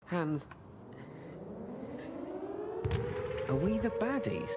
Hands, are we the baddies?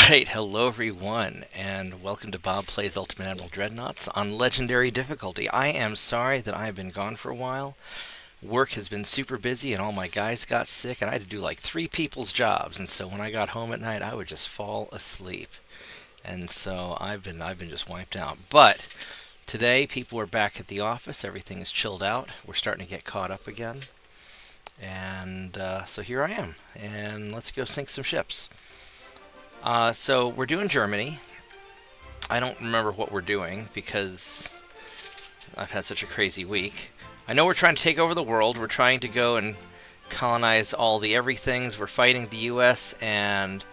Right, hello everyone, and welcome to Bob Plays Ultimate Admiral Dreadnoughts on Legendary difficulty. I am sorry that I've been gone for a while. Work has been super busy and all my guys got sick and I had to do like 3 people's jobs, and so when I got home at night I would just fall asleep. And so I've been just wiped out. But today people are back at the office, everything is chilled out, we're starting to get caught up again. And so here I am, and let's go sink some ships. So we're doing Germany. I don't remember what we're doing because I've had such a crazy week. I know we're trying to take over the world. We're trying to go and colonize all the everythings. We're fighting the US and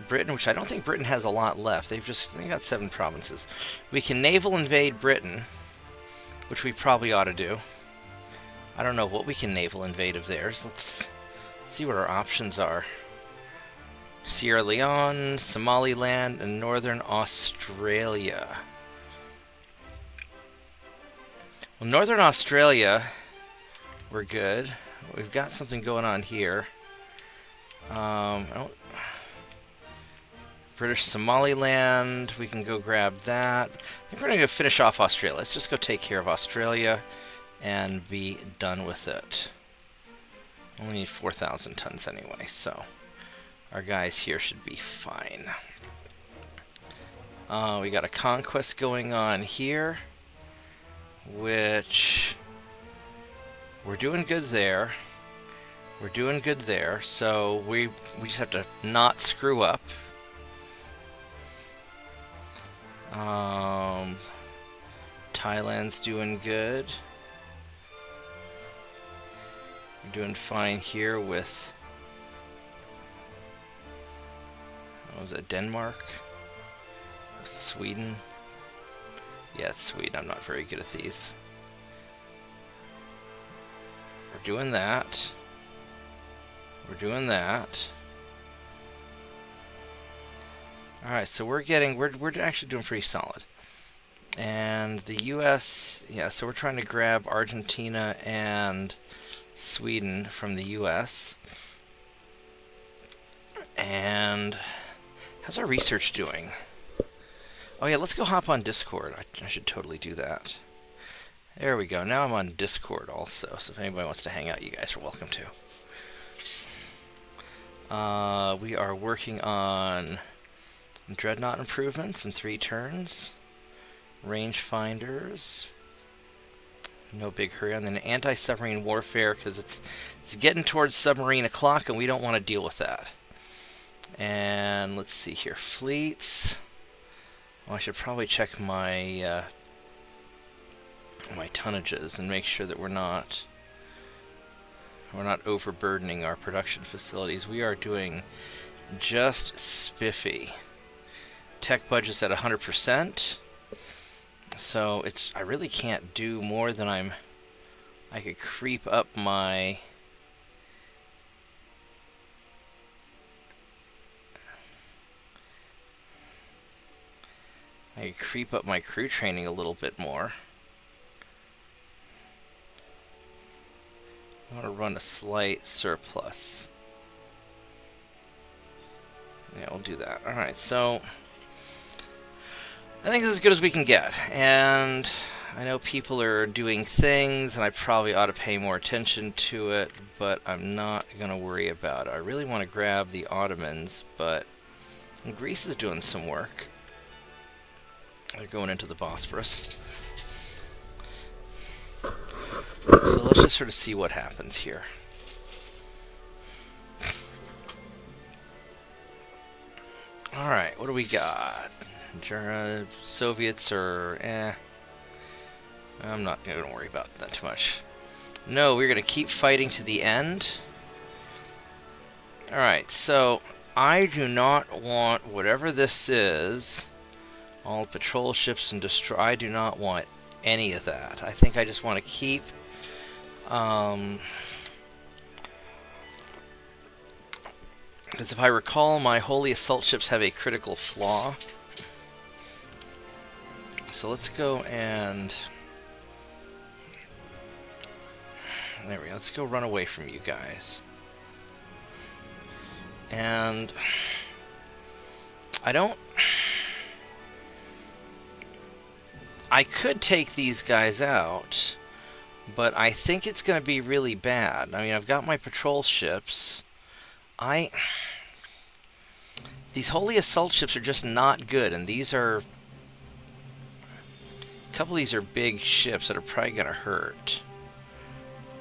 Britain, which I don't think Britain has a lot left. They got 7 provinces. We can naval invade Britain, which we probably ought to do. I don't know what we can naval invade of theirs. Let's see what our options are. Sierra Leone, Somaliland, and Northern Australia. Well, Northern Australia, we're good. We've got something going on here. British Somaliland, we can go grab that. I think we're going to go finish off Australia. Let's just go take care of Australia and be done with it. Only need 4,000 tons anyway, so our guys here should be fine. We got a conquest going on here, which we're doing good there. We're doing good there, so we just have to not screw up. Thailand's doing good. We're doing fine here with, what was it, Denmark? Sweden? Yeah, it's Sweden. I'm not very good at these. We're doing that. We're doing that. Alright, so we're actually doing pretty solid. And the US, yeah, so we're trying to grab Argentina and Sweden from the US. And how's our research doing? Oh yeah, let's go hop on Discord. I should totally do that. There we go. Now I'm on Discord also, so if anybody wants to hang out, you guys are welcome to. We are working on Dreadnought improvements in 3 turns. Rangefinders. No big hurry on. Then anti-submarine warfare, because it's getting towards submarine o'clock, and we don't want to deal with that. And let's see here, fleets. Well, I should probably check my my tonnages and make sure that we're not overburdening our production facilities. We are doing just spiffy. Tech budget's at 100%. So I really can't do more than I could creep up my crew training a little bit more. I want to run a slight surplus. Yeah, we'll do that. Alright, so I think it's as good as we can get. And I know people are doing things, and I probably ought to pay more attention to it, but I'm not going to worry about it. I really want to grab the Ottomans, but Greece is doing some work. They're going into the Bosporus. So let's just sort of see what happens here. Alright, what do we got? Soviets are, I'm not going to worry about that too much. No, we're going to keep fighting to the end. Alright, so I do not want whatever this is, all patrol ships and destroy. I do not want any of that. I think I just want to keep because if I recall, my holy assault ships have a critical flaw. So let's go and there we go. Let's go run away from you guys. And I could take these guys out, but I think it's going to be really bad. I mean, I've got my patrol ships. These holy assault ships are just not good, and these are... A couple of these are big ships that are probably going to hurt.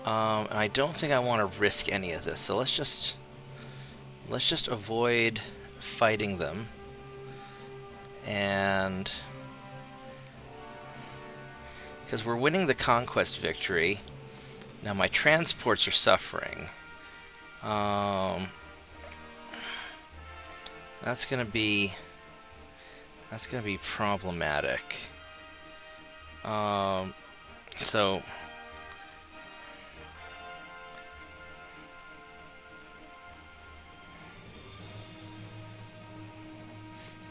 And I don't think I want to risk any of this, so let's just avoid fighting them. And... because we're winning the conquest victory. Now my transports are suffering. That's gonna be problematic. So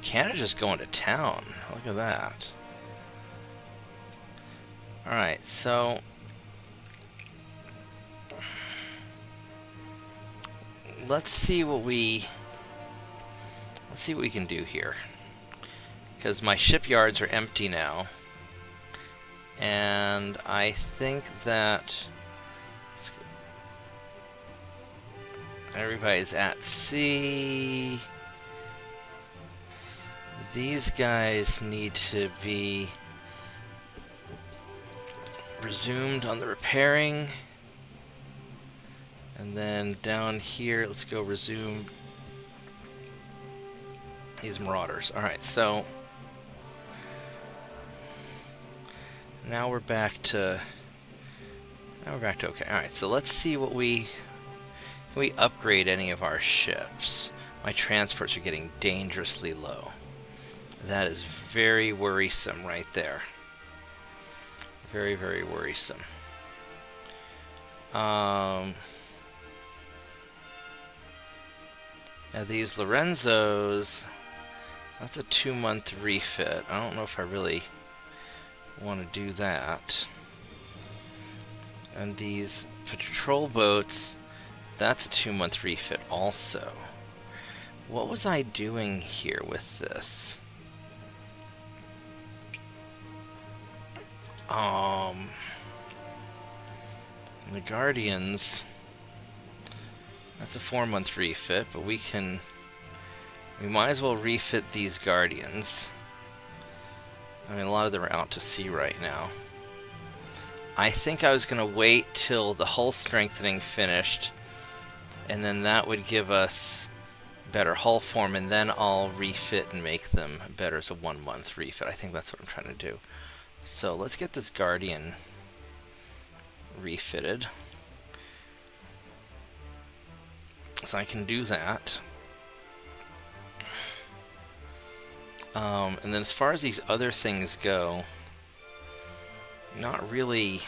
Canada's just going to town. Look at that. Alright, so let's see what we can do here. Because my shipyards are empty now. And I think that everybody's at sea. These guys need to be resumed on the repairing. And then down here, let's go resume these marauders. Alright, so now we're back to okay. Alright, so let's see what can we upgrade any of our ships. My transports are getting dangerously low. That is very worrisome right there. Very, very worrisome. Now these Lorenzos, that's a 2-month refit. I don't know if I really want to do that. And these patrol boats, that's a 2-month refit also. What was I doing here with this? The Guardians, that's a 4-month refit, but we might as well refit these Guardians. I mean, a lot of them are out to sea right now. I think I was going to wait till the hull strengthening finished, and then that would give us better hull form, and then I'll refit and make them better as a 1 month refit. I think that's what I'm trying to do. So let's get this Guardian refitted. So I can do that. And then as far as these other things go, not really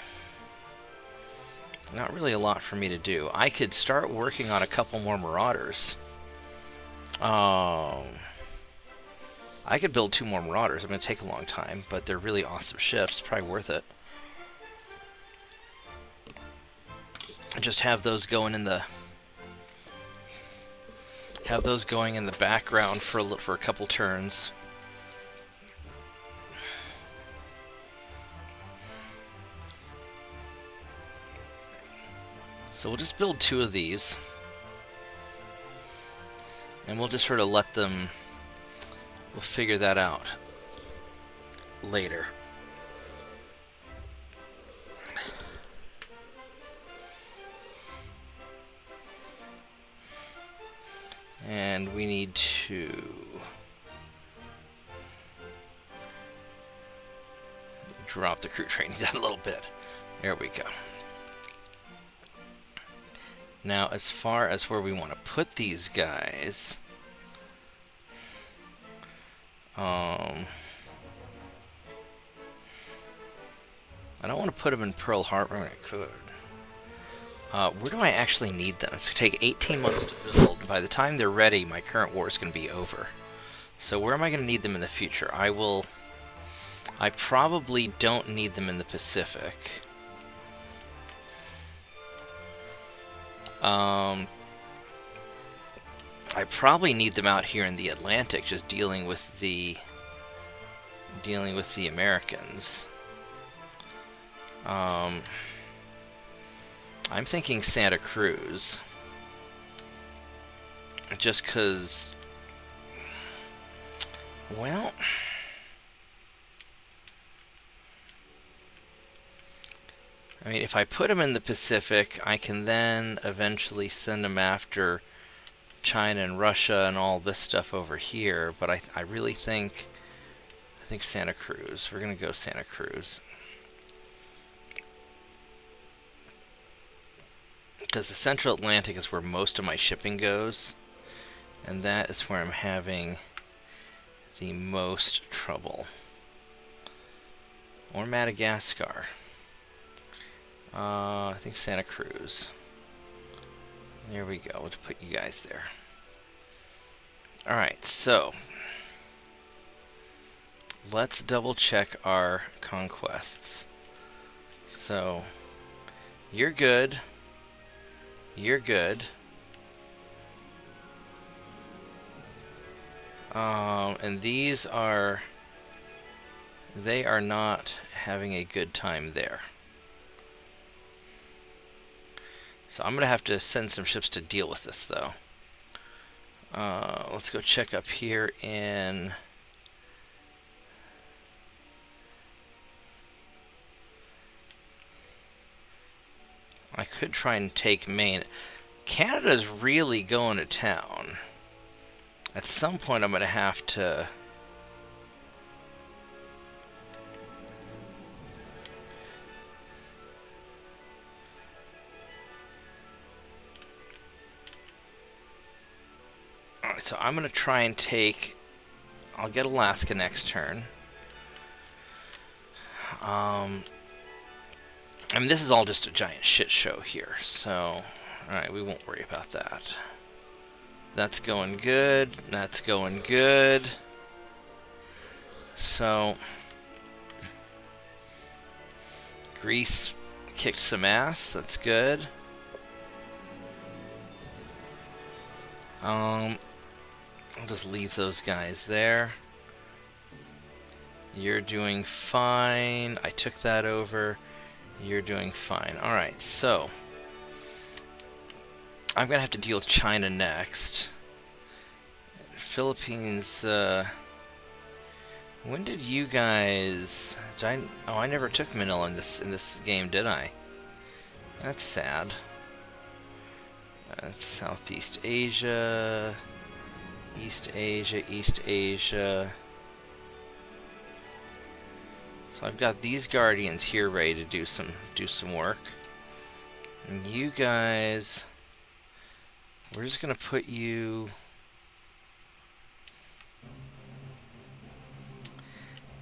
a lot for me to do. I could start working on a couple more Marauders. I could build 2 more Marauders. It's going to take a long time, but they're really awesome ships. Probably worth it. Just have those going in the background for a couple turns. So we'll just build 2 of these, and we'll just sort of let them, we'll figure that out later. And we need to drop the crew training down a little bit. There we go. Now, as far as where we want to put these guys, I don't want to put them in Pearl Harbor. I could. Where do I actually need them? It's going to take 18 months to build. By the time they're ready, my current war is going to be over. So where am I going to need them in the future? I probably don't need them in the Pacific. I probably need them out here in the Atlantic, just dealing with the Americans. I'm thinking Santa Cruz, just because, well, I mean, if I put them in the Pacific, I can then eventually send them after China and Russia and all this stuff over here. But I really think, Santa Cruz. We're gonna go Santa Cruz, because the Central Atlantic is where most of my shipping goes, and that is where I'm having the most trouble. Or Madagascar. I think Santa Cruz. There we go. We'll put you guys there. Alright, so let's double check our conquests. So, you're good. You're good. And these are... they are not having a good time there. So I'm going to have to send some ships to deal with this, though. Let's go check up here in... I could try and take Maine. Canada's really going to town. At some point I'm going to have to... Alright, so I'm going to try and take... I'll get Alaska next turn. I mean, this is all just a giant shit show here, so... Alright, we won't worry about that. That's going good. That's going good. So... Greece kicked some ass. That's good. I'll just leave those guys there. You're doing fine. I took that over. You're doing fine. Alright, so I'm gonna have to deal with China next. Philippines, when did you guys... oh, I never took Manila in this game, did I? That's sad. That's Southeast Asia. East Asia, East Asia. So I've got these guardians here ready to do some work. And you guys, we're just gonna put you.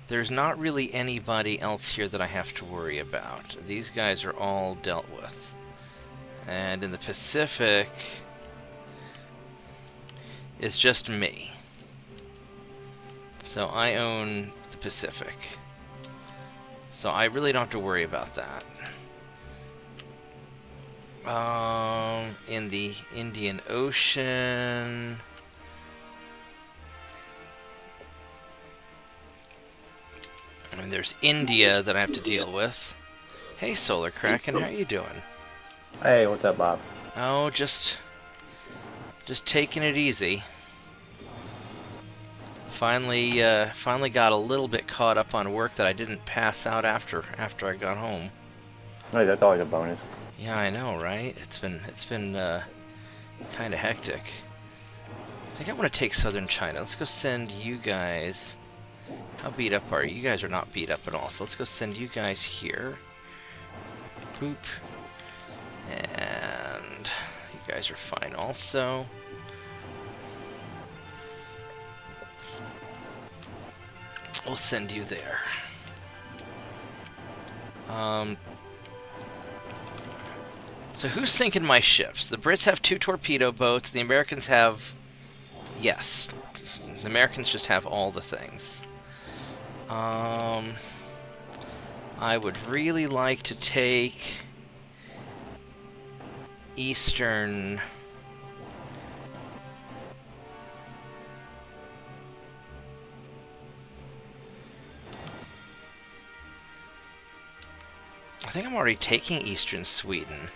There's not really anybody else here that I have to worry about. These guys are all dealt with. And in the Pacific, it's just me. So I own the Pacific. So I really don't have to worry about that. In the Indian Ocean... And there's India that I have to deal with. Hey, Solar Kraken, how you doing? Hey, what's up, Bob? Oh, just taking it easy. Finally got a little bit caught up on work that I didn't pass out after I got home. Hey, that's always a bonus. Yeah, I know, right? It's been kind of hectic. I think I want to take southern China. Let's go send you guys. How beat up are you? You guys are not beat up at all. So let's go send you guys here. Boop. And you guys are fine also. We'll send you there. So who's sinking my ships? The Brits have 2 torpedo boats. The Americans have... Yes. The Americans just have all the things. I would really like to take Eastern... I think I'm already taking Eastern Sweden.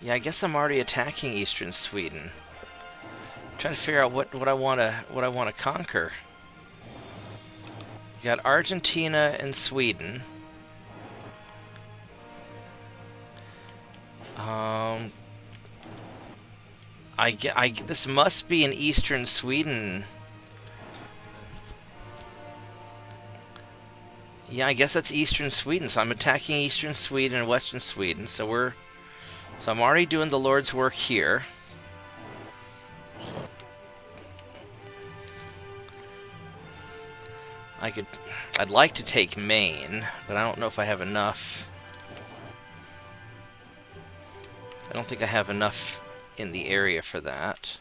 Yeah, I guess I'm already attacking Eastern Sweden. I'm trying to figure out what I want to conquer. You got Argentina and Sweden. This must be an Eastern Sweden. Yeah, I guess that's Eastern Sweden. So I'm attacking Eastern Sweden and Western Sweden. So I'm already doing the Lord's work here. I'd like to take Maine, but I don't know if I have enough. I don't think I have enough in the area for that.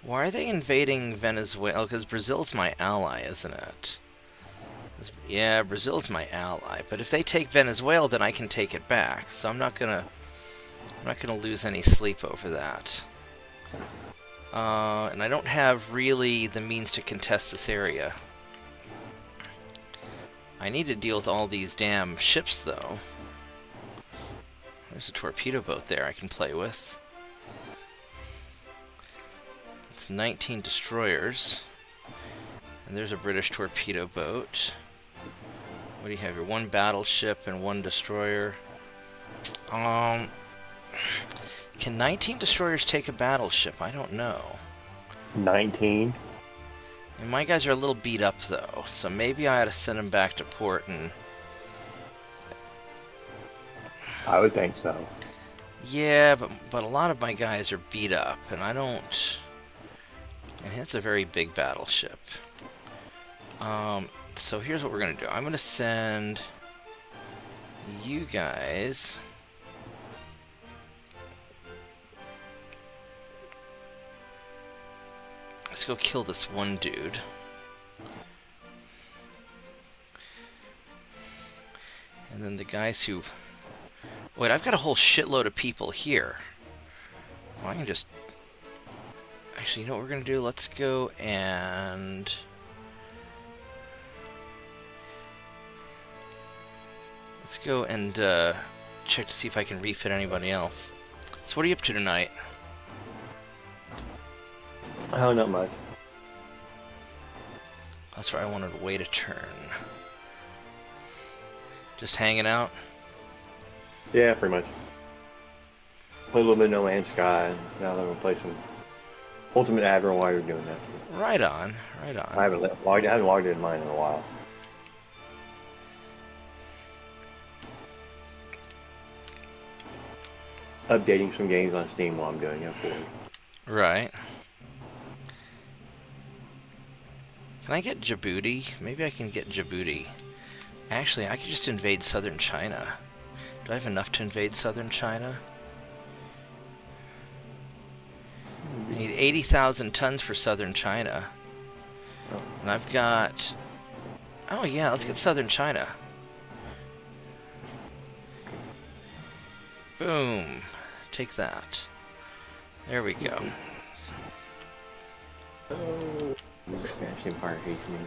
Why are they invading Venezuela? Because Brazil's my ally, isn't it? Yeah, Brazil's my ally. But if they take Venezuela, then I can take it back. So I'm not gonna lose any sleep over that. And I don't have really the means to contest this area. I need to deal with all these damn ships, though. There's a torpedo boat there I can play with. It's 19 destroyers. And there's a British torpedo boat. What do you have here? 1 battleship and 1 destroyer. Can 19 destroyers take a battleship? I don't know. 19? And my guys are a little beat up, though, so maybe I ought to send them back to port and... I would think so. Yeah, but a lot of my guys are beat up, and I don't... And it's a very big battleship. So here's what we're going to do. I'm going to send you guys... Let's go kill this one dude. And then the guys who... Wait, I've got a whole shitload of people here. Well, I can just... Actually, you know what we're going to do? Let's go and... Let's go and check to see if I can refit anybody else. So what are you up to tonight? Oh, not much. That's right, I wanted to wait a turn. Just hanging out? Yeah, pretty much. Play a little bit of No Man's Sky. And now I'm gonna play some Ultimate Admiral while you're doing that. Right on, right on. I haven't logged in mine in a while. Updating some games on Steam while I'm doing it for you. Right. Can I get Djibouti? Maybe I can get Djibouti. Actually, I could just invade southern China. Do I have enough to invade southern China? I need 80,000 tons for southern China. And I've got... Oh yeah, let's get southern China. Boom. Take that. There we go. Oh, Spanish Empire hates me.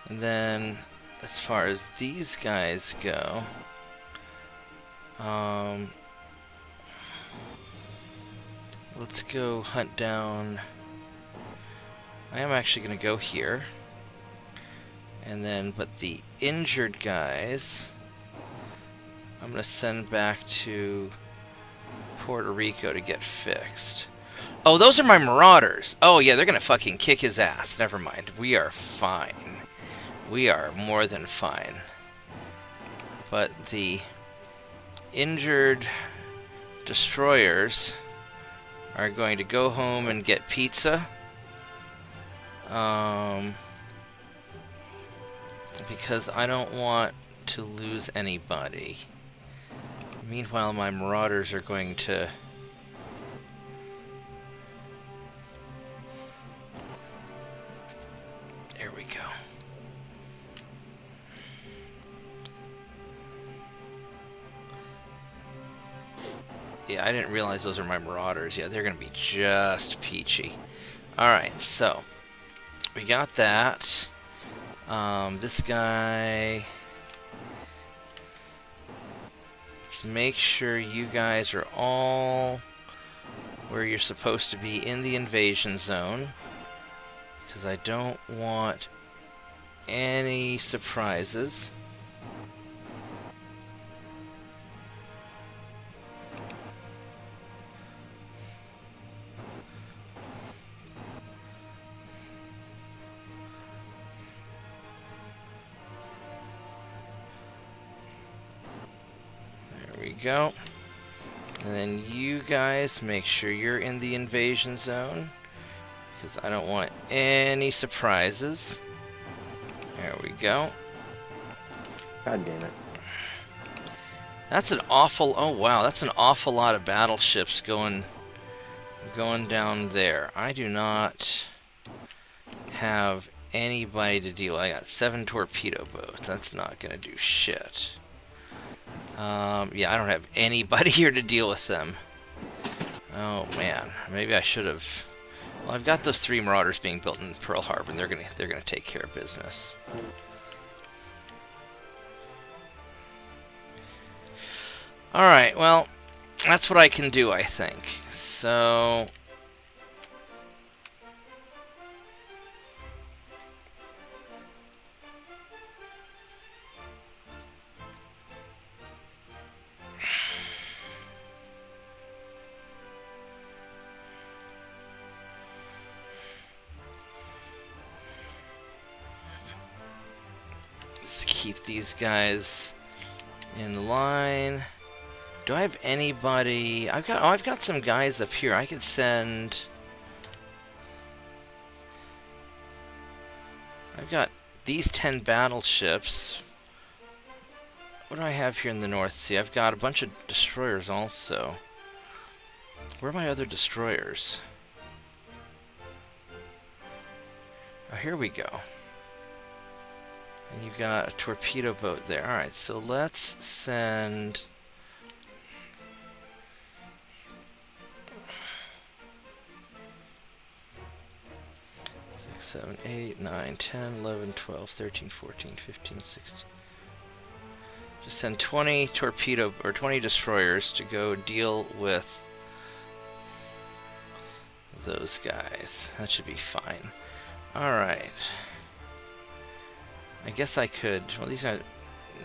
And then, as far as these guys go, let's go hunt down. I am actually going to go here. And then, but the injured guys, I'm going to send back to Puerto Rico to get fixed. Oh, those are my marauders. Oh, yeah, they're going to fucking kick his ass. Never mind. We are fine. We are more than fine. But the injured destroyers are going to go home and get pizza. Because I don't want to lose anybody. Meanwhile, my marauders are going to... There we go. Yeah, I didn't realize those are my marauders. Yeah, they're going to be just peachy. Alright, so we got that. This guy... Let's make sure you guys are all where you're supposed to be in the invasion zone. Because I don't want any surprises. There we go. And then you guys make sure you're in the invasion zone. Because I don't want any surprises. There we go. God damn it. That's an awful... Oh, wow. That's an awful lot of battleships going down there. I do not have anybody to deal with. I got 7 torpedo boats. That's not going to do shit. Yeah, I don't have anybody here to deal with them. Oh, man. Maybe I should have... Well, I've got those 3 marauders being built in Pearl Harbor, and they're gonna take care of business. All right, well, that's what I can do, I think. So let's keep these guys in line. Do I have anybody? I've got some guys up here. I could send. I've got these 10 battleships. What do I have here in the North Sea? I've got a bunch of destroyers also. Where are my other destroyers? Oh, here we go. And you got a torpedo boat there. Alright, so let's send... 7, 8, 9, 10, 11, 12, 13, 14, 15, 16. Just send 20 torpedo or 20 destroyers to go deal with those guys. That should be fine. All right. I guess I could... Well, these are...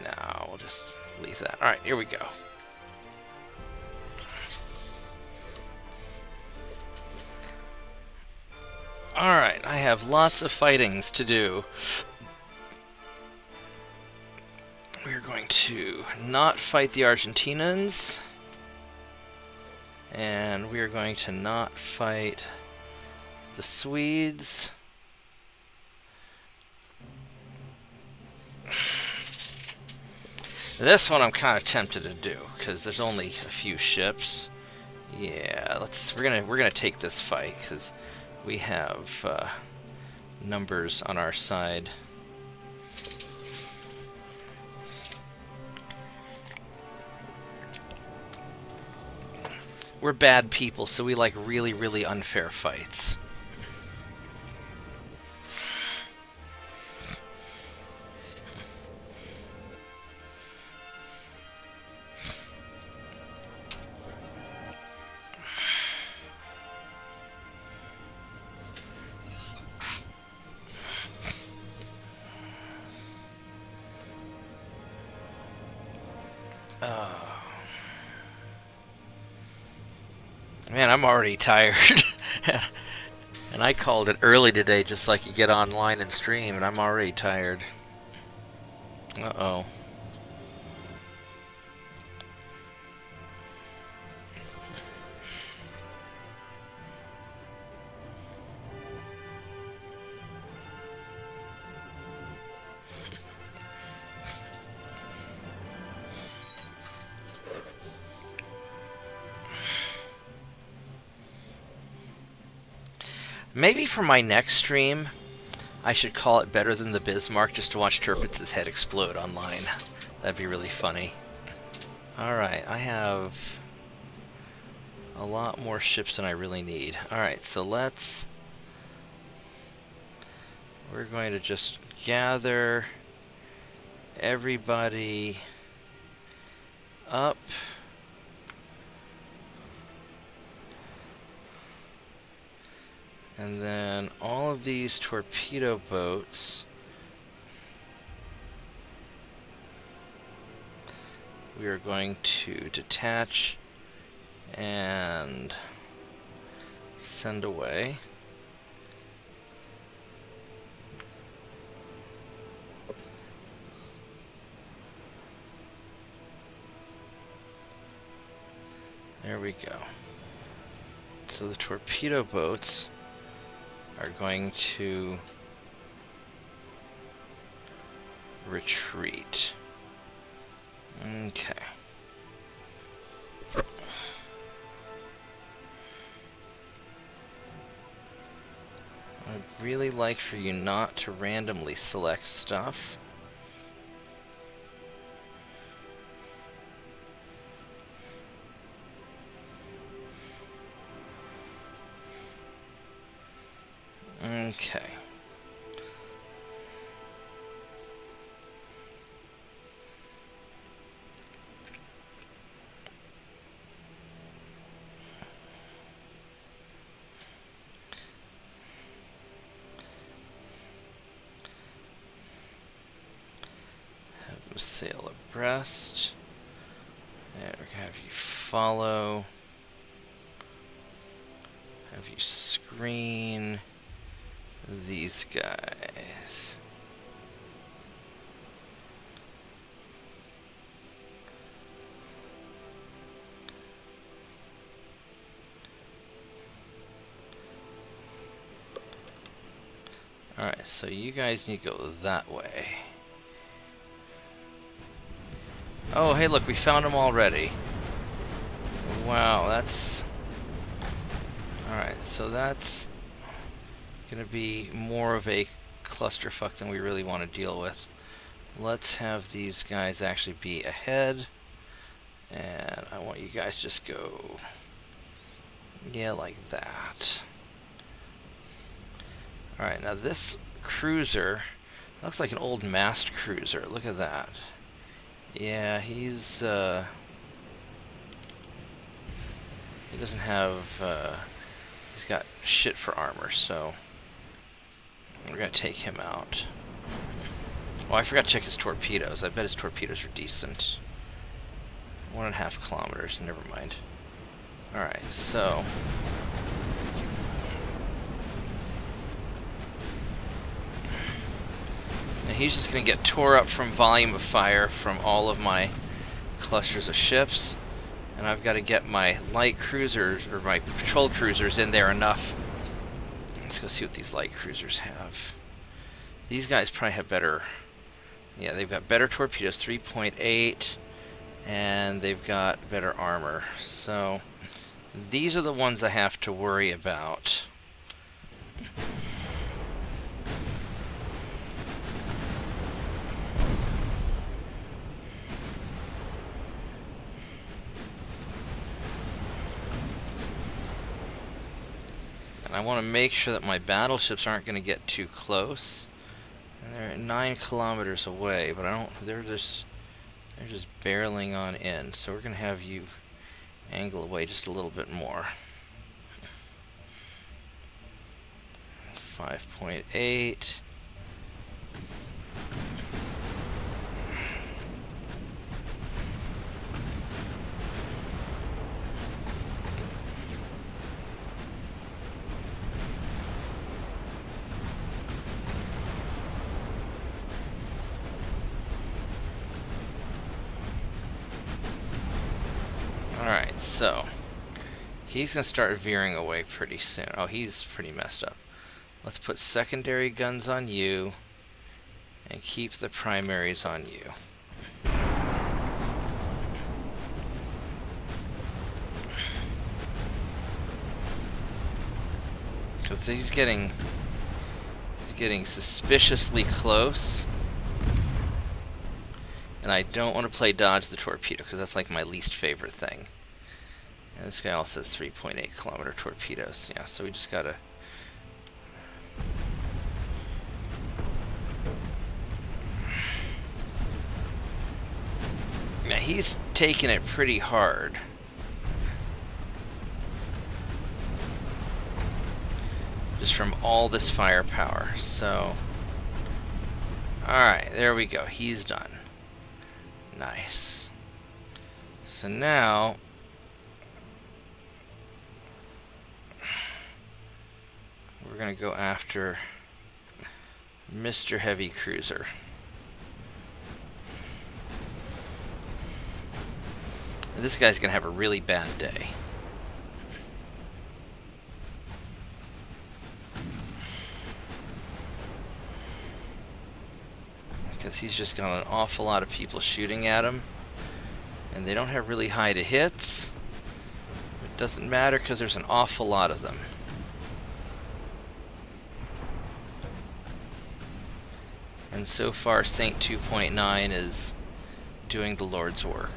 No, we'll just leave that. Alright, here we go. Alright, I have lots of fightings to do. We're going to not fight the Argentinians. And we're going to not fight the Swedes. This one I'm kind of tempted to do because there's only a few ships. Yeah, we're gonna take this fight because we have numbers on our side. We're bad people, so we like really, really unfair fights. Man, I'm already tired. And I called it early today just like you get online and stream, and I'm already tired. Uh-oh. Maybe for my next stream, I should call it Better Than the Bismarck just to watch Tirpitz's head explode online. That'd be really funny. Alright, I have a lot more ships than I really need. Alright, so we're going to just gather everybody up. And then all of these torpedo boats, we are going to detach and send away. There we go. So the torpedo boats are going to retreat. Okay. I'd really like for you not to randomly select stuff. Okay. Have them sail abreast. And we're gonna have you follow. Have you screen these guys. Alright, so you guys need to go that way. Oh, hey look, we found them already. Wow, that's... Alright, so that's gonna be more of a clusterfuck than we really want to deal with. Let's have these guys actually be ahead, and I want you guys just go, yeah, like that. Alright, now this cruiser looks like an old mast cruiser. Look at that. Yeah, he doesn't have he's got shit for armor, so we're gonna take him out. Oh, I forgot to check his torpedoes. I bet his torpedoes are decent. 1.5 kilometers. Never mind. Alright, so... and he's just going to get tore up from volume of fire from all of my clusters of ships. And I've got to get my light cruisers, or my patrol cruisers in there enough. Let's go see what these light cruisers have. These guys probably have better... yeah, they've got better torpedoes, 3.8, and they've got better armor. So, these are the ones I have to worry about. And I want to make sure that my battleships aren't going to get too close. And they're 9 kilometers away, but I don't. They're just barreling on in. So we're going to have you angle away just a little bit more. 5.8. Alright, so he's going to start veering away pretty soon. Oh, he's pretty messed up. Let's put secondary guns on you and keep the primaries on you. Because he's getting suspiciously close. And I don't want to play dodge the torpedo because that's like my least favorite thing. And this guy also says 3.8 kilometer torpedoes. Yeah, so we just gotta... now he's taking it pretty hard. Just from all this firepower. So... alright, there we go. He's done. Nice. So now... we're going to go after Mr. Heavy Cruiser. This guy's going to have a really bad day. Because he's just got an awful lot of people shooting at him. And they don't have really high to hits. It doesn't matter because there's an awful lot of them. And so far, Saint 2.9 is doing the Lord's work.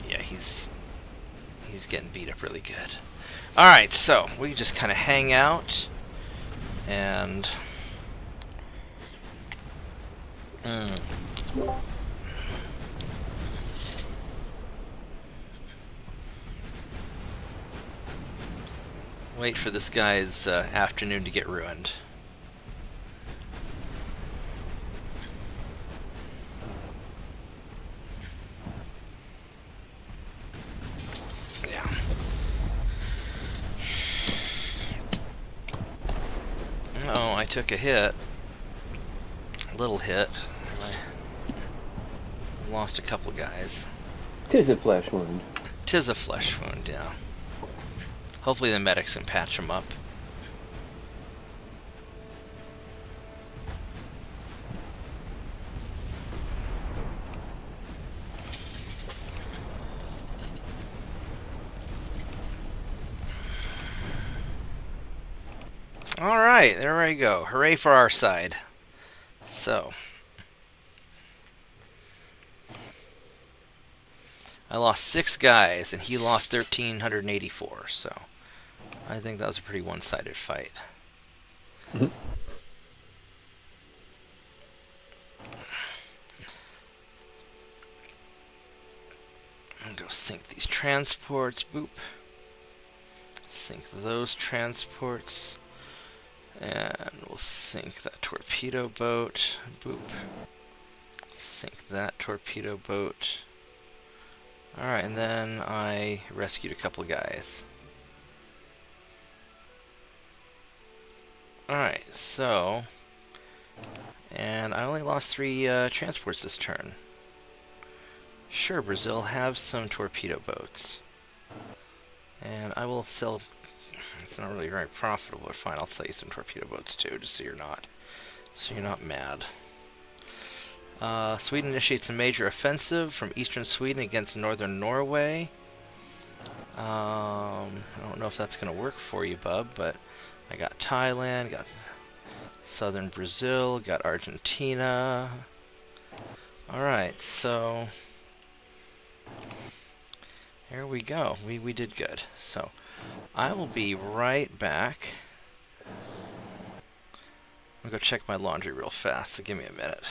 Yeah, he's getting beat up really good. Alright, so we just kind of hang out and... wait for this guy's afternoon to get ruined. Yeah. Oh, I took a hit. A little hit. I lost a couple guys. 'Tis a flesh wound. 'Tis a flesh wound, yeah. Hopefully the medics can patch him up. Alright, there we go. Hooray for our side. So... I lost 6 guys, and he lost 1,384, so... I think that was a pretty one-sided fight. Mm-hmm. I'm gonna go sink these transports. Boop. Sink those transports. And we'll sink that torpedo boat. Boop. Sink that torpedo boat. Alright, and then I rescued a couple guys. Alright, so... And I only lost 3 transports this turn. Sure, Brazil, have some torpedo boats. And I will sell... It's not really very profitable, but fine, I'll sell you some torpedo boats too, just so you're not mad. Sweden initiates a major offensive from eastern Sweden against northern Norway. I don't know if that's going to work for you, bub, but I got Thailand, got southern Brazil, got Argentina. Alright, so... Here we go. We did good. So, I will be right back. I'm going to go check my laundry real fast, so give me a minute.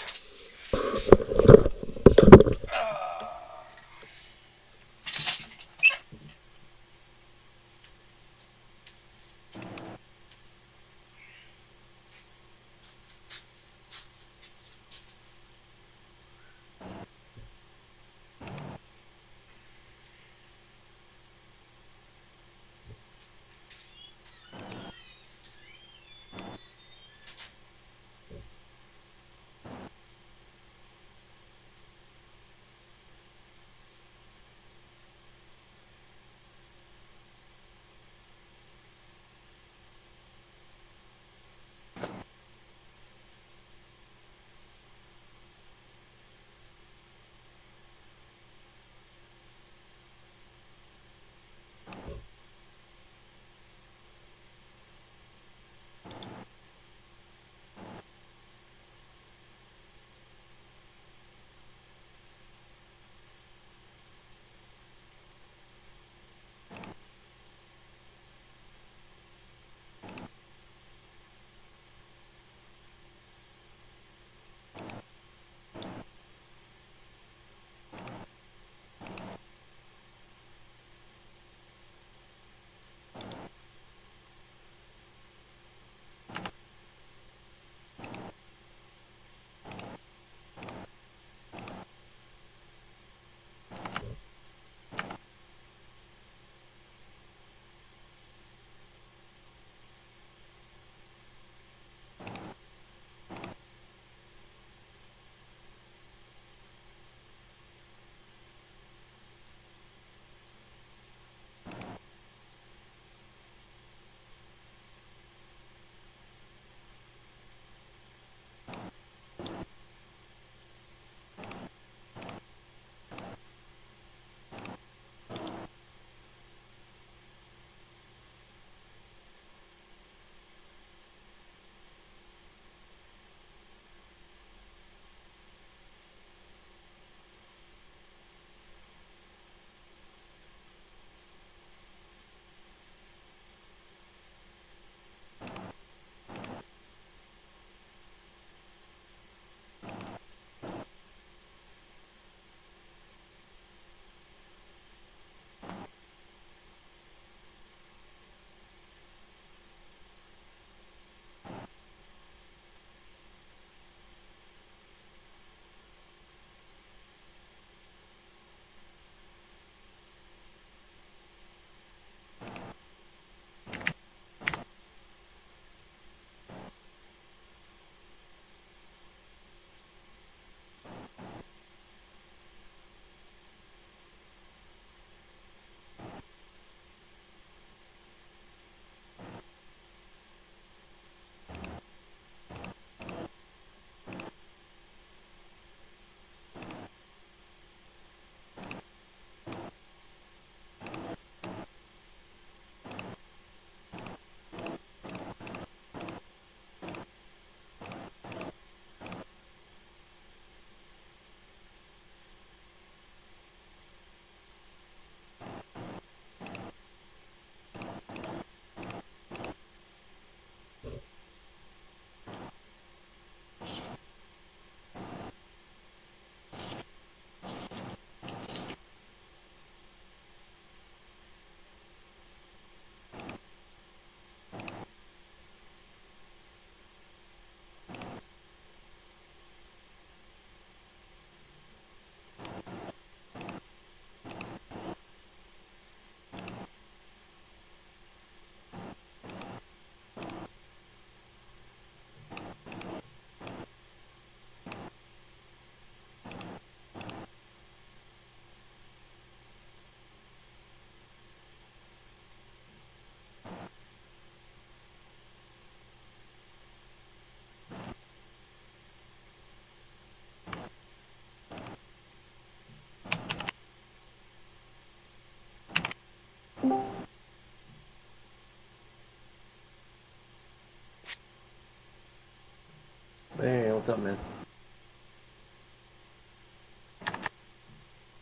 what's up, man?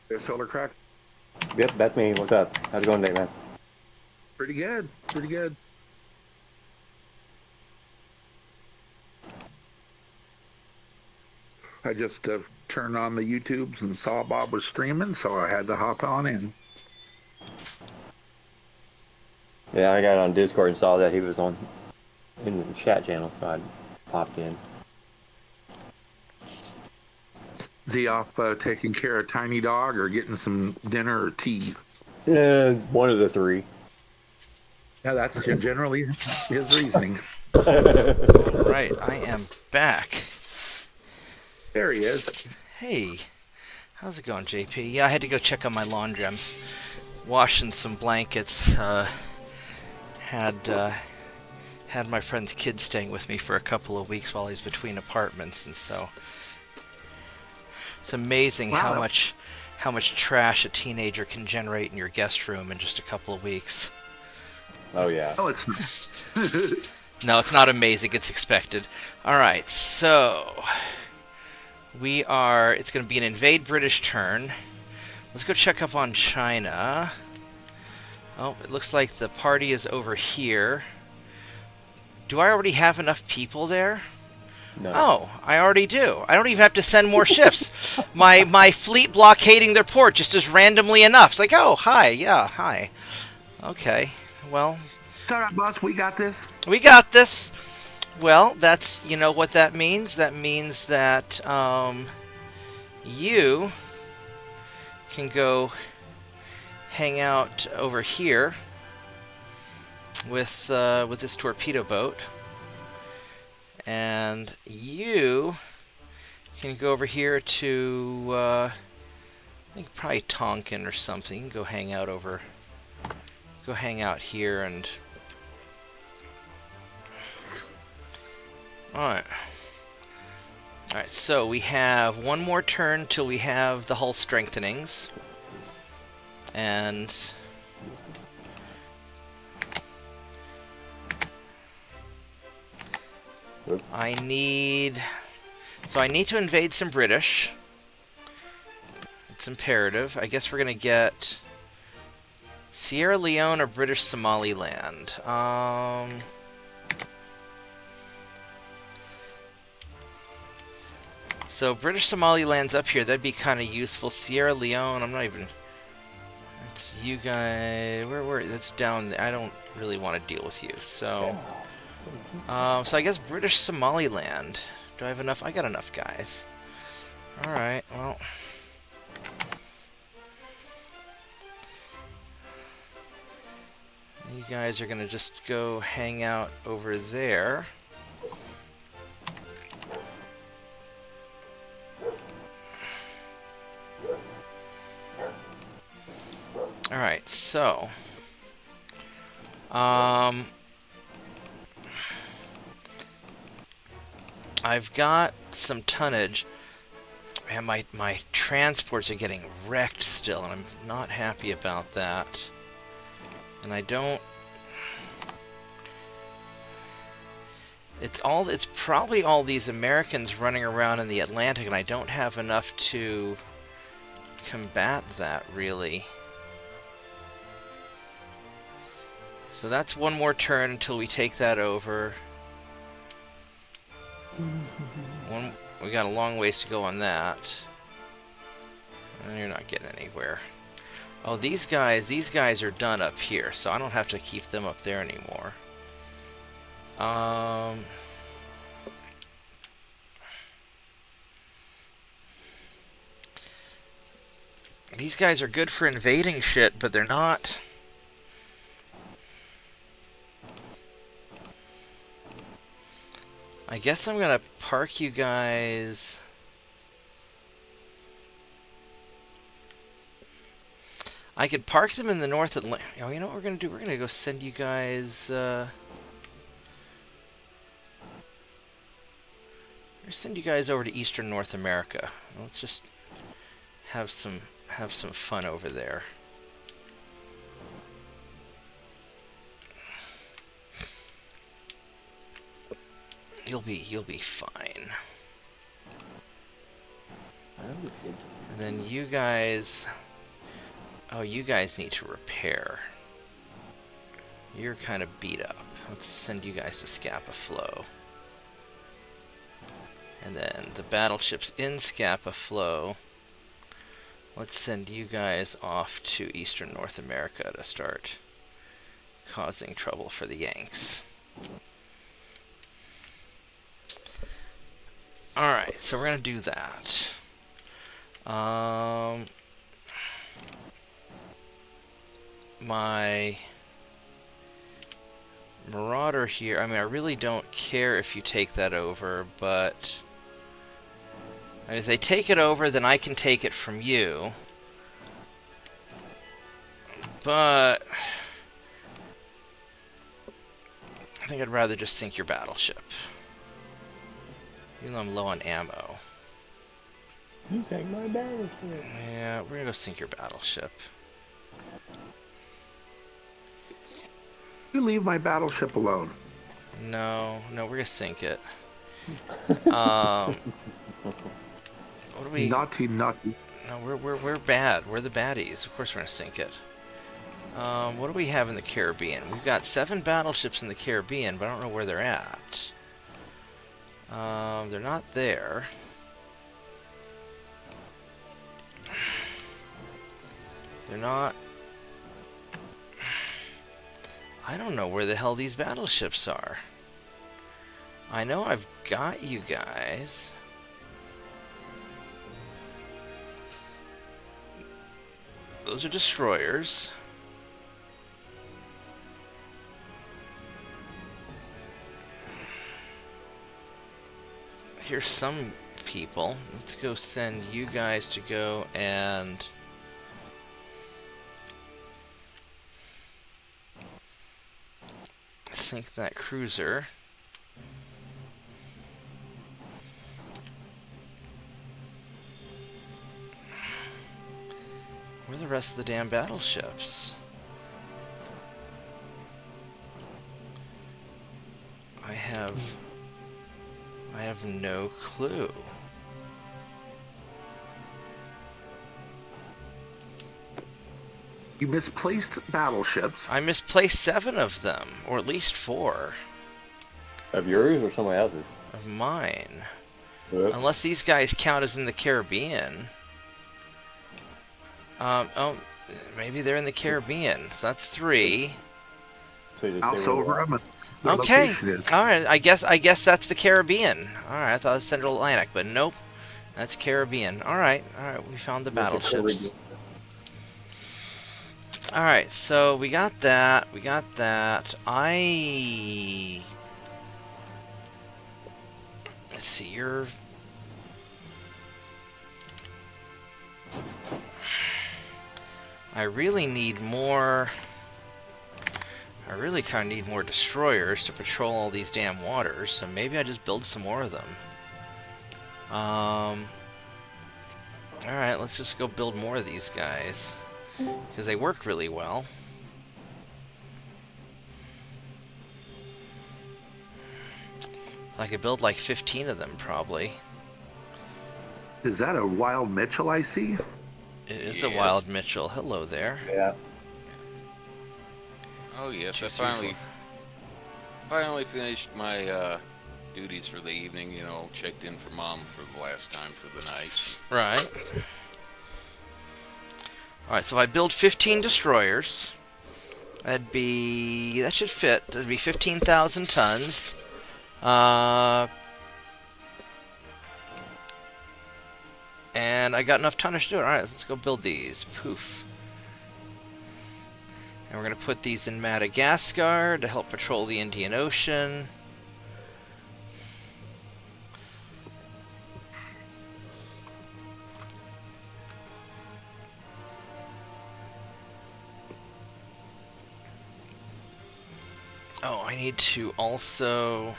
There's Solar Crack. Yep, that's me. What's up? How's it going today, man? Pretty good. Pretty good. I just turned on the YouTubes and saw Bob was streaming, so I had to hop on in. Yeah, I got on Discord and saw that he was on in the chat channel, so I popped in. Is he off taking care of Tiny Dog or getting some dinner or tea? One of the three. Yeah, that's generally his reasoning. All right, I am back. There he is. Hey, how's it going, JP? Yeah, I had to go check on my laundry. I'm washing some blankets. Had my friend's kid staying with me for a couple of weeks while he's between apartments, and so it's amazing how much trash a teenager can generate in your guest room in just a couple of weeks. Oh yeah. Oh, it's not. No, it's not amazing. It's expected. All right, so it's going to be an invade British turn. Let's go check up on China. Oh, it looks like the party is over here. Do I already have enough people there? No. Oh, I already do. I don't even have to send more ships. My fleet blockading their port just as randomly enough. It's like, oh, hi, yeah, hi. Okay, well. It's all right, boss. We got this. We got this. Well, that's, you know what that means? That means that you can go hang out over here with this torpedo boat, and you can go over here to I think probably Tonkin or something. You can go hang out here and. Alright, so we have one more turn till we have the hull strengthenings. And I need to invade some British. It's imperative. I guess we're gonna get Sierra Leone or British Somaliland. So British Somaliland's up here. That'd be kind of useful. Sierra Leone, I'm not even. It's you guys. Where? That's down there. I don't really want to deal with you. So, so I guess British Somaliland. Do I have enough? I got enough guys. All right. Well. You guys are gonna just go hang out over there. Alright, so I've got some tonnage, and my transports are getting wrecked still, and I'm not happy about that. And I don't. It's probably all these Americans running around in the Atlantic, and I don't have enough to combat that really. So that's one more turn until we take that over. We got a long ways to go on that. And you're not getting anywhere. Oh, these guys are done up here, so I don't have to keep them up there anymore. These guys are good for invading shit, but they're not. I guess I'm gonna park you guys. I could park them in the North Atlantic. Oh, you know what we're gonna do? We're gonna go send you guys. We're gonna send you guys over to Eastern North America. Let's just have some fun over there. You'll be fine. And then you guys... Oh, you guys need to repair. You're kind of beat up. Let's send you guys to Scapa Flow. And then the battleships in Scapa Flow, let's send you guys off to Eastern North America to start causing trouble for the Yanks. Alright, so we're going to do that. My Marauder here, I mean, I really don't care if you take that over, but... I mean, if they take it over, then I can take it from you. But... I think I'd rather just sink your battleship. Even though I'm low on ammo. You sank my battleship. Yeah, we're gonna go sink your battleship. You leave my battleship alone. No, we're gonna sink it. What do we... Naughty. No, we're bad. We're the baddies. Of course we're gonna sink it. What do we have in the Caribbean? We've got 7 battleships in the Caribbean, but I don't know where they're at. They're not there. They're not... I don't know where the hell these battleships are. I know I've got you guys. Those are destroyers. Here's some people. Let's go send you guys to go and... sink that cruiser. Where are the rest of the damn battleships? I have no clue. You misplaced battleships. I misplaced 7 of them, or at least 4 Of yours or somebody else's? of mine. Yep. Unless these guys count as in the Caribbean. Oh, maybe they're in the Caribbean. So that's 3. So you just Mouse say where over you are. them. Okay. All right. I guess that's the Caribbean. All right. I thought it was Central Atlantic, but nope. That's Caribbean. All right. All right. We found the battleships. All right. So we got that. We got that. Let's see. You're... I really need more... I really kind of need more destroyers to patrol all these damn waters, so maybe I just build some more of them. Alright, let's just go build more of these guys, because they work really well. I could build like 15 of them, probably. Is that a wild Mitchell I see? It is a wild Mitchell. Hello there. Yeah. Oh yes, I 2, 3, 4. finally finished my duties for the evening. You know, checked in for Mom for the last time for the night. Right. Alright, so if I build 15 destroyers, that should fit. That'd be 15,000 tons. And I got enough tonnage to do it. Alright, let's go build these. Poof. And we're going to put these in Madagascar to help patrol the Indian Ocean. Oh, I need to also...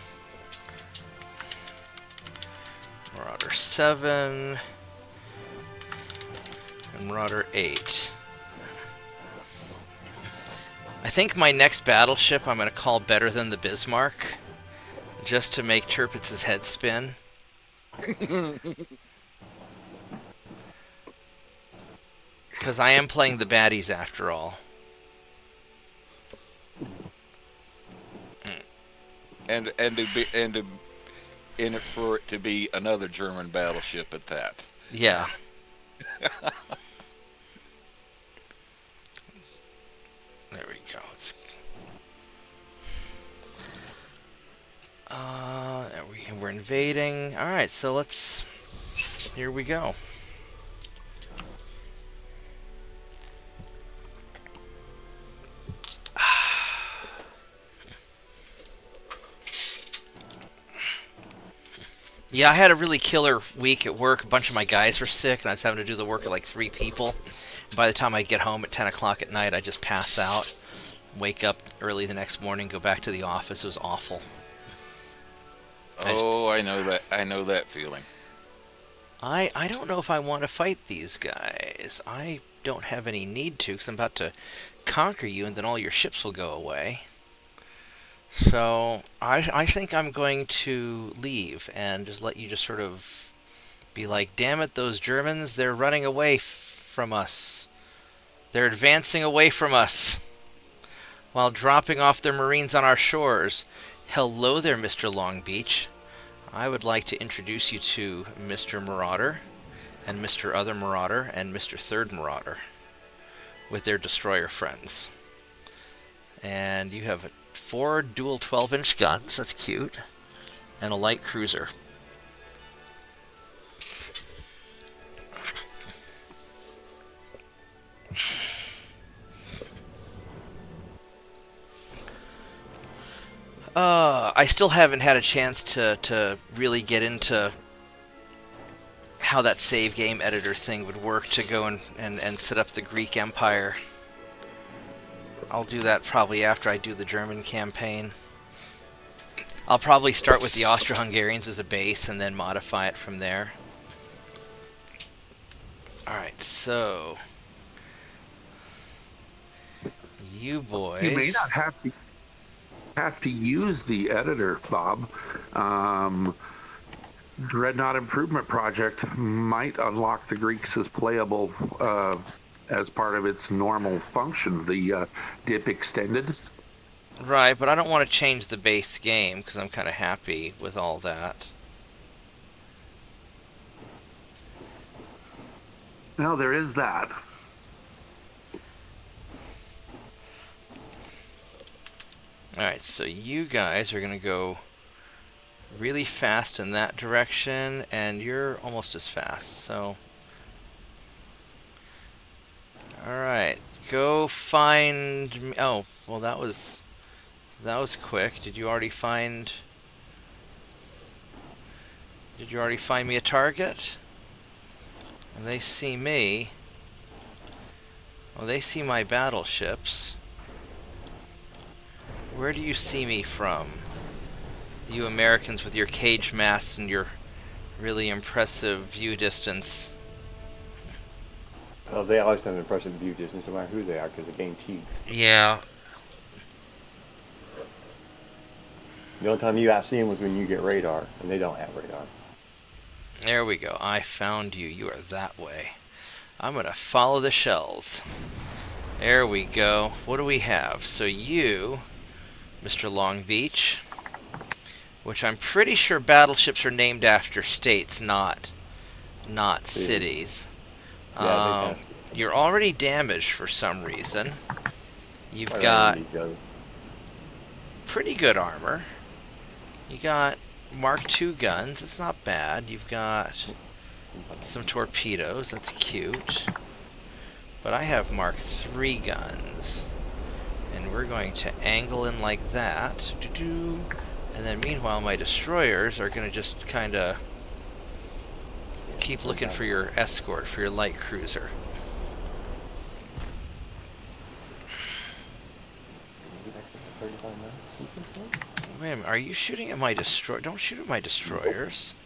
Marauder 7 and Marauder 8. I think my next battleship I'm going to call Better Than the Bismarck, just to make Tirpitz's head spin. Because I am playing the baddies after all. For it to be another German battleship at that. Yeah. There we go. We're invading. All right, so let's. Here we go. Yeah, I had a really killer week at work. A bunch of my guys were sick, and I was having to do the work of like 3 people. By the time I get home at 10 o'clock at night, I just pass out, wake up early the next morning, go back to the office. It was awful. Oh, I know that. I know that feeling. I don't know if I want to fight these guys. I don't have any need to, because I'm about to conquer you, and then all your ships will go away. So I think I'm going to leave and just let you just sort of be like, damn it, those Germans, they're running away from us. They're advancing away from us while dropping off their Marines on our shores. Hello there, Mr. Long Beach. I would like to introduce you to Mr. Marauder and Mr. Other Marauder and Mr. Third Marauder with their destroyer friends. And you have 4 dual 12-inch guns, that's cute, and a light cruiser. I still haven't had a chance to really get into how that save game editor thing would work to go and set up the Greek Empire. I'll do that probably after I do the German campaign. I'll probably start with the Austro-Hungarians as a base and then modify it from there. Alright, so you boys... You may not have to use the editor, Bob. Dreadnought Improvement Project might unlock the Greeks as playable as part of its normal function, the dip extended. Right, but I don't want to change the base game because I'm kind of happy with all that. Well, there is that. Alright, so you guys are going to go really fast in that direction, and you're almost as fast, so... Alright, go find me. Oh, well that was quick. Did you already find me a target? And they see me. Well, they see my battleships. Where do you see me from? You Americans with your cage masts and your really impressive view distance. Well, they always have an impressive view distance, no matter who they are, because they gain teeth. Yeah. The only time you outsee them was when you get radar, and they don't have radar. There we go. I found you. You are that way. I'm going to follow the shells. There we go. What do we have? So you, Mr. Long Beach, which I'm pretty sure battleships are named after states, not cities. Yeah, You're already damaged for some reason. You've I got really go. pretty good armor. You got Mark II guns. It's not bad. You've got some torpedoes. That's cute. But I have Mark III guns. And we're going to angle in like that. And then meanwhile, my destroyers are going to just kind of keep looking for your escort, for your light cruiser. Wait a minute, are you shooting at my destroyer? Don't shoot at my destroyers.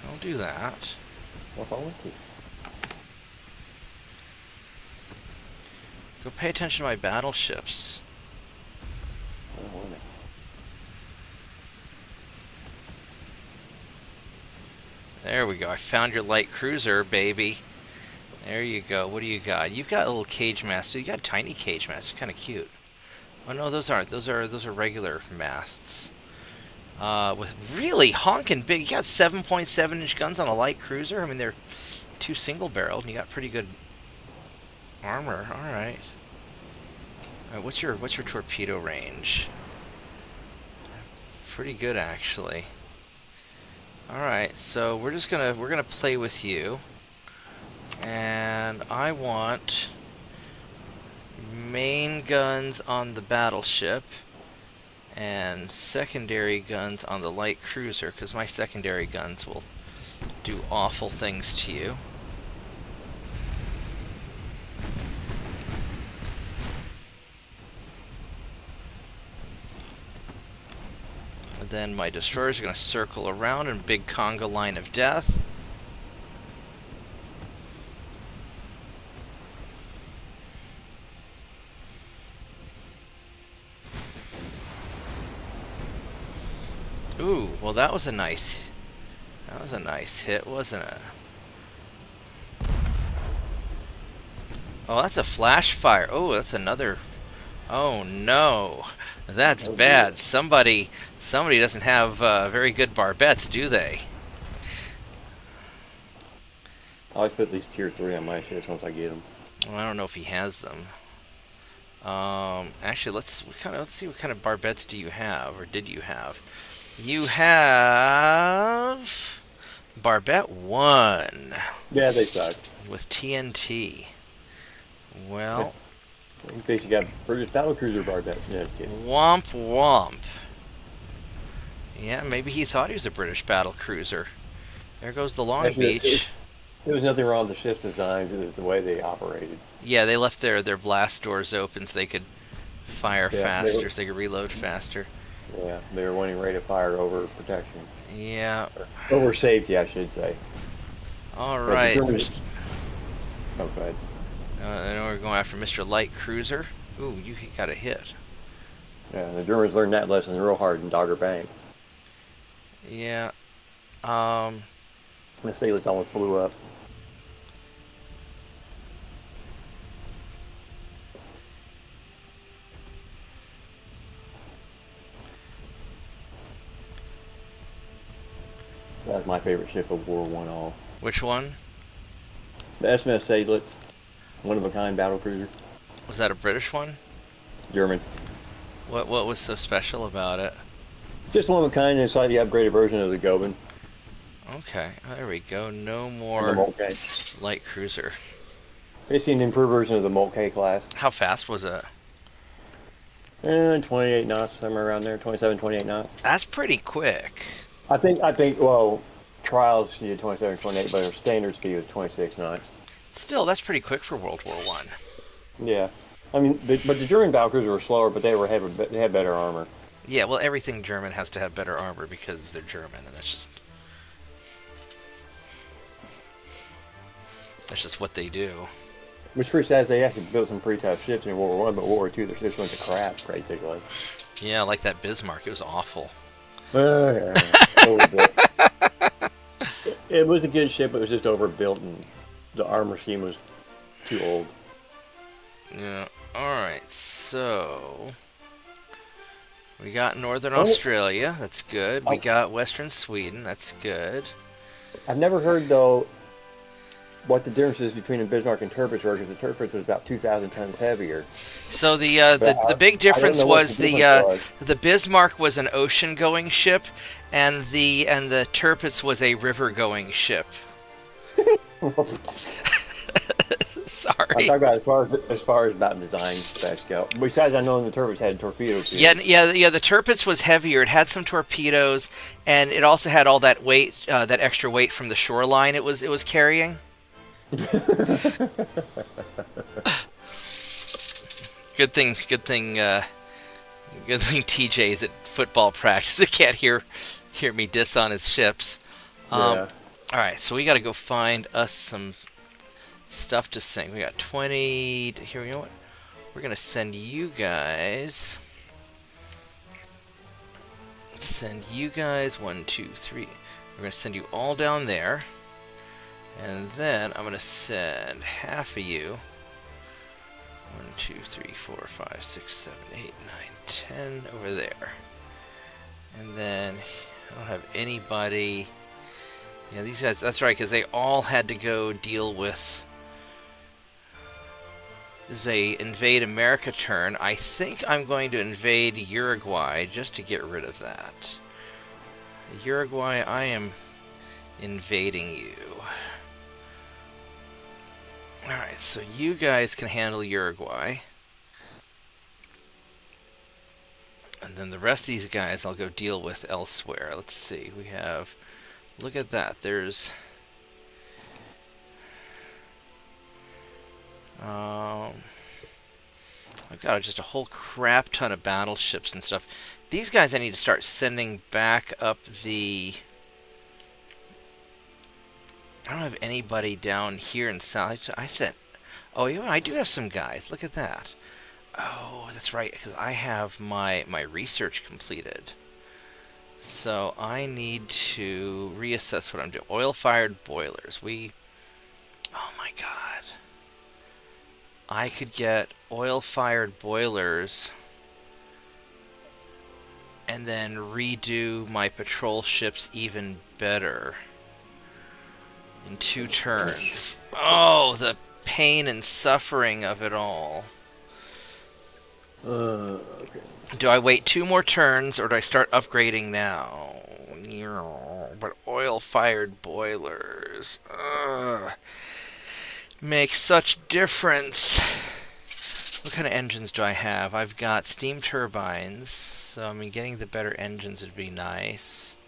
Don't do that. Well, if I want to. Go pay attention to my battleships. I don't want it. There we go. I found your light cruiser, baby. There you go. What do you got? You've got a little cage master. You got a tiny cage master. Kind of cute. Oh no, those aren't. Those are regular masts. With really honking big. You got 7.7-inch guns on a light cruiser. I mean, they're 2 single-barreled, and you got pretty good armor. All right. All right. What's your torpedo range? Pretty good, actually. All right. So we're gonna play with you. And I want main guns on the battleship and secondary guns on the light cruiser, because my secondary guns will do awful things to you. And then my destroyers are going to circle around in big conga line of death. Ooh, well that was a nice hit, wasn't it? Oh, that's a flash fire. Oh, that's another. Oh no, that's bad. Somebody doesn't have very good barbettes, do they? I always put at least tier 3 on my ships once I get them. Well, I don't know if he has them. Actually, let's see what kind of barbettes do you have, or did you have? You have Barbette 1. Yeah, they suck. With TNT. Well, in case you got British battlecruiser barbettes. Yeah, womp womp. Yeah, maybe he thought he was a British battlecruiser. There goes the Long Beach. There was nothing wrong with the ship's designs. It was the way they operated. Yeah, they left their blast doors open so they could fire faster, so they could reload faster. Yeah, they were wanting rate of fire over protection. Yeah. Over safety, I should say. All right. Oh, go ahead. I know we're going after Mr. Light Cruiser. Ooh, you got a hit. Yeah, the Germans learned that lesson real hard in Dogger Bank. Yeah. The sailors almost blew up. That's my favorite ship of World War I all. Which one? The SMS Seydlitz. One-of-a-kind battlecruiser. Was that a British one? German. What was so special about it? Just one-of-a-kind and a slightly upgraded version of the Goeben. Okay, there we go. No more light cruiser. Basically an improved version of the Moltke class. How fast was it? 28 knots, somewhere around there. 27, 28 knots. That's pretty quick. I think, well, trials she did 27, 28, but her standard speed was 26 knots. Still, that's pretty quick for World War I. Yeah. I mean, but the German battlecruisers were slower, but they had better armor. Yeah, well, everything German has to have better armor because they're German, and that's just what they do. Which pretty sad, they actually built some pretty tough ships in World War I, but World War II, their ships went to crap, basically. Yeah, like that Bismarck. It was awful. It was a good ship, but it was just overbuilt, and the armor scheme was too old. Yeah. Alright, so we got Northern Australia, that's good. We got Western Sweden, that's good. I've never heard, though, what the difference is between the Bismarck and Tirpitz were, because the Tirpitz was about 2,000 tons heavier. So the big difference was the Bismarck was an ocean-going ship, and the Tirpitz was a river-going ship. Sorry. I'm talking about as far as about design specs go. Besides, I know the Tirpitz had torpedoes. Yeah. The Tirpitz was heavier. It had some torpedoes, and it also had all that weight, that extra weight from the shoreline. It was carrying. Good thing TJ's at football practice. He can't hear me diss on his ships. Yeah. All right, so we got to go find us some stuff to sing. We got 20. Here, you know what? We're gonna send you guys. Let's send you guys 1, 2, 3. We're going to send you all down there. And then I'm going to send half of you. 1, 2, 3, 4, 5, 6, 7, 8, 9, 10 over there. And then I don't have anybody. Yeah, these guys, that's right, because they all had to go deal with. This is a invade America turn. I think I'm going to invade Uruguay just to get rid of that. Uruguay, I am invading you. Alright, so you guys can handle Uruguay. And then the rest of these guys I'll go deal with elsewhere. Let's see, we have... Look at that, there's... I've got just a whole crap ton of battleships and stuff. These guys I need to start sending back up the... I don't have anybody down here in South. I said, oh yeah, I do have some guys. Look at that. Oh, that's right, because I have my research completed. So I need to reassess what I'm doing. Oil-fired boilers. Oh my god. I could get oil-fired boilers and then redo my patrol ships even better. In 2 turns. Oh, the pain and suffering of it all. Okay. Do I wait 2 more turns, or do I start upgrading now? But oil-fired boilers. Make such difference. What kind of engines do I have? I've got steam turbines, so I mean, getting the better engines would be nice.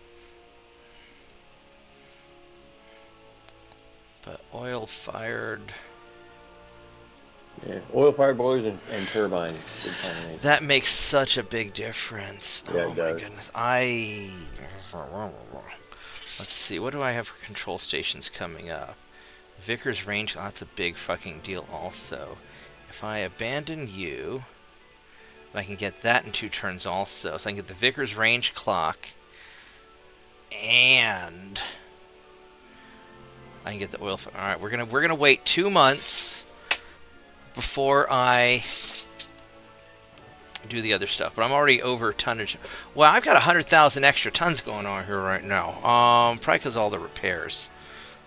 But oil-fired... Yeah, oil-fired boilers and turbines. That makes such a big difference. Yeah, oh my goodness. Let's see, what do I have for control stations coming up? Vickers Range, that's a big fucking deal also. If I abandon you, I can get that in 2 turns also. So I can get the Vickers Range clock, and... I can get the oil. All right, we're gonna wait 2 months before I do the other stuff. But I'm already over tonnage. Well, I've got 100,000 extra tons going on here right now. Probably because all the repairs.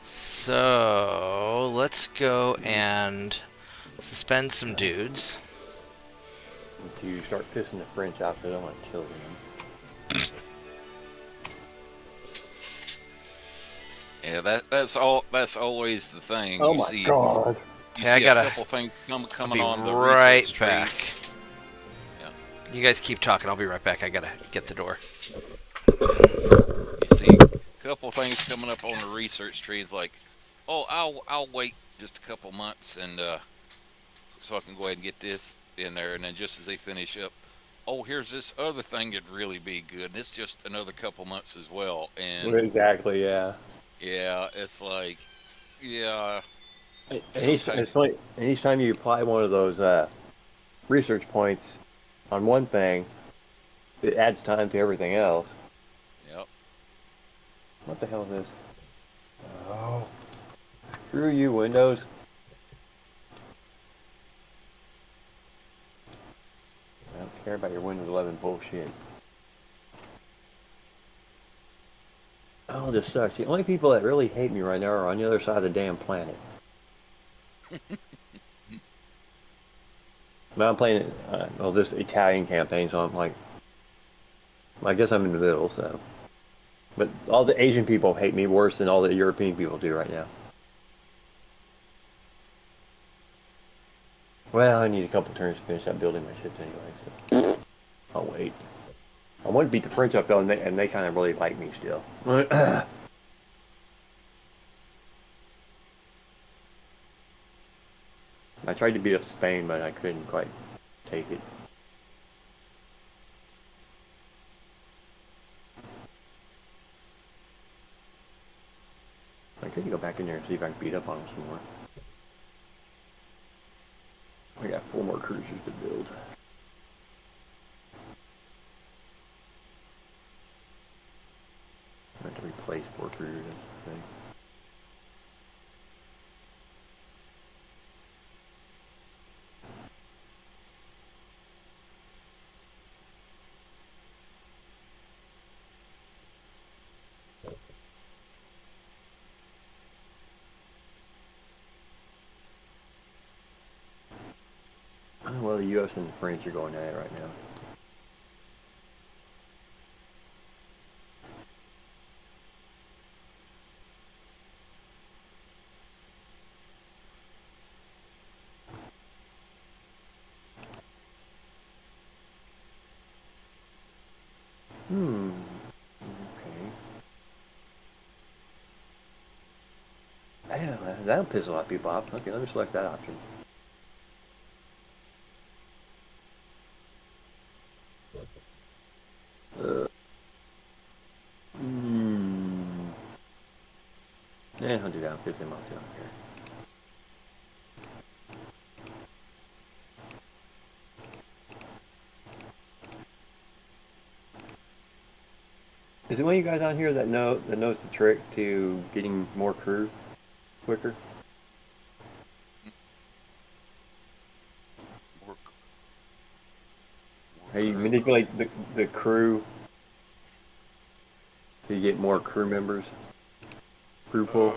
So let's go and suspend some dudes. Until you start pissing the French off, they don't want to kill them. Yeah, that's always the thing. Oh you my see, god! You Yeah, see I gotta a couple things coming on the right research back. tree. Yeah. You guys keep talking. I'll be right back. I gotta get the door. You see a couple things coming up on the research tree. It's like, oh, I'll wait just a couple months and so I can go ahead and get this in there. And then just as they finish up, oh, here's this other thing that'd really be good. And it's just another couple months as well. And Exactly, yeah. yeah, it's like, yeah. And each time you apply one of those research points on one thing, it adds time to everything else. Yep. What the hell is this? Oh. Screw you, Windows. I don't care about your Windows 11 bullshit. Oh, this sucks. The only people that really hate me right now are on the other side of the damn planet. But I'm playing this Italian campaign, so I'm like, I guess I'm in the middle, so. But all the Asian people hate me worse than all the European people do right now. Well, I need a couple turns to finish up building my ships anyway, so. I'll wait. I want to beat the French up though, and they kind of really like me still. I tried to beat up Spain, but I couldn't quite take it. I could go back in there and see if I can beat up on them some more. I got 4 more cruisers to build. I have to replace place 4 crews and things. Well, the U.S. and the French are going at it right now. Okay. Yeah, that'll piss a lot of people off. Okay, let me select that option. Yeah, I'll do that. I'll piss them off too. I don't care. Is there one of you guys on here that knows the trick to getting more crew quicker? How you manipulate the crew to get more crew members? Crew pool?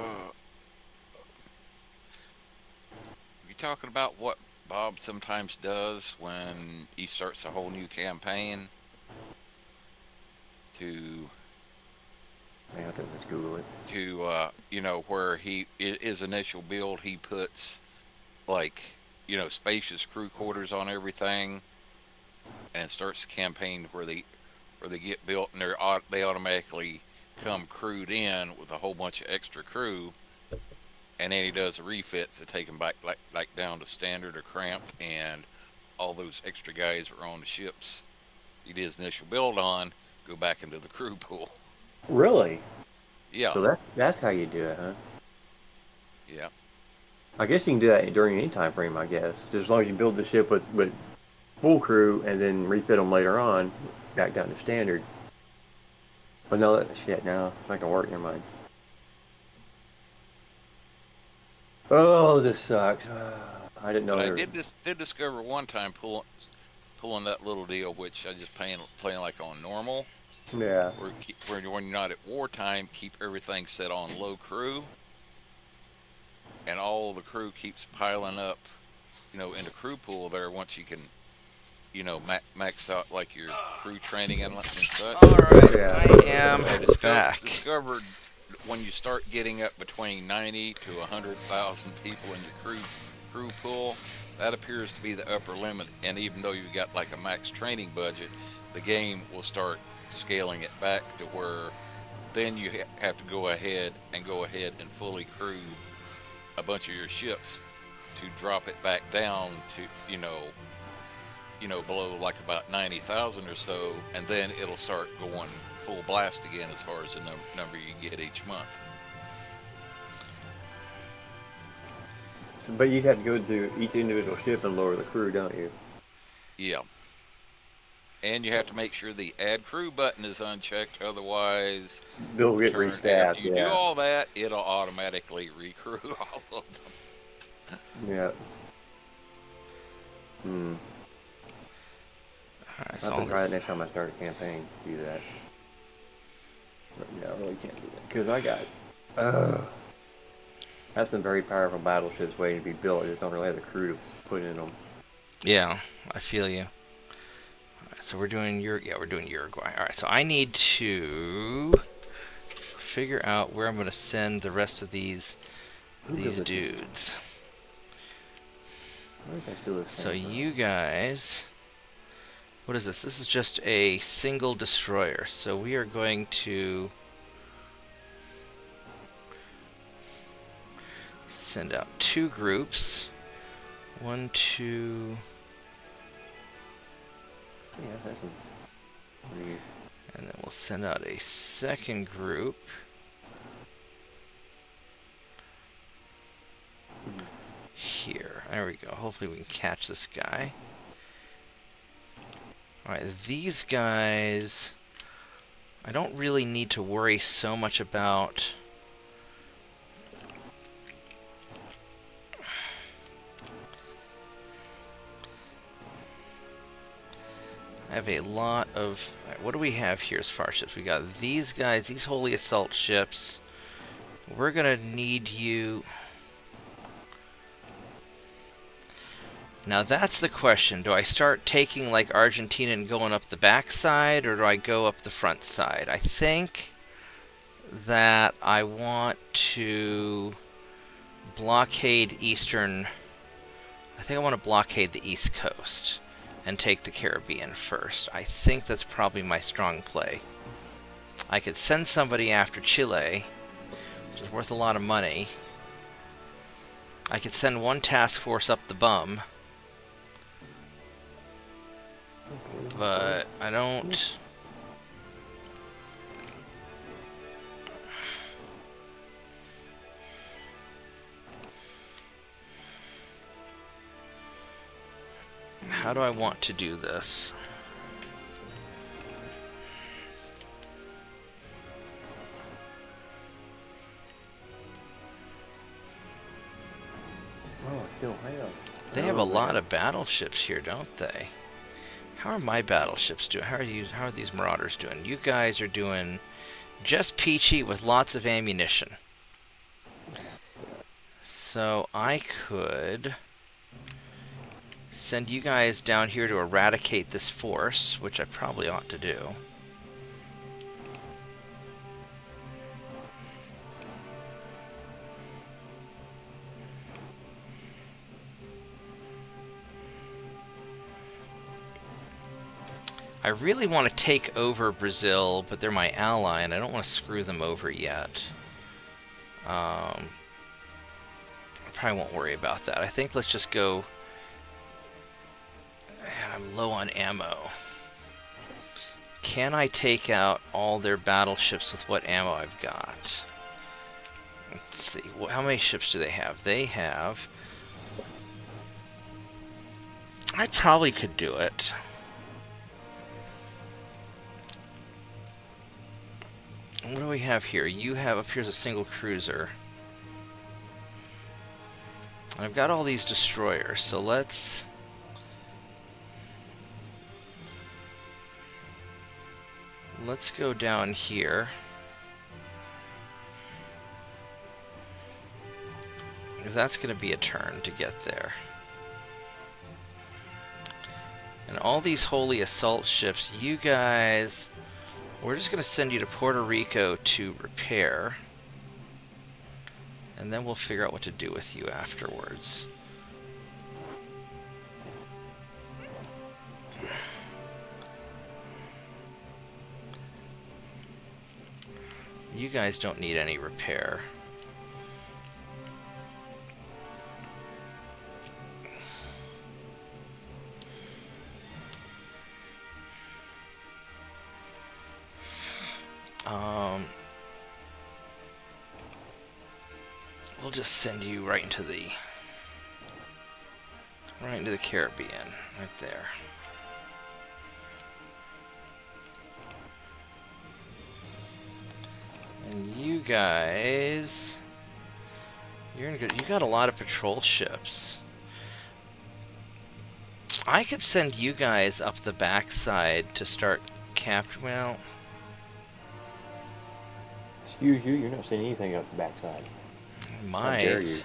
You talking about what Bob sometimes does when he starts a whole new campaign? I have to just Google it. You know, where his initial build, he puts like, you know, spacious crew quarters on everything, and starts the campaign where they get built and they automatically come crewed in with a whole bunch of extra crew, and then he does the refits to take them back like down to standard or cramped, and all those extra guys are on the ships he did his initial build on go back into the crew pool. Really? Yeah. So that's how you do it, huh? Yeah. I guess you can do that during any time frame, I guess. Just as long as you build the ship with full crew and then refit them later on, back down to standard. But no, shit, no, it's not gonna work. Never mind. Oh, this sucks. I didn't know. But I did discover one time pulling that little deal, which I just playing like on normal. Yeah. Where when you're not at wartime, keep everything set on low crew, and all the crew keeps piling up, you know, in the crew pool there. Once you can, you know, max out like your crew training and such. All right, Yeah. I am back. Discovered when you start getting up between 90 to 100,000 people in your crew pool, that appears to be the upper limit. And even though you've got like a max training budget, the game will start scaling it back to where then you have to go ahead and fully crew a bunch of your ships to drop it back down to, you know, below like about 90,000 or so, and then it'll start going full blast again as far as the number you get each month. So, but you'd have to go to each individual ship and lower the crew, don't you? Yeah. And you have to make sure the add crew button is unchecked, otherwise They'll get after restaffed. you do all that, it'll automatically recrew all of them. Yeah. Alright, I'll have to try it next time I start a campaign. Do that. But yeah, I really can't do that because I got. I have some very powerful battleships waiting to be built. I just don't really have the crew to put in them. Yeah, I feel you. Alright, so we're doing Uruguay. Alright, so I need to figure out where I'm going to send the rest of these dudes. Where did I steal this So thing you guys, what is this? This is just a single destroyer. So we are going to send out 2 groups. 1, 2. Yeah, that's some weird. And then we'll send out a second group. Here. There we go. Hopefully we can catch this guy. Alright, these guys I don't really need to worry so much about... I have a lot of... What do we have here as far as ships? We got these guys, these Holy Assault ships. We're gonna need you... Now that's the question. Do I start taking like Argentina and going up the back side, or do I go up the front side? I think that I want to blockade eastern... I think I want to blockade the East Coast and take the Caribbean first. I think that's probably my strong play. I could send somebody after Chile, which is worth a lot of money. I could send one task force up the bum. But I don't... How do I want to do this? Oh, I still have. They have a lot of battleships here, don't they? How are my battleships doing? How are these Marauders doing? You guys are doing just peachy with lots of ammunition. So I could send you guys down here to eradicate this force, which I probably ought to do. I really want to take over Brazil, but they're my ally, and I don't want to screw them over yet. I probably won't worry about that. I think let's just go... Man, I'm low on ammo. Can I take out all their battleships with what ammo I've got? Let's see. How many ships do they have? They have... I probably could do it. What do we have here? You have up here's a single cruiser. I've got all these destroyers, so let's go down here. Because that's going to be a turn to get there. And all these Holy Assault ships, you guys... We're just going to send you to Puerto Rico to repair. And then we'll figure out what to do with you afterwards. You guys don't need any repair. We'll just send you right into the Caribbean, right there. And you guys, you're in good. You got a lot of patrol ships. I could send you guys up the backside to start capturing. Well, Excuse you, you're not seeing anything up the backside. How dare you? might.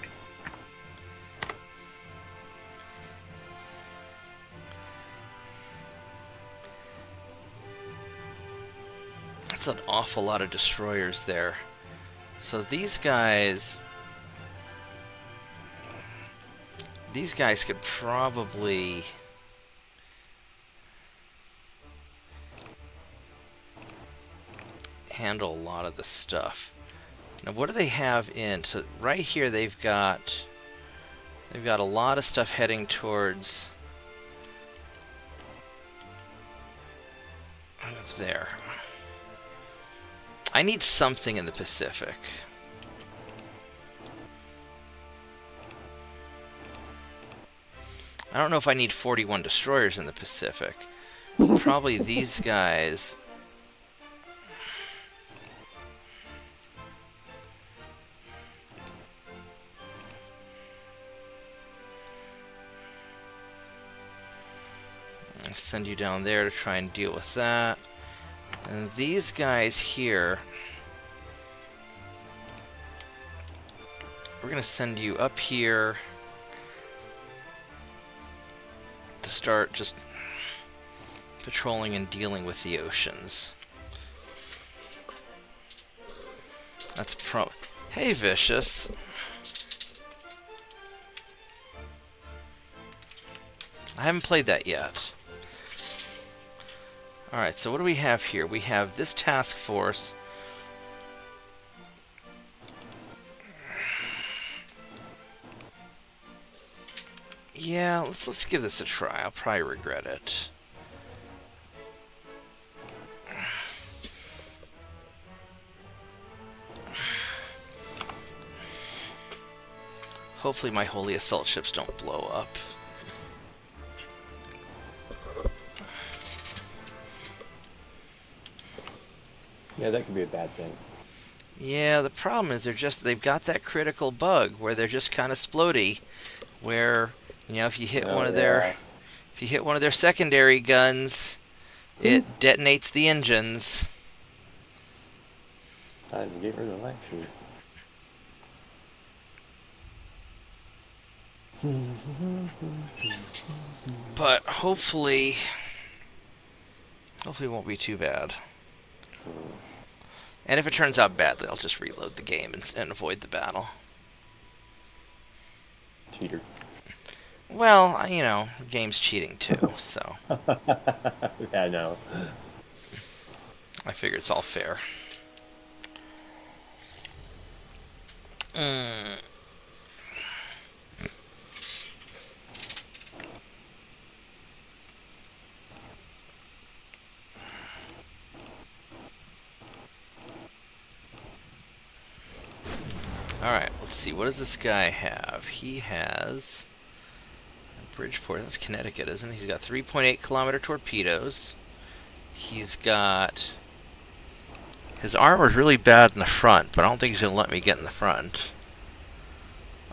That's an awful lot of destroyers there. So these guys could probably handle a lot of the stuff. Now what do they have in? So right here they've got a lot of stuff heading towards there. I need something in the Pacific. I don't know if I need 41 destroyers in the Pacific. Probably these guys. Send you down there to try and deal with that. And these guys here, we're going to send you up here to start just patrolling and dealing with the oceans. That's Hey, Vicious. I haven't played that yet. Alright, so what do we have here? We have this task force. Yeah, let's give this a try. I'll probably regret it. Hopefully my holy assault ships don't blow up. Yeah, that could be a bad thing. Yeah, the problem is they've got that critical bug where they're just kind of splody, where, you know, if you hit one of their secondary guns, it detonates the engines. Time to get rid of action. But hopefully it won't be too bad. And if it turns out badly, I'll just reload the game and avoid the battle. Cheater. Well, you know, the game's cheating too, so. Yeah, I know. I figure it's all fair. Alright, let's see. What does this guy have? He has Bridgeport. That's Connecticut, isn't it? He's got 3.8 kilometer torpedoes. He's got... His armor's really bad in the front, but I don't think he's going to let me get in the front.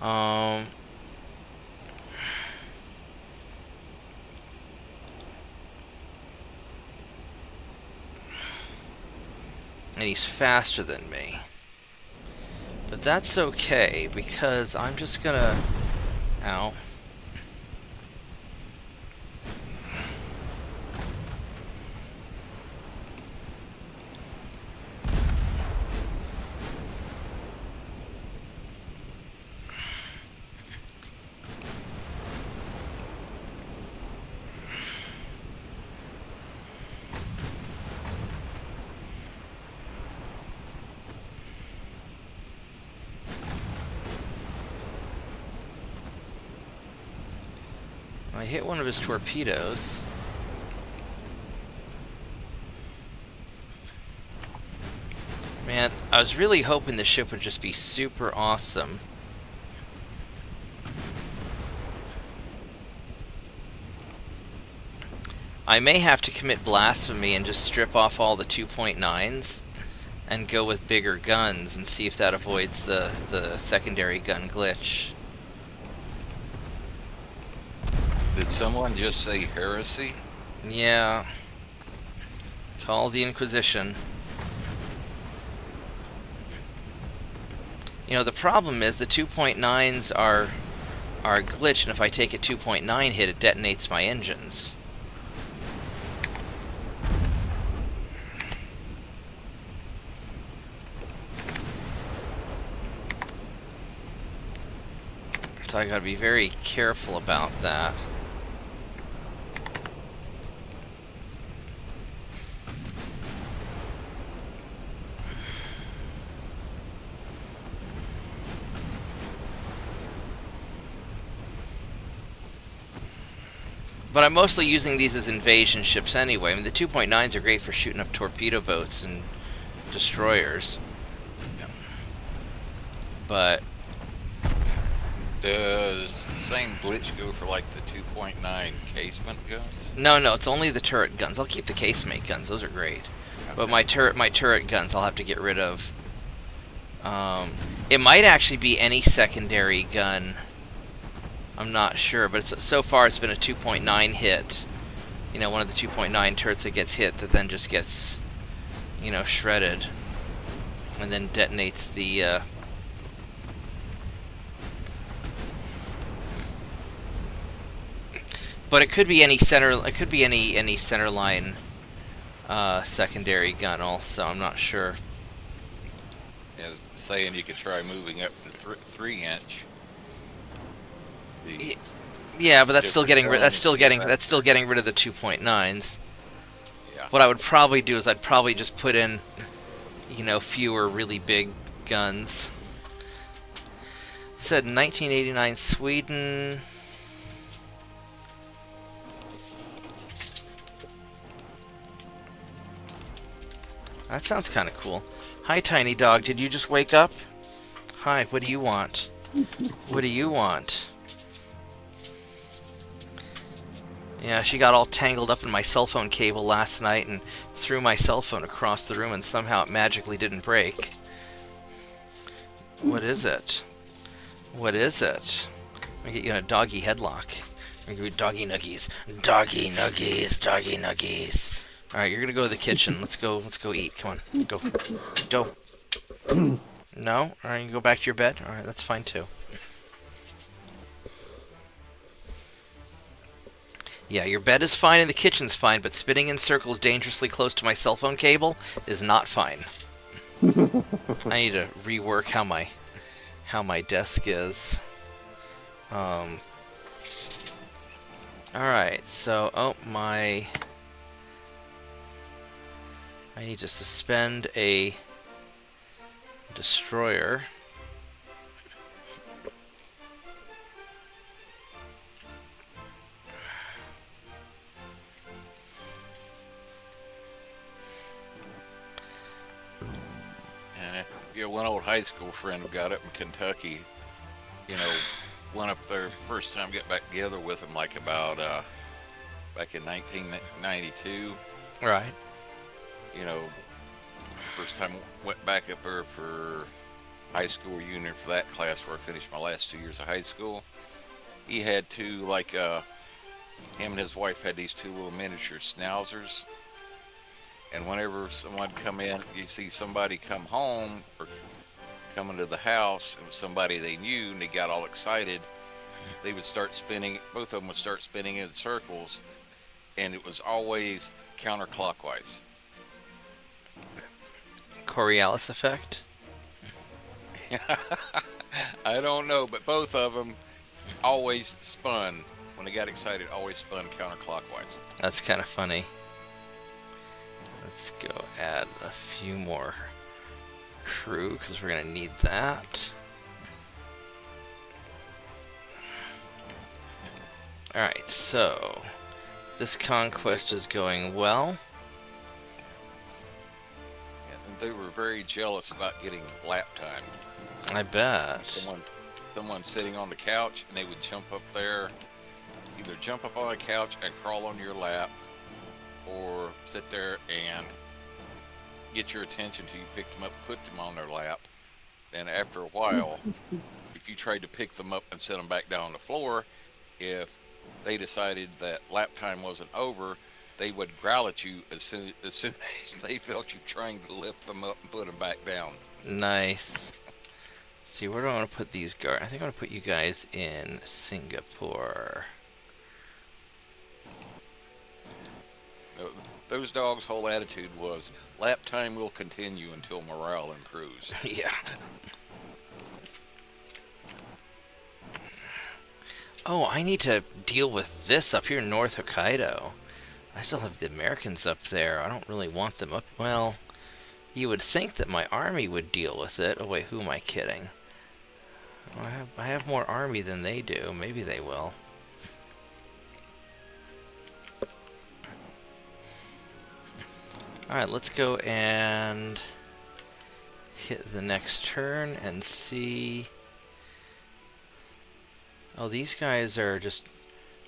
And he's faster than me. But that's okay, because I'm just gonna... Ow. I hit one of his torpedoes. Man, I was really hoping the ship would just be super awesome. I may have to commit blasphemy and just strip off all the 2.9s and go with bigger guns and see if that avoids the secondary gun glitch. Did someone just say heresy? Yeah. Call the Inquisition. You know, the problem is the 2.9s are glitched, and if I take a 2.9 hit, it detonates my engines. So I gotta be very careful about that. But I'm mostly using these as invasion ships anyway. I mean, the 2.9s are great for shooting up torpedo boats and destroyers. Yep. But... Does the same glitch go for like the 2.9 casement guns? No, it's only the turret guns. I'll keep the casemate guns. Those are great. Okay. But my turret guns I'll have to get rid of. It might actually be any secondary gun. I'm not sure, but so far it's been a 2.9 hit you know, one of the 2.9 turrets that gets hit that then just gets, you know, shredded, and then detonates the. But it could be any center. It could be any center line secondary gun. Also, I'm not sure. Yeah, saying you could try moving up to 3-inch. Yeah, but that's still getting different that's still guns, getting yeah. that's still getting rid of the 2.9s. Yeah. What I would probably do is I'd probably just put in, you know, fewer really big guns. It said 1989 Sweden. That sounds kind of cool. Hi, Tiny Dog. Did you just wake up? Hi, what do you want? What do you want? Yeah, she got all tangled up in my cell phone cable last night and threw my cell phone across the room and somehow it magically didn't break. What is it? What is it? I'm gonna get you in a doggy headlock. I'm gonna give you doggy nuggies. Doggy nuggies. Doggy nuggies. Alright, you're gonna go to the kitchen. Let's go eat. Come on. Go. Go. No? Alright, you go back to your bed? Alright, that's fine too. Yeah, your bed is fine and the kitchen's fine, but spinning in circles dangerously close to my cell phone cable is not fine. I need to rework how my desk is. Alright, so I need to suspend a destroyer. Yeah, one old high school friend who got up in Kentucky, you know, went up there first time, got back together with him like about back in 1992. Right. You know, first time went back up there for high school reunion for that class where I finished my last 2 years of high school. He had two, like, him and his wife had these two little miniature schnauzers. And whenever someone come in, you see somebody come home or come into the house, it was somebody they knew, and they got all excited. They would start spinning, both of them would start spinning in circles, and it was always counterclockwise. Coriolis effect? I don't know, but both of them always spun. When they got excited, always spun counterclockwise. That's kind of funny. Let's go add a few more crew, because we're going to need that. Alright, so this conquest is going well. And they were very jealous about getting lap time. I bet. Someone sitting on the couch, and they would jump up there, either jump up on the couch and crawl on your lap, or sit there and get your attention till you pick them up, put them on their lap. And after a while, if you tried to pick them up and set them back down on the floor, if they decided that lap time wasn't over, they would growl at you as soon as they felt you trying to lift them up and put them back down. Nice. See, where do I want to put these guys? I think I want to put you guys in Singapore. Those dogs' whole attitude was, lap time will continue until morale improves. Yeah. Oh, I need to deal with this up here in North Hokkaido. I still have the Americans up there. I don't really want them up. Well, you would think that my army would deal with it. Oh, wait, who am I kidding? I have more army than they do. Maybe they will. Alright, let's go and hit the next turn and see. Oh, these guys are just...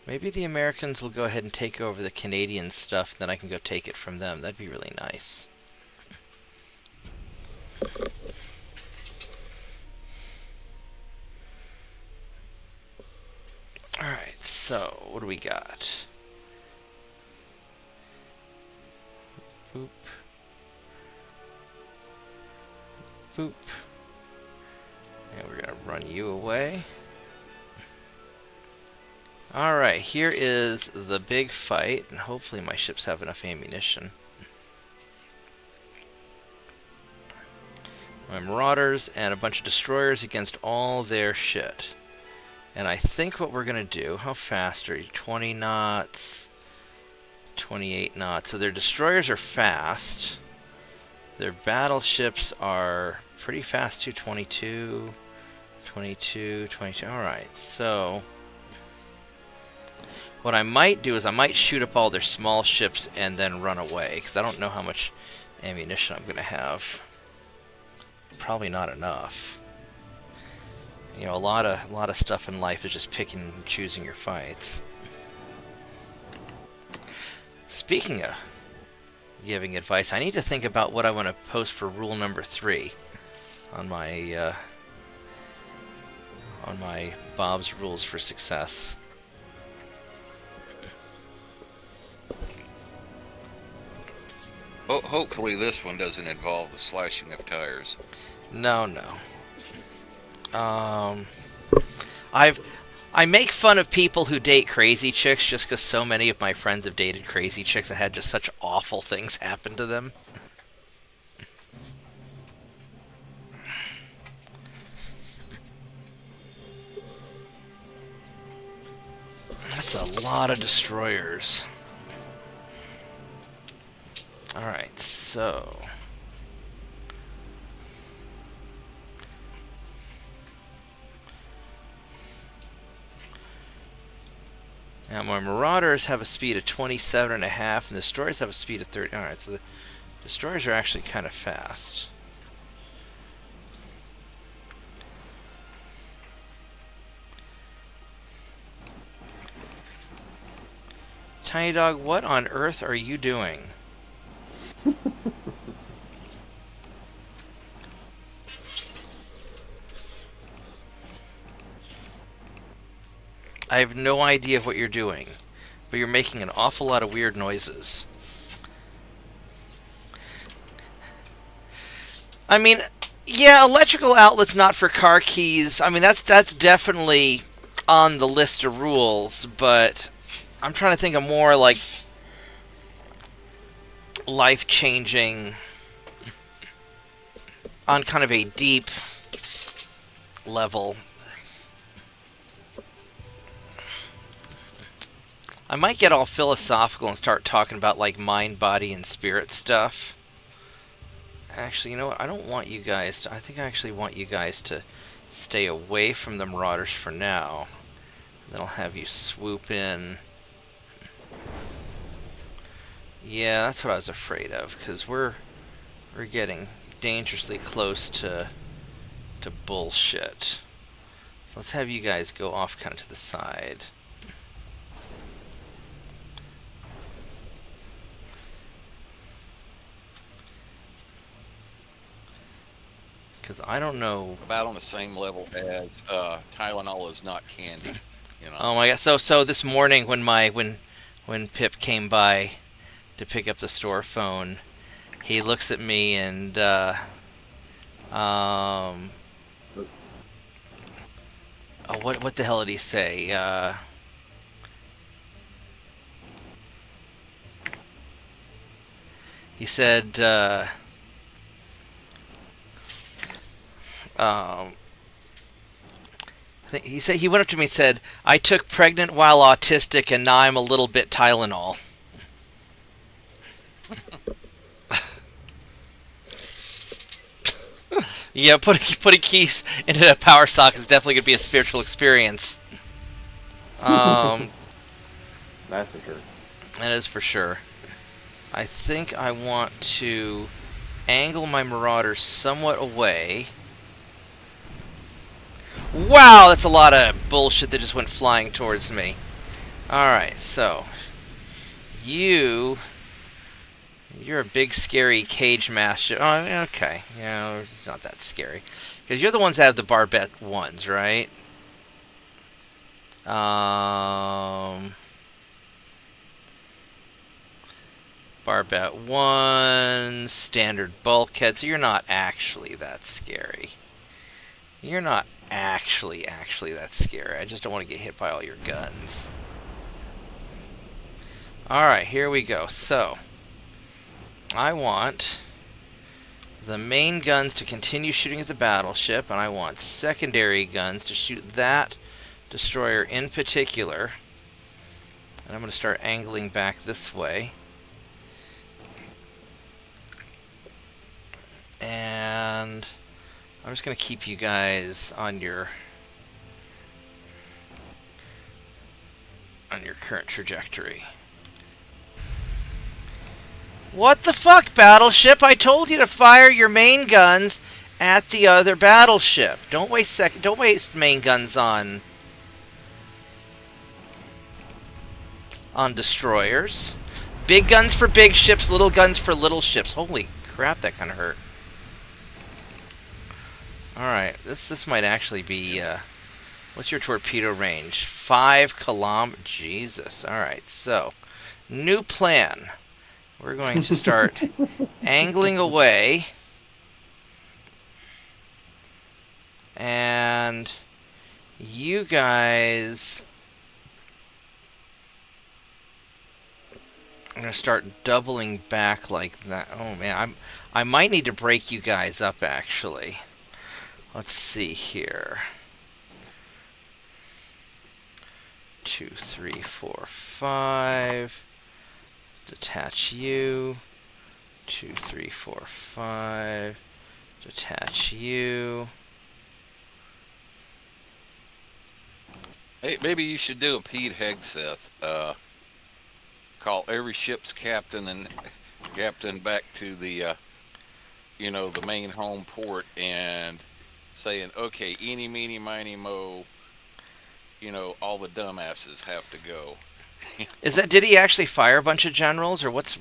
Maybe the Americans will go ahead and take over the Canadian stuff, then I can go take it from them. That'd be really nice. Alright, so what do we got? Boop. Boop. And we're going to run you away. Alright, here is the big fight, and hopefully my ships have enough ammunition. My Marauders and a bunch of destroyers against all their shit. And I think what we're going to do, how fast are you? 20 knots, 28 knots. So their destroyers are fast. Their battleships are pretty fast too, 22, 22, 22. Alright, so what I might do is I might shoot up all their small ships and then run away, because I don't know how much ammunition I'm going to have. Probably not enough. You know, a lot of stuff in life is just picking and choosing your fights. Speaking of giving advice, I need to think about what I want to post for rule number 3 on my Bob's Rules for Success. Hopefully this one doesn't involve the slashing of tires. No. I make fun of people who date crazy chicks just because so many of my friends have dated crazy chicks and had just such awful things happen to them. That's a lot of destroyers. Alright, so now my Marauders have a speed of 27.5 and the destroyers have a speed of 30. Alright, so the destroyers are actually kind of fast. Tiny Dog, what on earth are you doing? I have no idea what you're doing, but you're making an awful lot of weird noises. I mean, yeah, electrical outlets not for car keys. I mean, that's definitely on the list of rules, but I'm trying to think of more like life-changing on kind of a deep level. I might get all philosophical and start talking about like mind, body, and spirit stuff. Actually, you know what? I don't want you guys to... I think I actually want you guys to stay away from the Marauders for now. Then I'll have you swoop in. Yeah, that's what I was afraid of, because we're getting dangerously close to bullshit. So let's have you guys go off kind of to the side. Because I don't know. About on the same level as Tylenol is not candy. You know. Oh my god! So this morning when Pip came by to pick up the store phone, he looks at me and oh, what the hell did he say? He said. He said he went up to me and said, "I took pregnant while autistic, and now I'm a little bit Tylenol." Yeah, putting keys into a power socket is definitely going to be a spiritual experience. That's for sure. That is for sure. I think I want to angle my Marauders somewhat away. Wow, that's a lot of bullshit that just went flying towards me. Alright, so you're a big scary cage master. Oh, okay. Yeah, it's not that scary. Because you're the ones that have the barbette ones, right? Barbette 1, standard bulkhead, so you're not actually that scary. You're not actually that scary. I just don't want to get hit by all your guns. Alright, here we go. So, I want the main guns to continue shooting at the battleship, and I want secondary guns to shoot that destroyer in particular. And I'm going to start angling back this way. And I'm just going to keep you guys on your current trajectory. What the fuck, battleship? I told you to fire your main guns at the other battleship. Don't waste main guns on destroyers. Big guns for big ships, little guns for little ships. Holy crap, that kind of hurt. Alright, this might actually be, what's your torpedo range? 5 kilometers? Jesus. Alright, so, new plan. We're going to start angling away. And you guys... I'm going to start doubling back like that. Oh, man, I might need to break you guys up, actually. Let's see here. 2, 3, 4, 5. Detach you. 2, 3, 4, 5. Detach you. Hey, maybe you should do a Pete Hegseth. Call every ship's captain and captain back to the, the main home port and saying, okay, eeny, meeny, miny, mo, all the dumbasses have to go. Did he actually fire a bunch of generals, or what's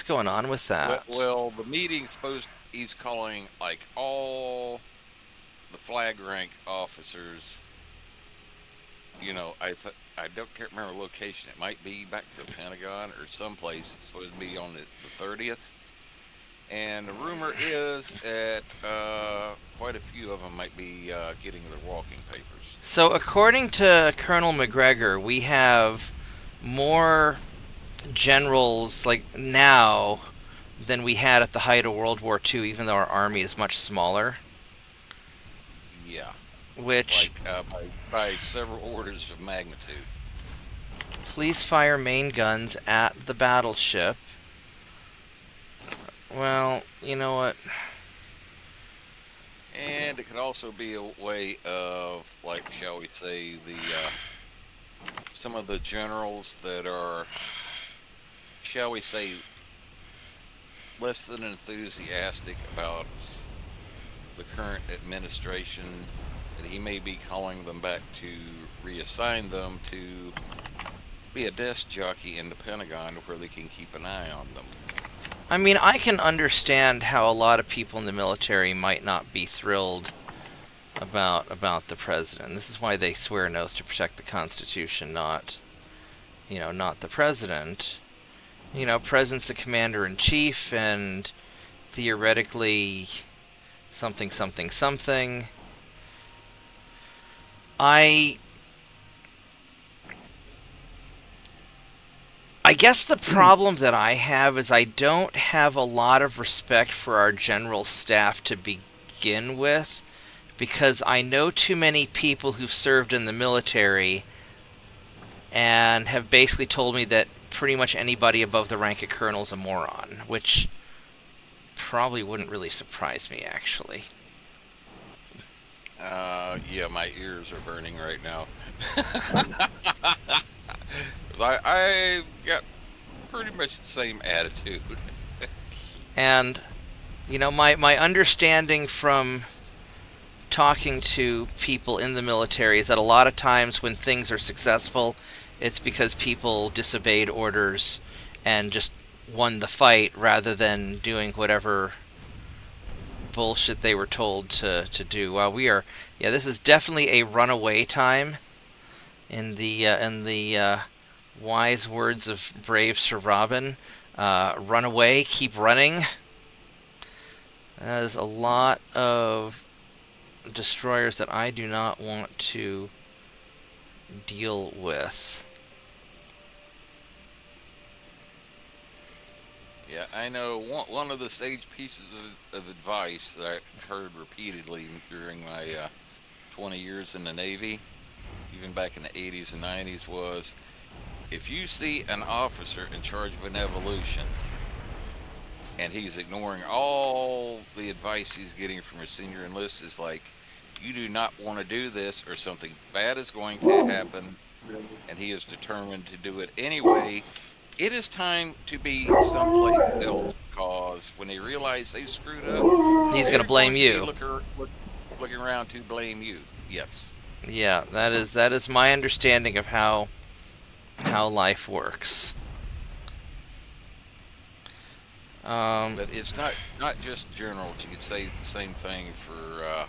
going on with that? Well, the meeting's he's calling like all the flag rank officers. I can't remember the location. It might be back to the Pentagon or someplace. It's supposed to be on the 30th. And the rumor is that quite a few of them might be getting their walking papers. So according to Colonel McGregor, we have more generals like now than we had at the height of World War II, even though our army is much smaller. Yeah. Which... by several orders of magnitude. Please fire main guns at the battleship. Well, you know what? And it could also be a way of, like, shall we say, some of the generals that are, shall we say, less than enthusiastic about the current administration, that he may be calling them back to reassign them to be a desk jockey in the Pentagon where they can keep an eye on them. I mean, I can understand how a lot of people in the military might not be thrilled about the president. This is why they swear an oath to protect the Constitution, not the president. President's the commander-in-chief, and theoretically something, something, something. I guess the problem that I have is I don't have a lot of respect for our general staff to begin with, because I know too many people who've served in the military and have basically told me that pretty much anybody above the rank of colonel is a moron, which probably wouldn't really surprise me, actually. Yeah, my ears are burning right now. I got pretty much the same attitude. And, my understanding from talking to people in the military is that a lot of times when things are successful, it's because people disobeyed orders and just won the fight rather than doing whatever bullshit they were told to do. Well, this is definitely a runaway time, in the wise words of brave Sir Robin. Run away, keep running. That is a lot of destroyers that I do not want to deal with. Yeah, I know one of the sage pieces of advice that I heard repeatedly during my 20 years in the Navy, even back in the 80s and 90s, was if you see an officer in charge of an evolution and he's ignoring all the advice he's getting from his senior enlist, is like, you do not want to do this or something bad is going to happen, and he is determined to do it anyway. It is time to be someplace else, because when they realize they screwed up, He's gonna blame you. Looking around to blame you. Yes. Yeah, that is my understanding of how life works. But it's not just generals. You could say the same thing for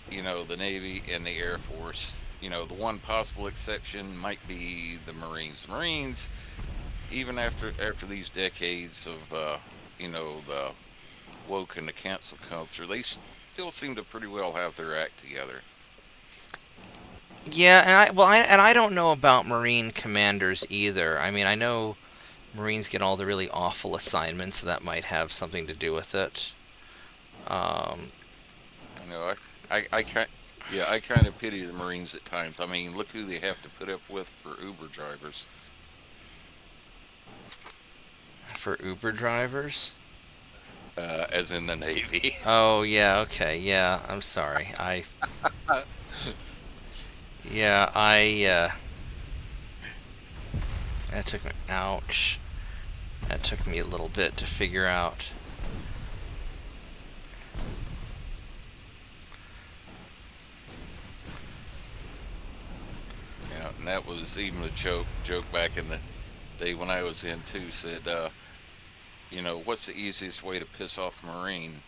the Navy and the Air Force. The one possible exception might be the Marines. The Marines, even after these decades of the woke and the cancel culture, they still seem to pretty well have their act together. Yeah, and I don't know about Marine commanders either. I mean, I know Marines get all the really awful assignments, so that might have something to do with it. I know. I kind of pity the Marines at times. I mean, look who they have to put up with for Uber drivers. For Uber drivers? As in the Navy. Oh, yeah, okay, yeah, I'm sorry. That took me, ouch. That took me a little bit to figure out. Yeah, and that was even a joke back in the day when I was in too, said, what's the easiest way to piss off a Marine?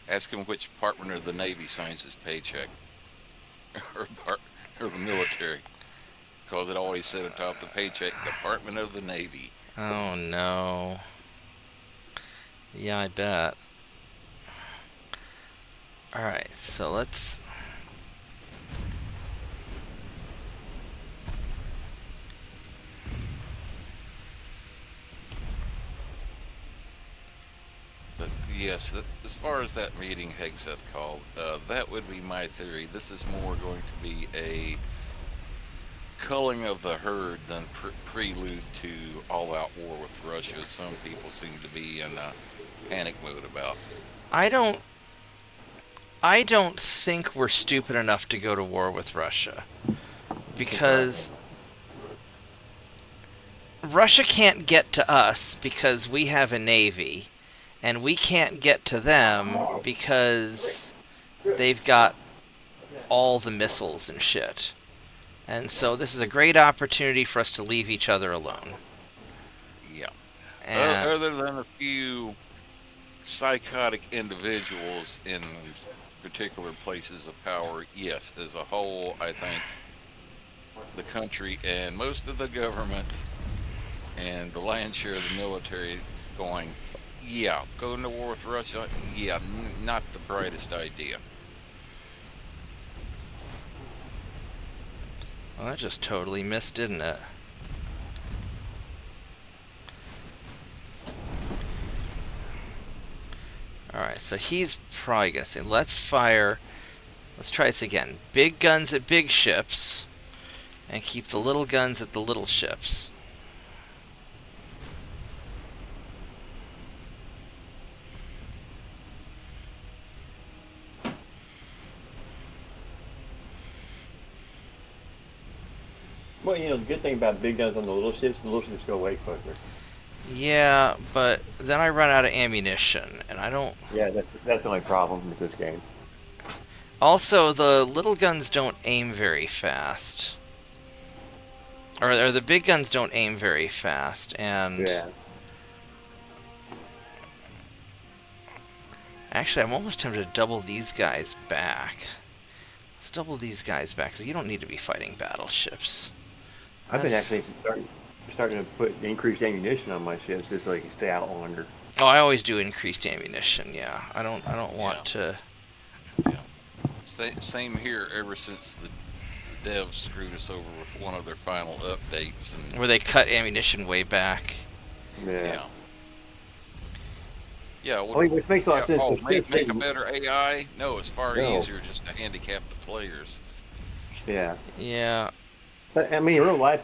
Ask him which department of the Navy signs his paycheck. or the military. Because it always said atop the paycheck, Department of the Navy. Oh no. Yeah, I bet. Alright, so let's... But yes, as far as that meeting Hegseth called, that would be my theory. This is more going to be a culling of the herd than prelude to all-out war with Russia. Some people seem to be in panic mode about. I don't think we're stupid enough to go to war with Russia. Because Russia can't get to us because we have a navy, and we can't get to them because they've got all the missiles and shit. And so this is a great opportunity for us to leave each other alone. Yeah. And other than a few psychotic individuals in particular places of power, yes, as a whole, I think the country and most of the government and the lion's share of the military is going, yeah, going to war with Russia, yeah, not the brightest idea. well, that just totally missed, didn't it? Alright, so he's probably going to say, let's try this again. Big guns at big ships, and keep the little guns at the little ships. Well, the good thing about big guns on the little ships go way quicker. Yeah, but then I run out of ammunition, and I don't... Yeah, that's the only problem with this game. Also, the little guns don't aim very fast. Or the big guns don't aim very fast, and... Yeah. Actually, I'm almost tempted to double these guys back. Let's double these guys back, because you don't need to be fighting battleships. I've been That's- actually starting to put increased ammunition on my ships just so they can stay out longer. Oh, I always do increased ammunition. Yeah, I don't want to. Yeah. Same here. Ever since the devs screwed us over with one of their final updates, and Where they cut ammunition way back. Yeah. Yeah. I mean, which makes a lot of sense. Oh, But make ships, a better AI? No, it's far No. easier just to handicap the players. Yeah. Yeah. But, I mean, in real life,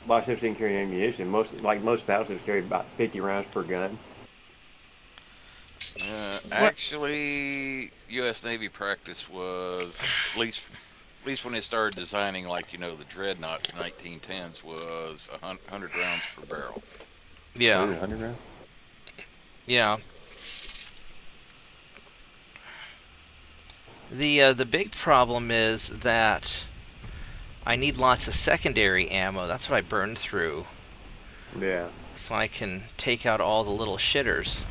a lot of ships didn't carry ammunition. Most battleships carried about 50 rounds per gun. Actually, U.S. Navy practice was at least when they started designing, like the Dreadnoughts in 1910s, was 100 rounds per barrel. Yeah. 100 rounds? Yeah. The big problem is that I need lots of secondary ammo. That's what I burned through. Yeah. So I can take out all the little shitters.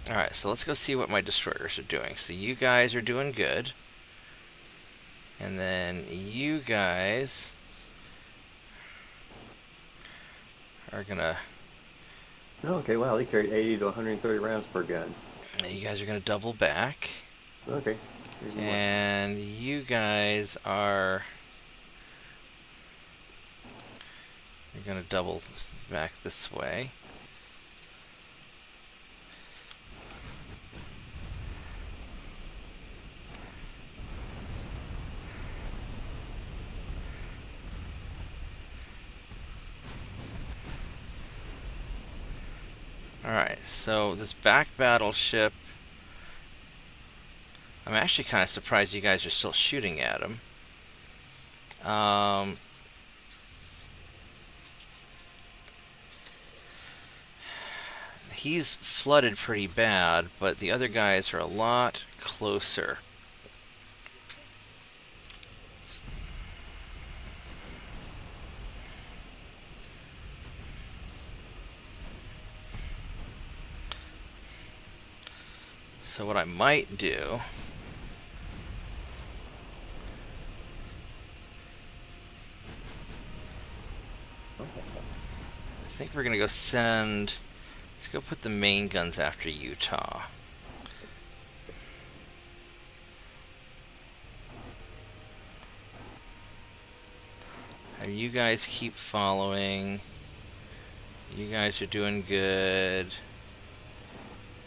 Alright, so let's go see what my destroyers are doing. So you guys are doing good. And then you guys are gonna... Oh, okay, wow, they carried 80 to 130 rounds per gun. You guys are gonna double back. Okay. Here's more. And you guys are... You're gonna double back this way. Alright, so this back battleship, I'm actually kind of surprised you guys are still shooting at him. He's flooded pretty bad, but the other guys are a lot closer. So what I might do I think we're gonna go send, let's go put the main guns after Utah. Have you guys keep following. You guys are doing good.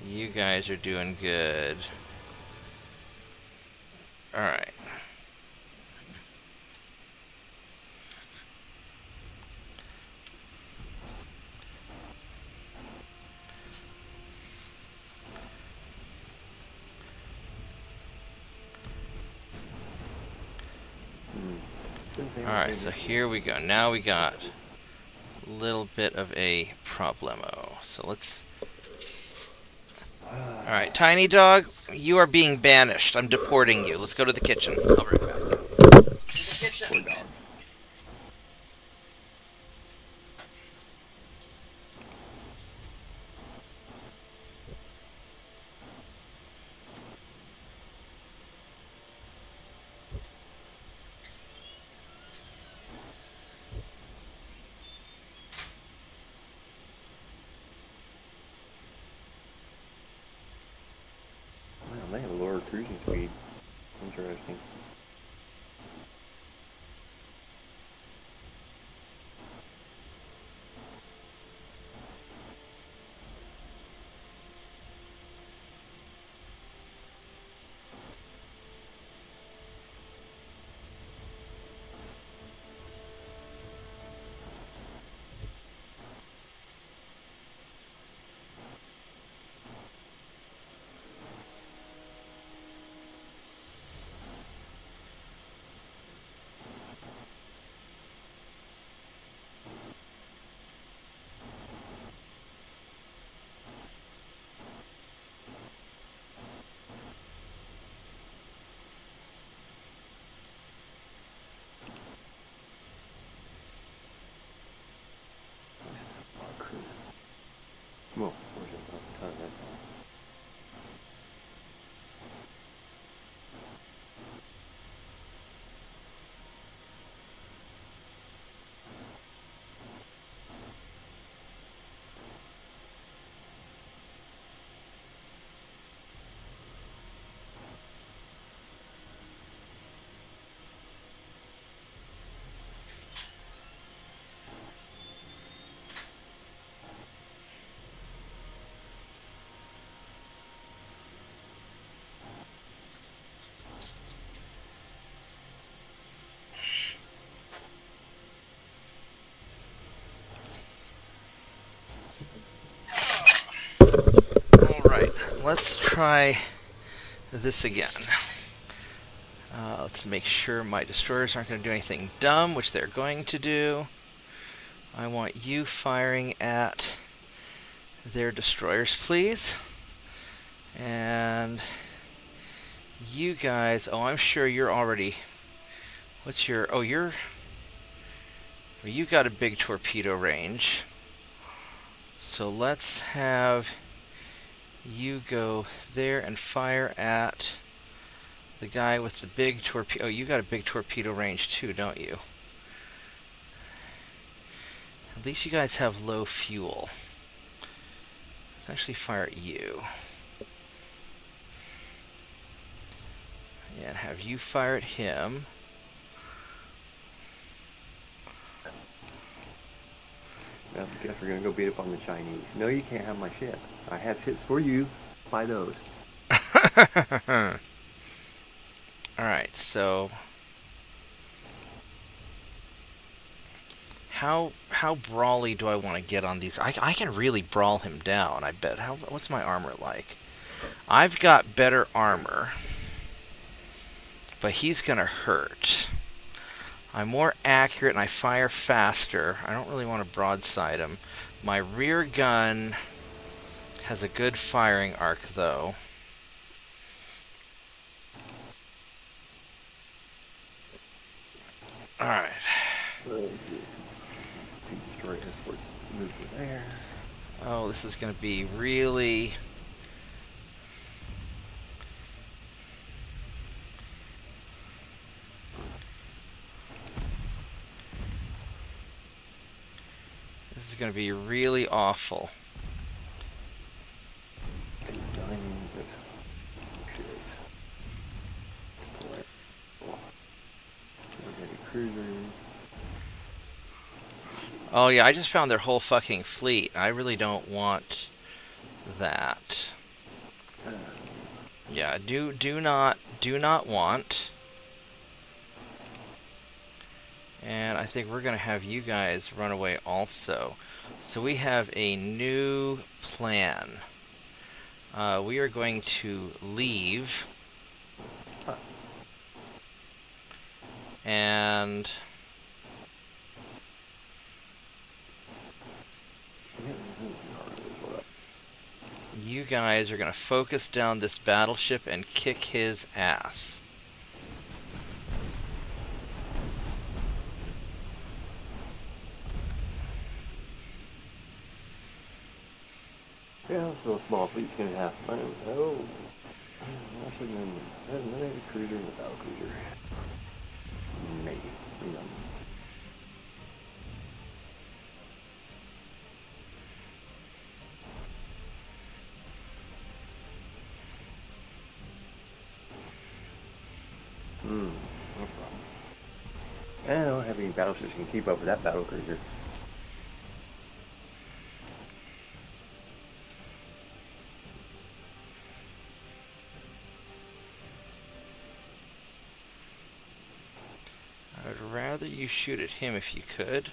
You guys are doing good. Alright. Alright, so here we go. Now we got a little bit of a problemo. So let's... Alright, Tiny Dog, you are being banished. I'm deporting you. Let's go to the kitchen. I'll be right back. The kitchen. They have a lower cruising speed. Interesting. let's try this again. Let's make sure my destroyers aren't going to do anything dumb, which they're going to do. I want you firing at their destroyers, please. And you guys, oh, I'm sure you're already, what's your, oh, you're, well, you got a big torpedo range. So let's have you go there and fire at the guy with the big torpedo. Oh, you got a big torpedo range too, don't you? At least you guys have low fuel. Let's actually fire at you. And have you fire at him. Well, I guess we're gonna go beat up on the Chinese. No, you can't have my ship. I have ships for you. Buy those. Alright, so how brawly do I want to get on these? I can really brawl him down, I bet. What's my armor like? I've got better armor, but he's gonna hurt. I'm more accurate and I fire faster. I don't really want to broadside him. My rear gun has a good firing arc, though. Alright. Destroy escorts. Move to there. Oh, this is going to be really... This is going to be really awful. Designing with cruiser. Oh yeah, I just found their whole fucking fleet. I really don't want that. Yeah, do not want. And I think we're going to have you guys run away also. So we have a new plan. We are going to leave. And you guys are going to focus down this battleship and kick his ass. Yeah, this little small fleet's gonna have fun. Oh, I should have eliminated a cruiser and a battle cruiser. Maybe. You know. No problem. And I don't have any battleships that can keep up with that battle cruiser. I'd rather you shoot at him if you could.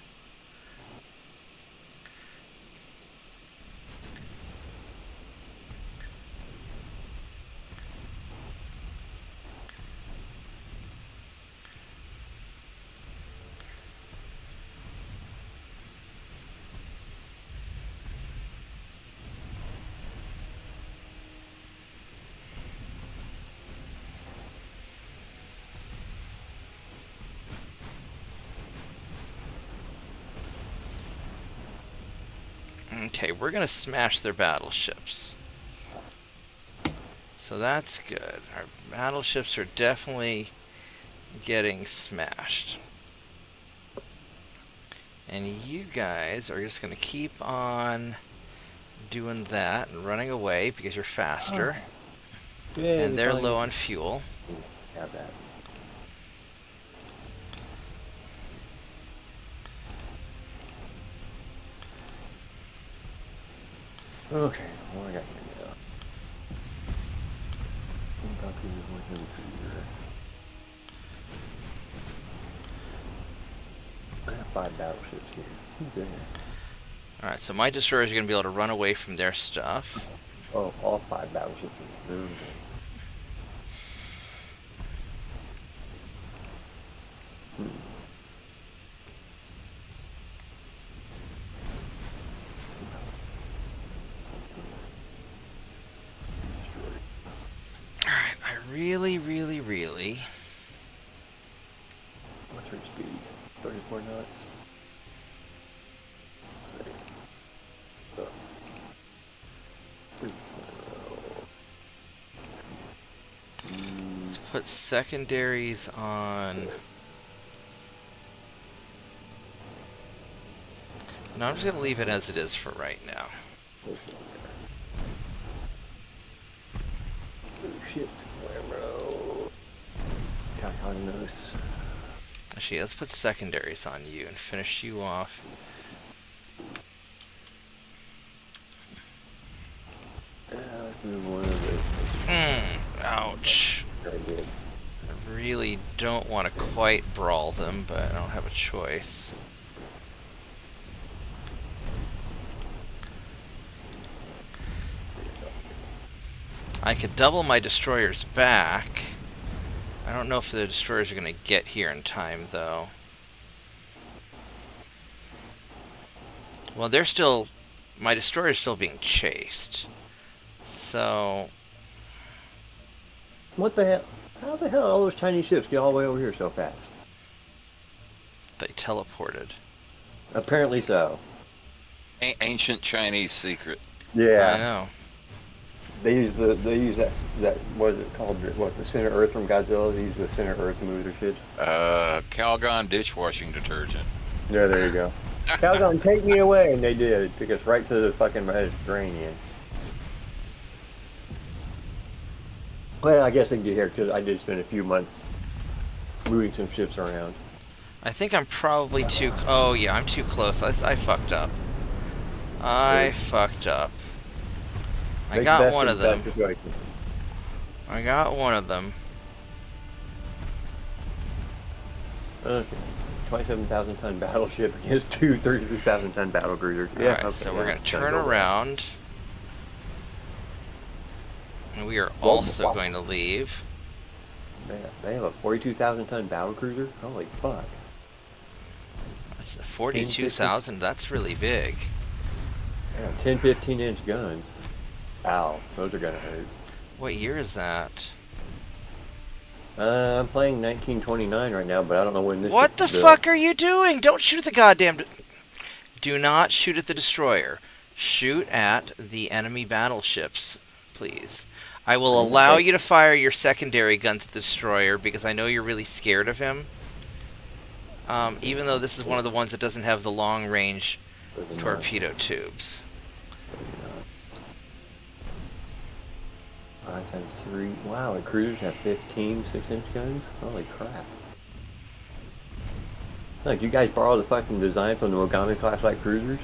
Okay, we're going to smash their battleships. So that's good. Our battleships are definitely getting smashed. And you guys are just going to keep on doing that and running away because you're faster. Yeah, And they're low on fuel. Have that. Okay, what I got here now? I have 5 battleships here. Who's there? Alright, so my destroyers are going to be able to run away from their stuff. Oh, all 5 battleships are moving. Alright, I really, really, really... What's her speed? 34 knots. Let's put secondaries on... No, I'm just going to leave it as it is for right now. Oh shit. God, how knows. Actually, let's put secondaries on you and finish you off. Let's move one of the... Ouch. Very good. I really don't want to quite brawl them, but I don't have a choice. I could double my destroyers back. I don't know if the destroyers are going to get here in time, though. Well, they're still... My destroyer's still being chased. So... What the hell? How the hell all those Chinese ships get all the way over here so fast? They teleported. Apparently so. Ancient Chinese secret. Yeah. I know. They use that what is it called? The center Earth from Godzilla? They use the center Earth to move their ships. Calgon dishwashing detergent. Yeah, there you go. Calgon, take me away, and they did. Took us right to the fucking Mediterranean. Well, I guess they can get here because I did spend a few months moving some ships around. I think I'm probably too... Oh, yeah, I'm too close. I fucked up. I fucked up. I Make the got best one of the them. best situation. I got one of them. Okay. 27,000 ton battleship against two 33,000 ton battle cruisers. Yeah, Alright, okay, so yeah, we're going to it's turn go around. And we are also going to leave. They have a 42,000 ton battle cruiser? Holy fuck. That's 42,000. That's really big. Yeah, 10, 15-inch guns. Ow, those are gonna hurt. What year is that? I'm playing 1929 right now, but I don't know when this. What the fuck are you doing? Don't shoot at the goddamn... Do not shoot at the destroyer. Shoot at the enemy battleships, please. I will allow you to fire your secondary guns at the destroyer because I know you're really scared of him. Even though this is one of the ones that doesn't have the long-range torpedo tubes. 5x3. Wow, the cruisers have 15 6-inch guns? Holy crap. Look, you guys borrow the fucking design from the Mogami class light cruisers?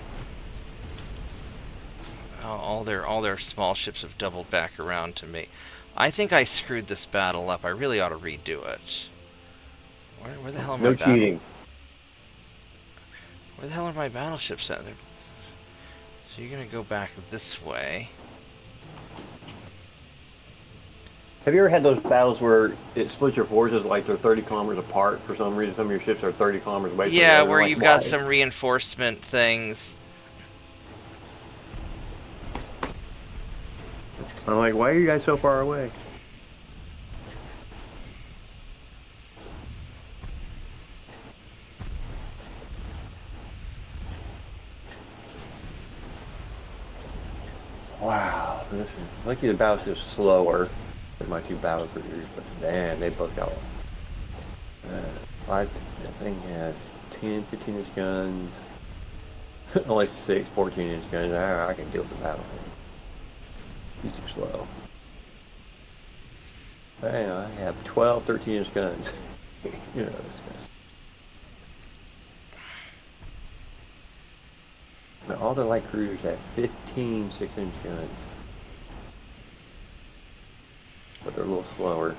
All their small ships have doubled back around to me. I think I screwed this battle up. I really ought to redo it. Where the hell are my No cheating. Where the hell are my battleships at? So you're gonna go back this way. Have you ever had those battles where it splits your forces like they're 30 kilometers apart for some reason? Some of your ships are 30 kilometers away from each Yeah, other, where like, you've got why? some reinforcement things. I'm like, why are you guys so far away? Wow, this is lucky the battleship's slower than my two battle cruisers, but damn, they both got five. That thing has 10, 15-inch guns. Only 6, 14-inch guns. I can deal with the battle. He's too slow. Man, I have 12, 13-inch guns. You know this guy. Now, all their light cruisers have 15 6-inch guns. But they're a little slower.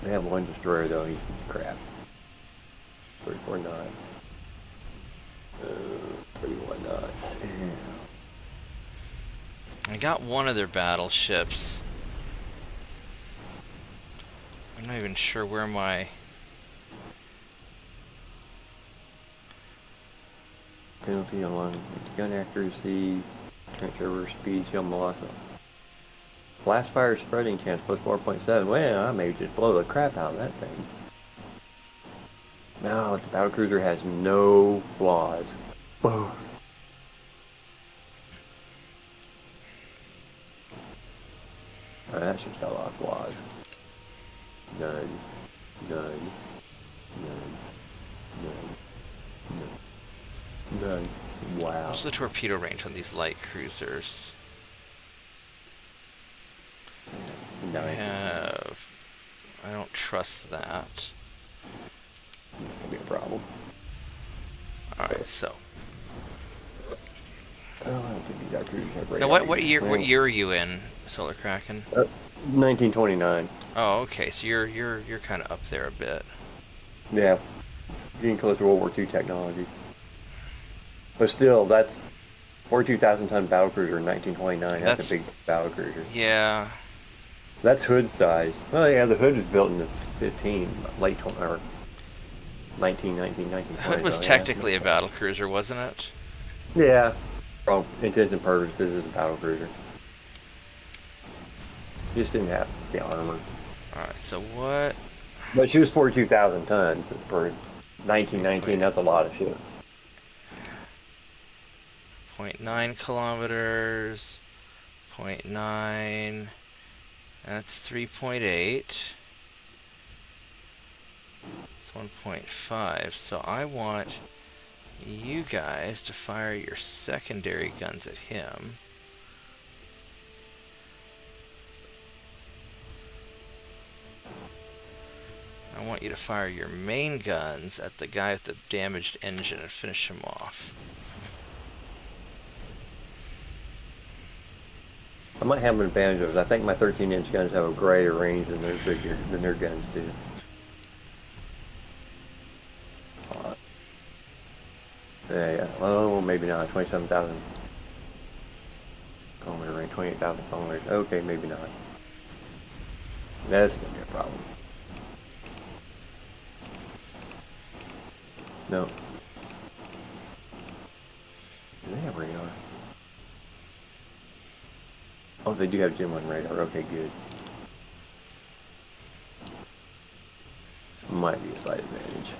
They have one destroyer though, he's crap. 34 knots. 31 knots. Yeah. I got one of their battleships. I'm not even sure where my... Penalty on gun accuracy, transfer speed, shield velocity. Blast fire spreading chance plus 4.7. Well, I may just blow the crap out of that thing. No, the battlecruiser has no flaws. Boom. Alright, that ship's got a lot of flaws. None. None. None. None. None. None. Wow. What's the torpedo range on these light cruisers? Nice. I don't trust that. This could be a problem. Alright, so. I don't think these battlecruisers have radar. Now, what year are you in, Solar Kraken? 1929. Oh, okay. So you're kind of up there a bit. Yeah. Getting close to World War II technology. But still, that's 42,000 ton battlecruiser in 1929. That's a big battlecruiser. Yeah. That's hood size. Oh yeah, the hood was built in the late 20, or 1919. The hood was technically a battlecruiser, wasn't it? Yeah. For intents and purposes, it's a battlecruiser. Just didn't have the armor. Alright, so what? But she was 42,000 tons for 1919. That's a lot of shit. 0.9 kilometers. 0.9. That's 3.8. It's 1.5. So I want you guys to fire your secondary guns at him. I want you to fire your main guns at the guy with the damaged engine and finish him off. I might have an advantage of it. I think my 13-inch guns have a greater range than their guns do. Yeah. Oh, maybe not. 27,000 kilometer range, 28,000 kilometers. Okay, maybe not. That's gonna be a problem. No. Do they have radar? Oh, they do have Gen 1 radar. Okay, good. Might be a slight advantage.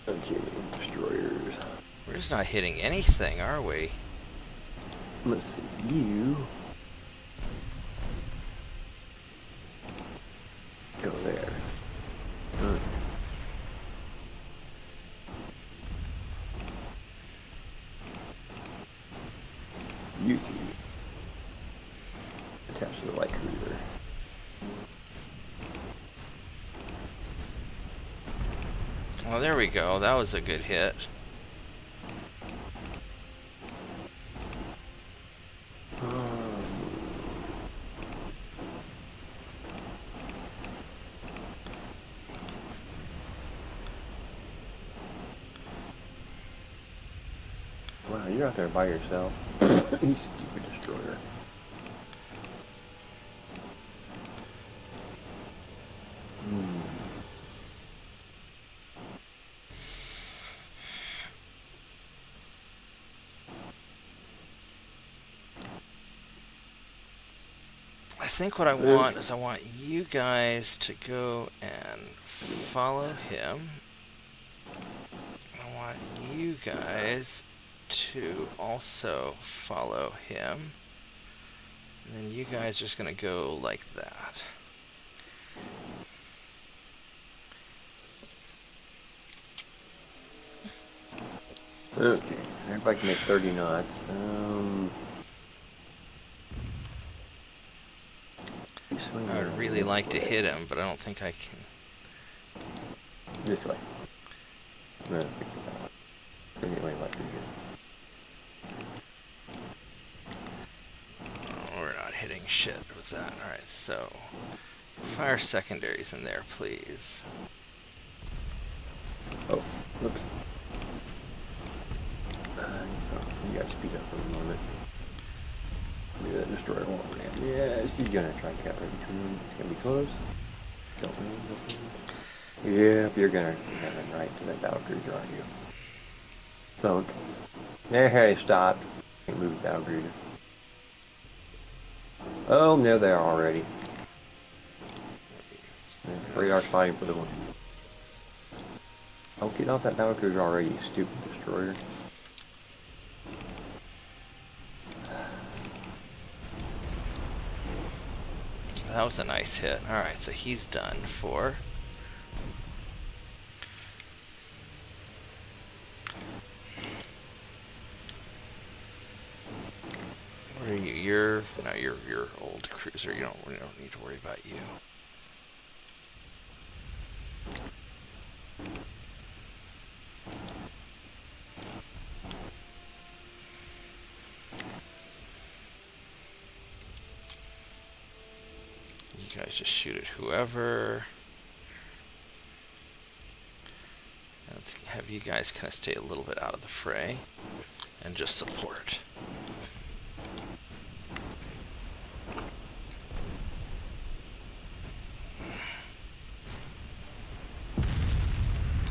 Okay, destroyers. We're just not hitting anything, are we? Let's see. You go there. You two attached to the light cruiser. Well, there we go. That was a good hit. Wow, you're out there by yourself. You stupid destroyer. I think what I want is I want you guys to go and follow him. I want you guys to also follow him. And then you guys are just going to go like that. Okay, so everybody can make 30 knots. I would really like to hit him, but I don't think I can. This way. No, that way. Oh, we're not hitting shit with that. Alright, so fire secondaries in there, please. Oh, oops. You gotta speed up for a moment. Maybe that destroyer won't ram. Yes, he's gonna try and cat right between them. It's gonna be close. Don't move. Yeah, you're gonna run right to that battle cruiser, aren't you? Thunk. Hey, stopped. Can't move the battle cruiser. Oh, there they are already. Radar's fighting for the one. Oh, get off that battle cruiser already, you stupid destroyer. That was a nice hit. Alright, so he's done for. Where are you? You're old cruiser. We don't need to worry about you. You guys just shoot at whoever. Let's have you guys kind of stay a little bit out of the fray and just support.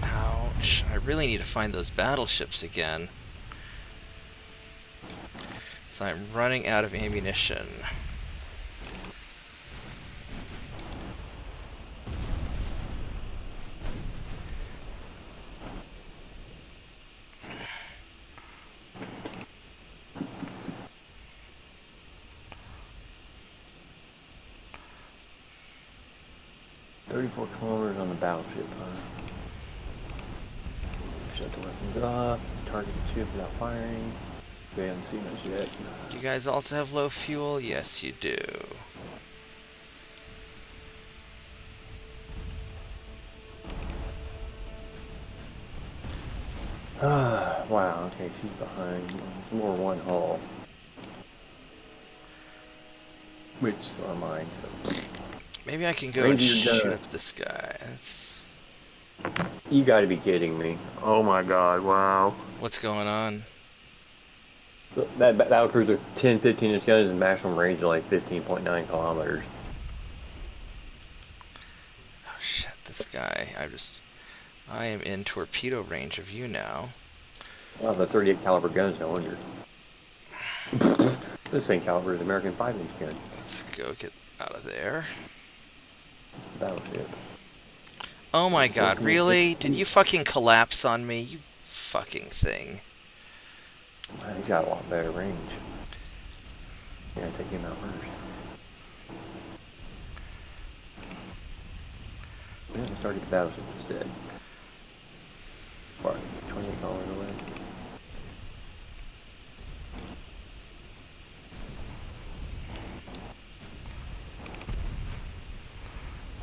Ouch. I really need to find those battleships again. So I'm running out of ammunition. Kilometers on the battleship, huh? Shut the weapons off. Target the ship without firing. They haven't seen us yet. Do you guys also have low fuel? Yes, you do. Wow, okay, she's behind. It's more one hull. Which are mine, so. Maybe I can go Ranger, and shoot done. up this guy. You gotta be kidding me. Oh my god, wow. What's going on? That battlecruiser, 10, 15-inch guns and maximum range of like 15.9 kilometers. Oh shit, this guy. I am in torpedo range of you now. Wow, the 38 caliber guns, no wonder. This same caliber is American 5-inch gun. Let's go get out of there. It's the battleship. Oh my god, really? Did you fucking collapse on me? You fucking thing. Man, he's got a lot better range. Yeah, take him out first. Yeah, let's target the battleship instead. What, 28 kilometers away?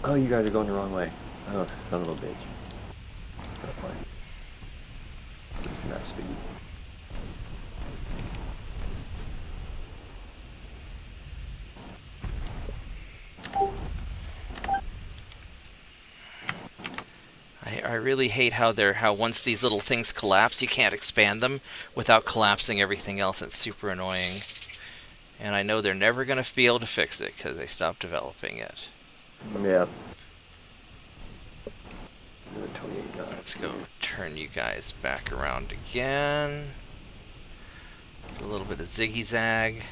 Oh, you guys are going the wrong way. Oh, son of a bitch. That way. It's not speed. I really hate how once these little things collapse, you can't expand them without collapsing everything else. It's super annoying. And I know they're never going to be able to fix it because they stopped developing it. Yeah. Let's go turn you guys back around again. Do a little bit of ziggy-zag.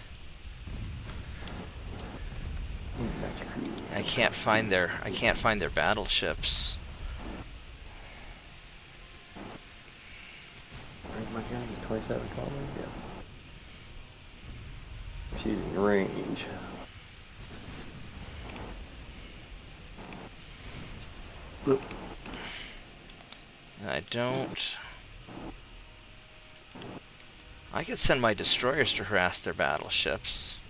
I can't find their battleships. My gun is 27 kilometers, yeah. She's in range. Oop. And I don't... I could send my destroyers to harass their battleships.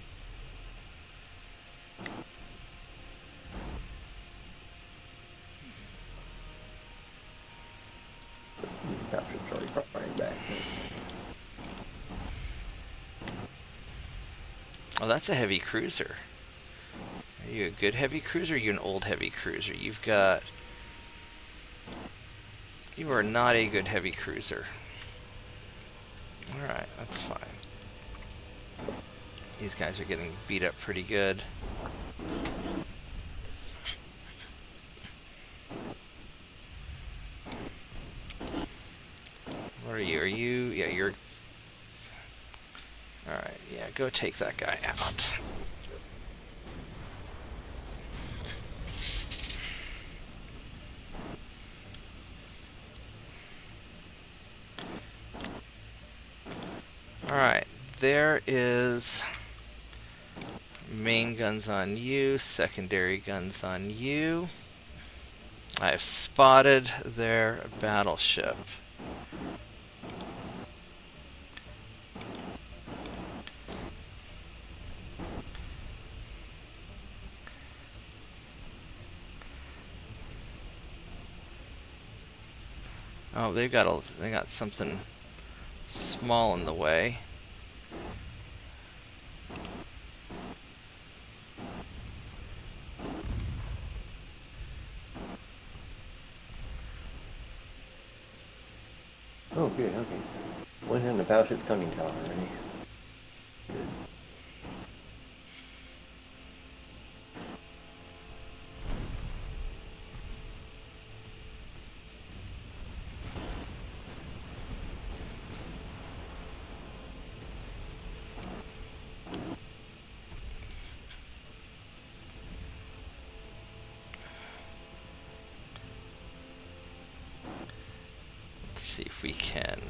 Battleship's already firing back. Oh, that's a heavy cruiser. Are you a good heavy cruiser or are you an old heavy cruiser? You've got... You are not a good heavy cruiser. Alright, that's fine. These guys are getting beat up pretty good. What are you? Are you... Yeah, you're... Alright, yeah, go take that guy out. Alright, there is main guns on you, secondary guns on you. I've spotted their battleship. Oh, they got something small in the way. Oh, good. Okay. One in the battleship's conning tower already. Good. See if we can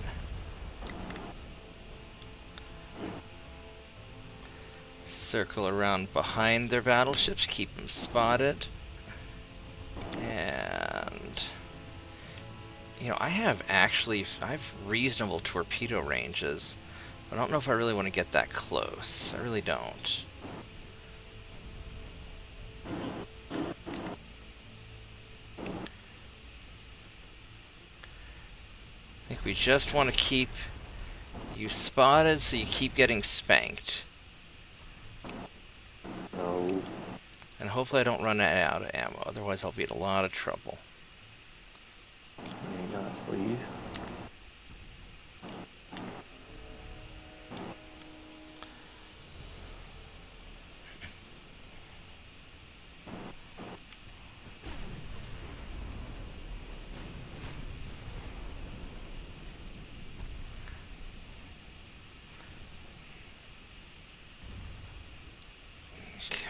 circle around behind their battleships, keep them spotted. And you know, I have reasonable torpedo ranges. I don't know if I really want to get that close. I really don't. I think we just want to keep you spotted so you keep getting spanked. No. And hopefully I don't run out of ammo, otherwise I'll be in a lot of trouble. Okay, not please.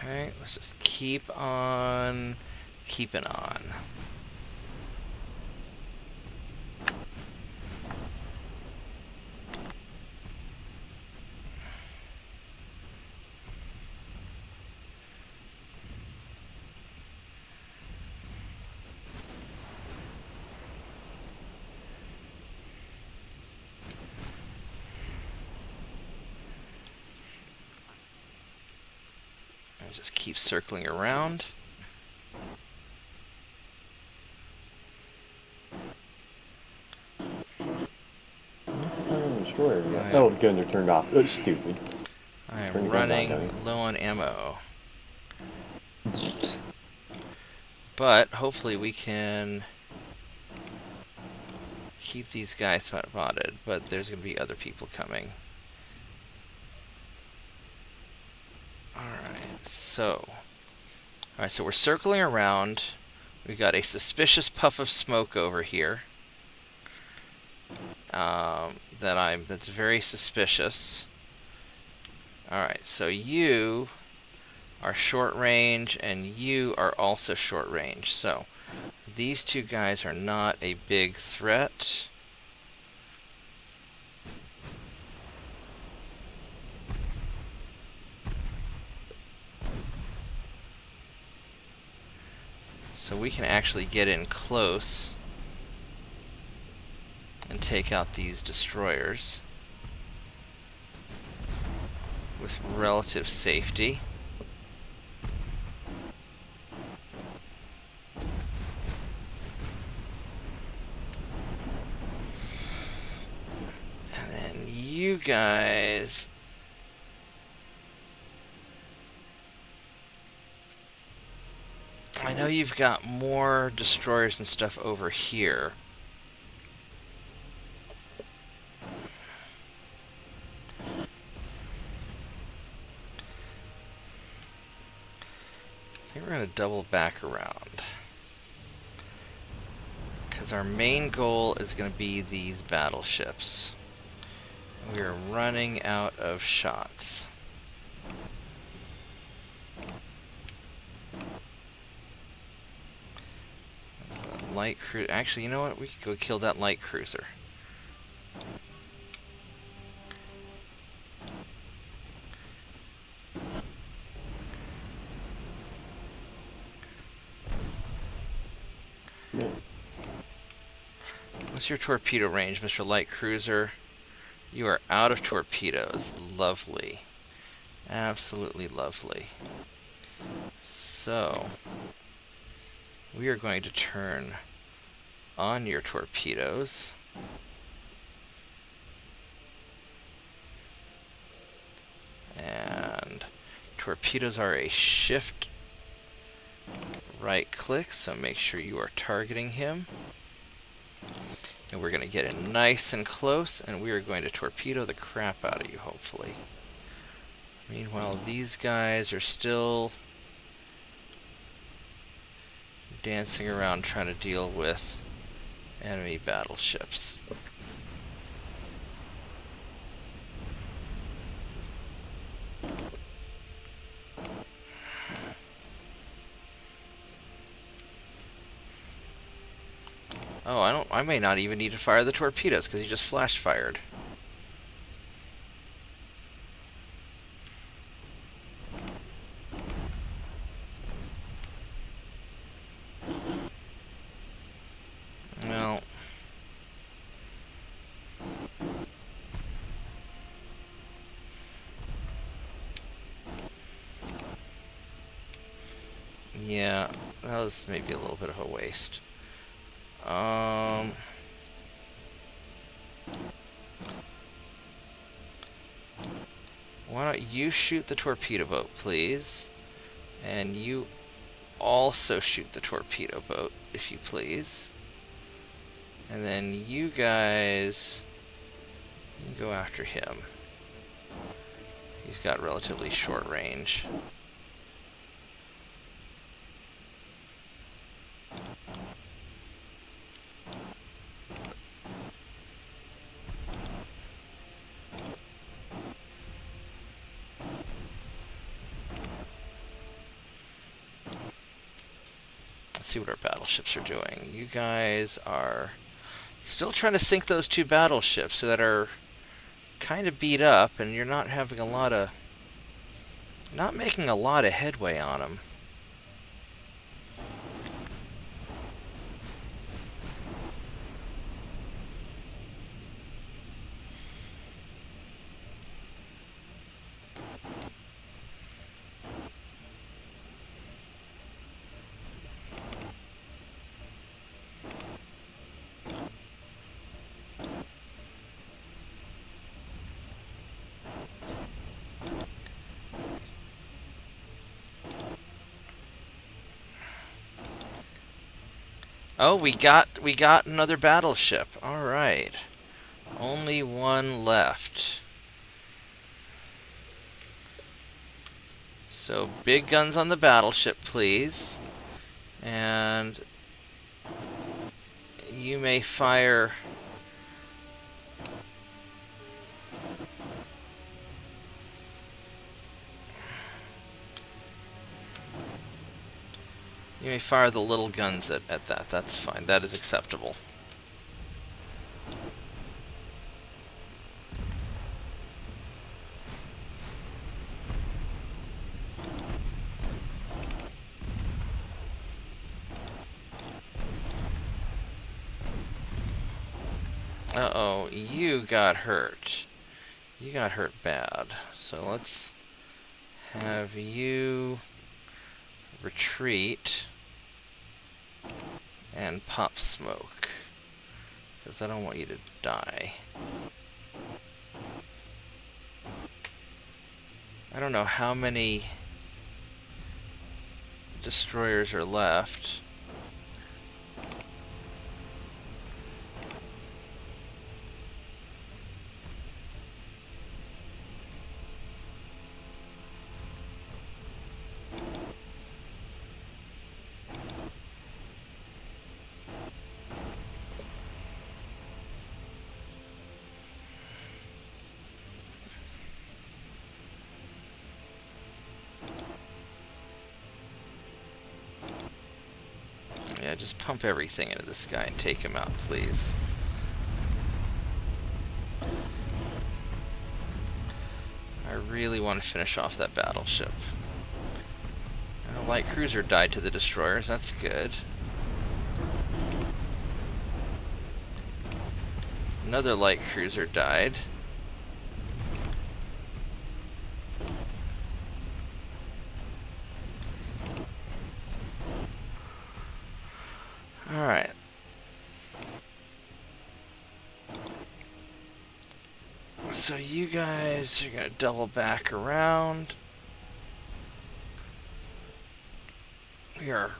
Okay, let's just keep on keeping on. Just keep circling around. Oh, the guns are turned off. That's stupid. I am running low on ammo. But hopefully we can keep these guys spotted, but there's going to be other people coming. Alright, so we're circling around. We got a suspicious puff of smoke over here. That's very suspicious. Alright, so you are short range and you are also short range. So these two guys are not a big threat. So we can actually get in close and take out these destroyers with relative safety. And then you guys I know you've got more destroyers and stuff over here. I think we're going to double back around. Because our main goal is going to be these battleships. We are running out of shots. Light cruiser. Actually, you know what? We could go kill that light cruiser. What's your torpedo range, Mr. Light Cruiser? You are out of torpedoes. Lovely. Absolutely lovely. So, we are going to turn on your torpedoes. And torpedoes are a shift right click, so make sure you are targeting him. And we're going to get in nice and close, and we are going to torpedo the crap out of you, hopefully. Meanwhile, these guys are still dancing around trying to deal with enemy battleships. Oh, I may not even need to fire the torpedoes because he just flash fired. Well, yeah, that was maybe a little bit of a waste. Why don't you shoot the torpedo boat, please? And you also shoot the torpedo boat, if you please. And then you guys you go after him. He's got relatively short range. Let's see what our battleships are doing. You guys are still trying to sink those two battleships that are kind of beat up, and you're not having a lot of, not making a lot of headway on them. Oh, we got another battleship. All right. Only one left. So, big guns on the battleship, please. And you may fire You may fire the little guns at that. That's fine. That is acceptable. Uh-oh, you got hurt. You got hurt bad. So let's have you retreat and pop smoke, because I don't want you to die. I don't know how many destroyers are left. Yeah, just pump everything into this guy and take him out, please. I really want to finish off that battleship. A light cruiser died to the destroyers, that's good. Another light cruiser died. Alright. So you guys are gonna double back around. We are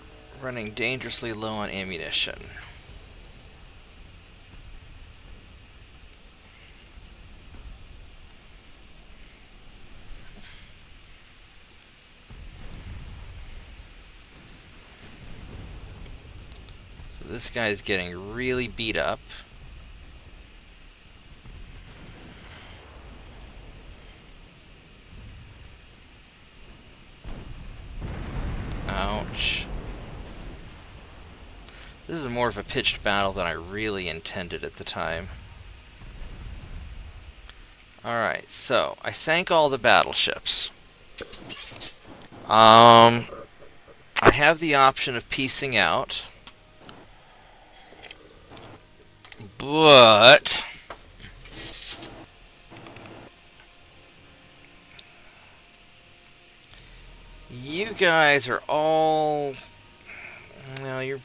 running dangerously low on ammunition. So this guy's getting really beat up. Ouch. This is more of a pitched battle than I really intended at the time. Alright, so I sank all the battleships. I have the option of piecing out, but you guys are all, well, you're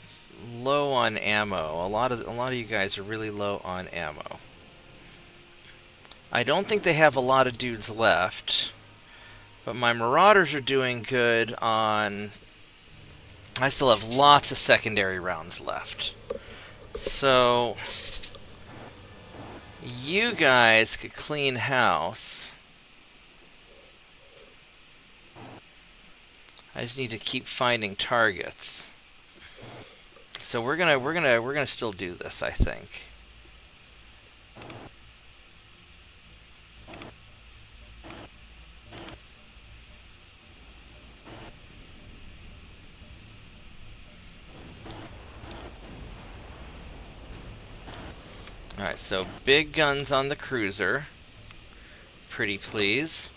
low on ammo. A lot of you guys are really low on ammo. I don't think they have a lot of dudes left, but my Marauders are doing good on... I still have lots of secondary rounds left. So you guys could clean house. I just need to keep finding targets. So we're gonna still do this, I think. Alright, so big guns on the cruiser. Pretty please.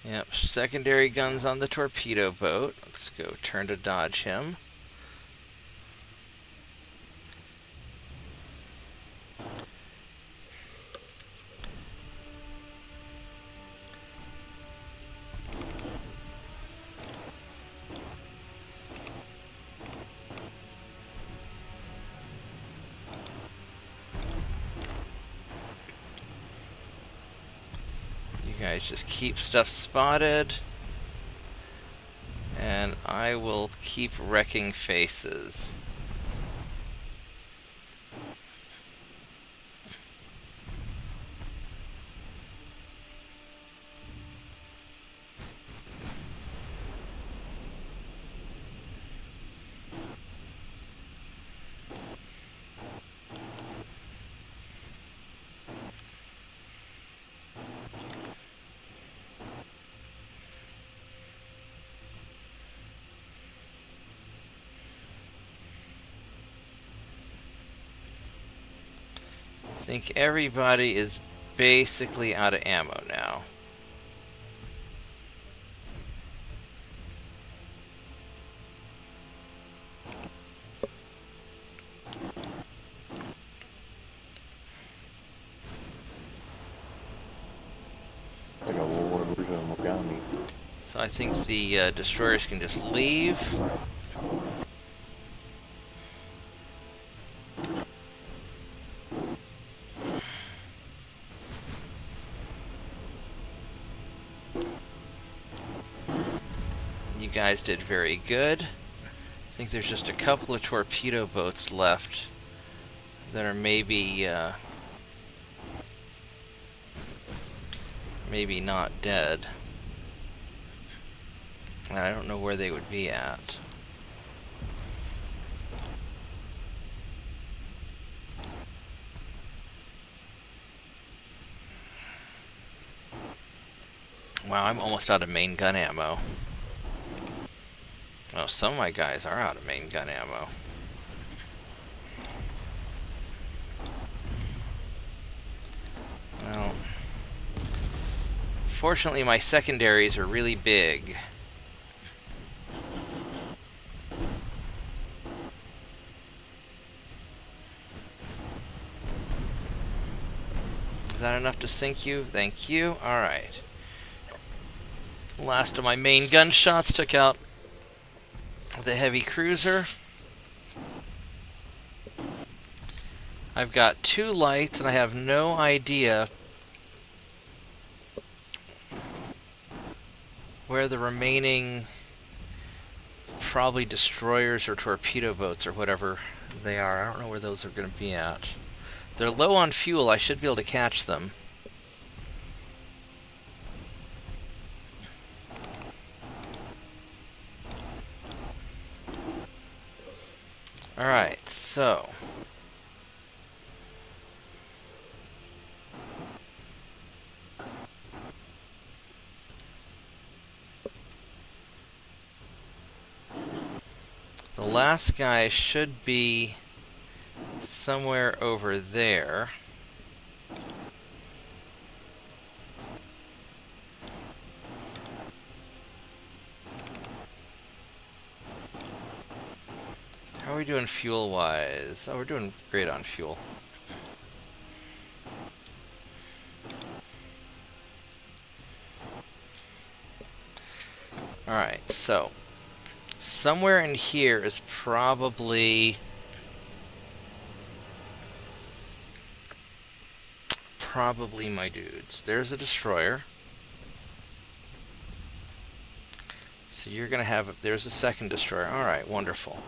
Yep, secondary guns on the torpedo boat. Let's go turn to dodge him. You guys just keep stuff spotted, and I will keep wrecking faces. I think everybody is basically out of ammo now. So I think the destroyers can just leave. You guys did very good. I think there's just a couple of torpedo boats left that are maybe not dead. And I don't know where they would be at. Wow, I'm almost out of main gun ammo. Oh, some of my guys are out of main gun ammo. Well, fortunately my secondaries are really big. Is that enough to sink you? Thank you. Alright. Last of my main gunshots took out the heavy cruiser. I've got 2 lights and I have no idea where the remaining probably destroyers or torpedo boats or whatever they are. I don't know where those are going to be at. They're low on fuel. I should be able to catch them. Alright, so the last guy should be somewhere over there. How are we doing fuel-wise? Oh, we're doing great on fuel. Alright, so somewhere in here is probably my dudes. There's a destroyer. So you're gonna have there's a second destroyer. Alright, wonderful.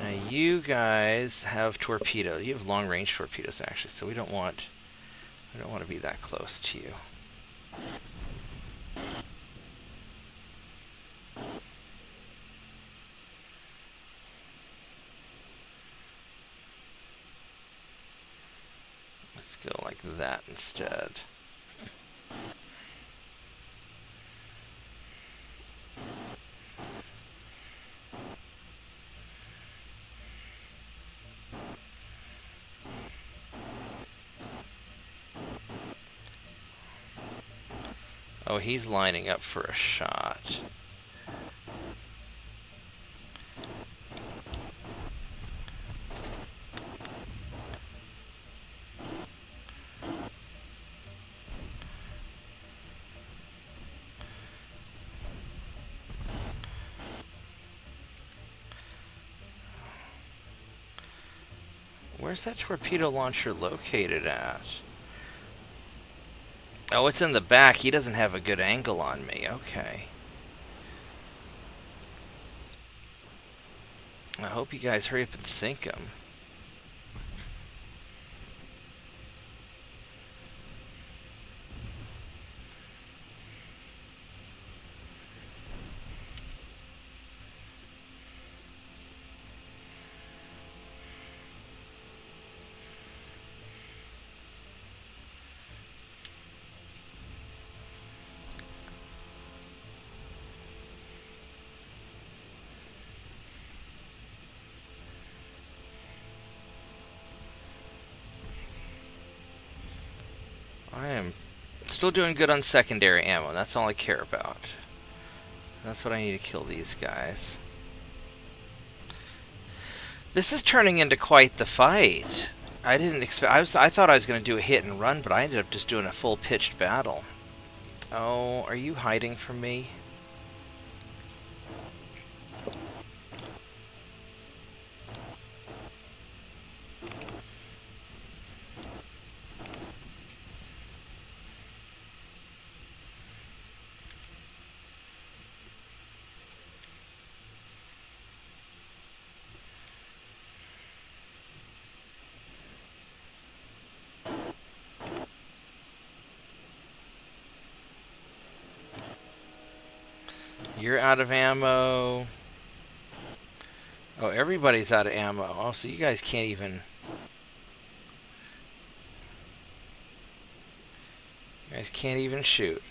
Now you guys have torpedoes. You have long range torpedoes actually, so we don't want to be that close to you. Let's go like that instead. Oh, he's lining up for a shot. Where's that torpedo launcher located at? Oh, it's in the back. He doesn't have a good angle on me. Okay. I hope you guys hurry up and sink him. I am still doing good on secondary ammo. That's all I care about. That's what I need to kill these guys. This is turning into quite the fight. I didn't expect. I thought I was going to do a hit and run, but I ended up just doing a full pitched battle. Oh, are you hiding from me? You're out of ammo. Oh, everybody's out of ammo. Oh, so you guys can't even... You guys can't even shoot.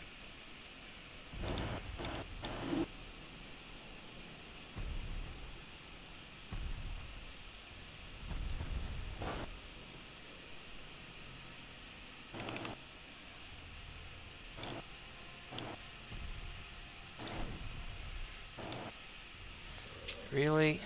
Really?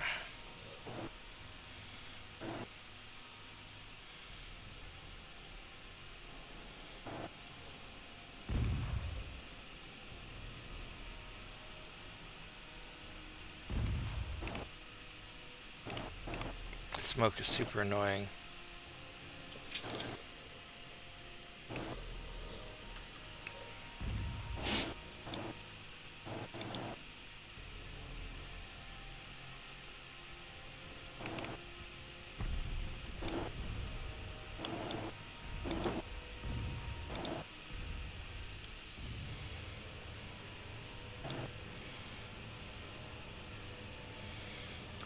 Smoke is super annoying.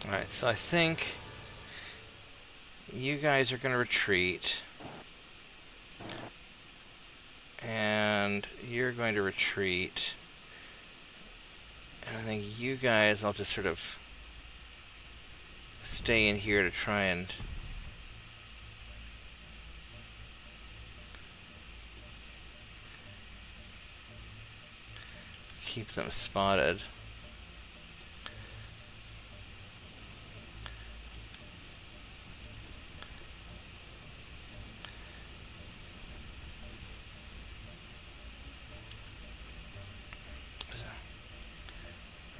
Alright, so I think you guys are going to retreat. And you're going to retreat. And I think you guys, I'll just sort of stay in here to try and keep them spotted.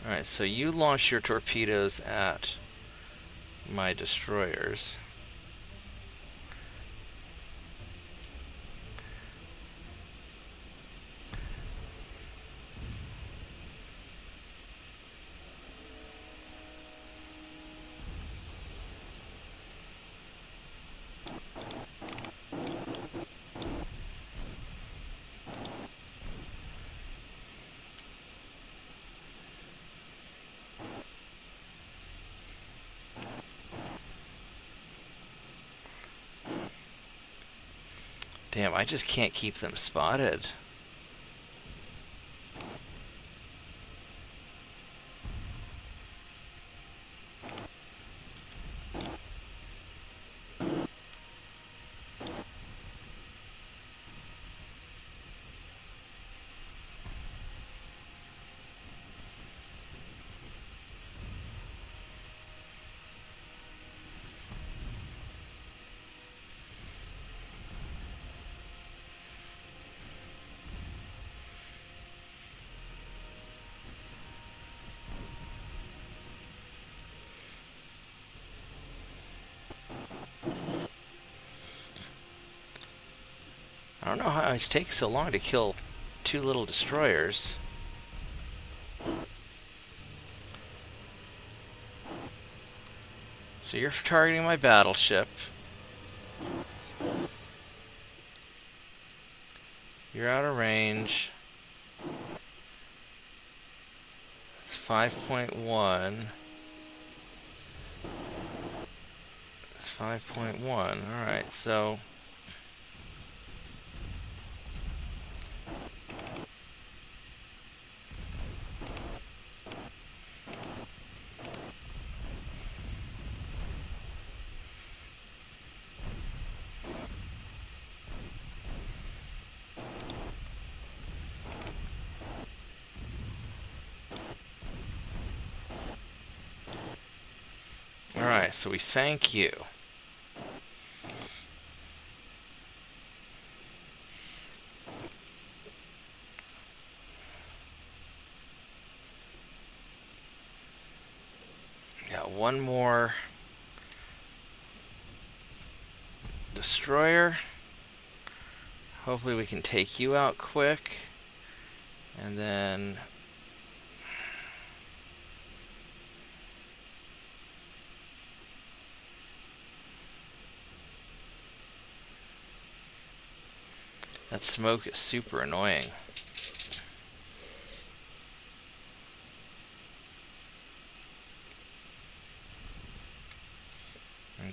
Alright, so you launch your torpedoes at my destroyers. Damn, I just can't keep them spotted. I don't know how it takes so long to kill 2 little destroyers. So you're targeting my battleship. You're out of range. It's 5.1. It's 5.1. Alright, so... Alright, so we sank you. Got one more destroyer. Hopefully we can take you out quick. And then... that smoke is super annoying.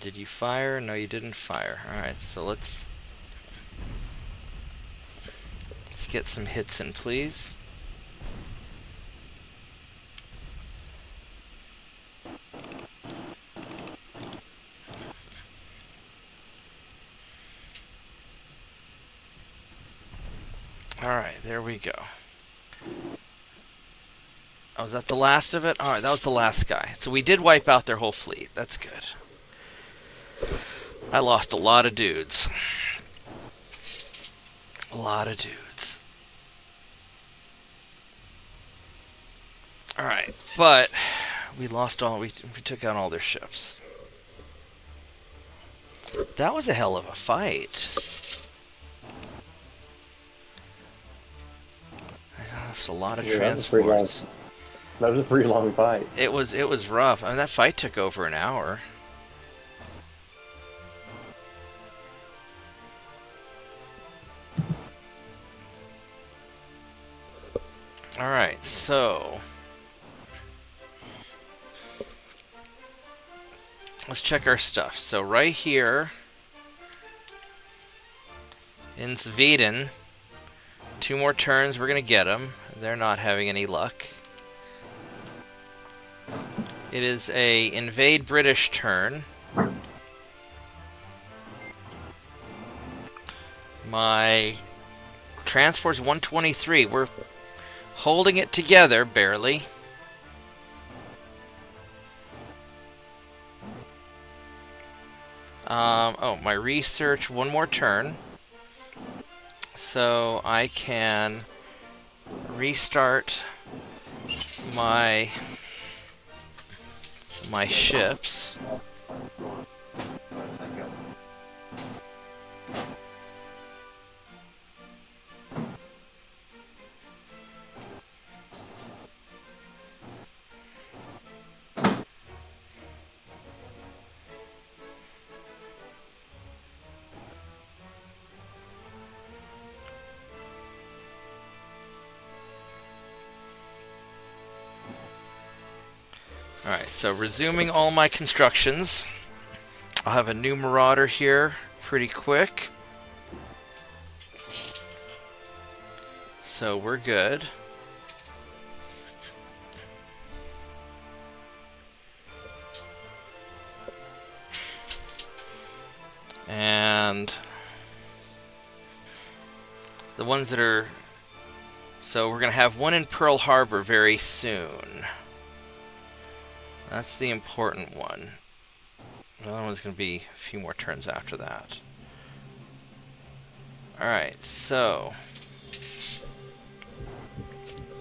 Did you fire? No, you didn't fire. Alright, so let's get some hits in, please. Alright, there we go. Oh, was that the last of it? Alright, that was the last guy. So we did wipe out their whole fleet. That's good. I lost a lot of dudes. A lot of dudes. Alright, but we lost all... We took out all their ships. That was a hell of a fight. That's a lot of transports. That was a pretty long fight. It was rough. I mean, that fight took over an hour. All right, so let's check our stuff. So right here in Sweden, 2 more turns, we're gonna get them. They're not having any luck. It is a invade British turn. My transport's 123. We're holding it together, barely. Oh, my research, 1 more turn. So I can restart my ships. Alright, so resuming all my constructions. I'll have a new Marauder here pretty quick. So we're good. And the ones that are... So we're going to have one in Pearl Harbor very soon. That's the important one. The other one's going to be a few more turns after that. Alright, so...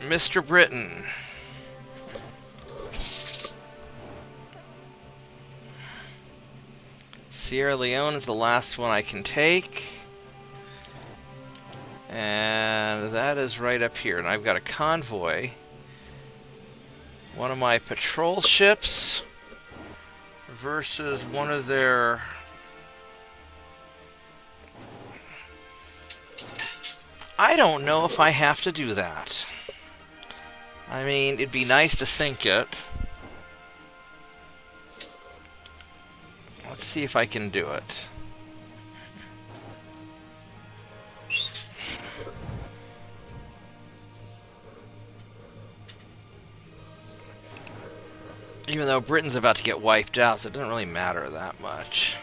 Mr. Britain. Sierra Leone is the last one I can take. And that is right up here. And I've got a convoy. One of my patrol ships versus one of their... I don't know if I have to do that. I mean, it'd be nice to sink it. Let's see if I can do it. Even though Britain's about to get wiped out, so it doesn't really matter that much.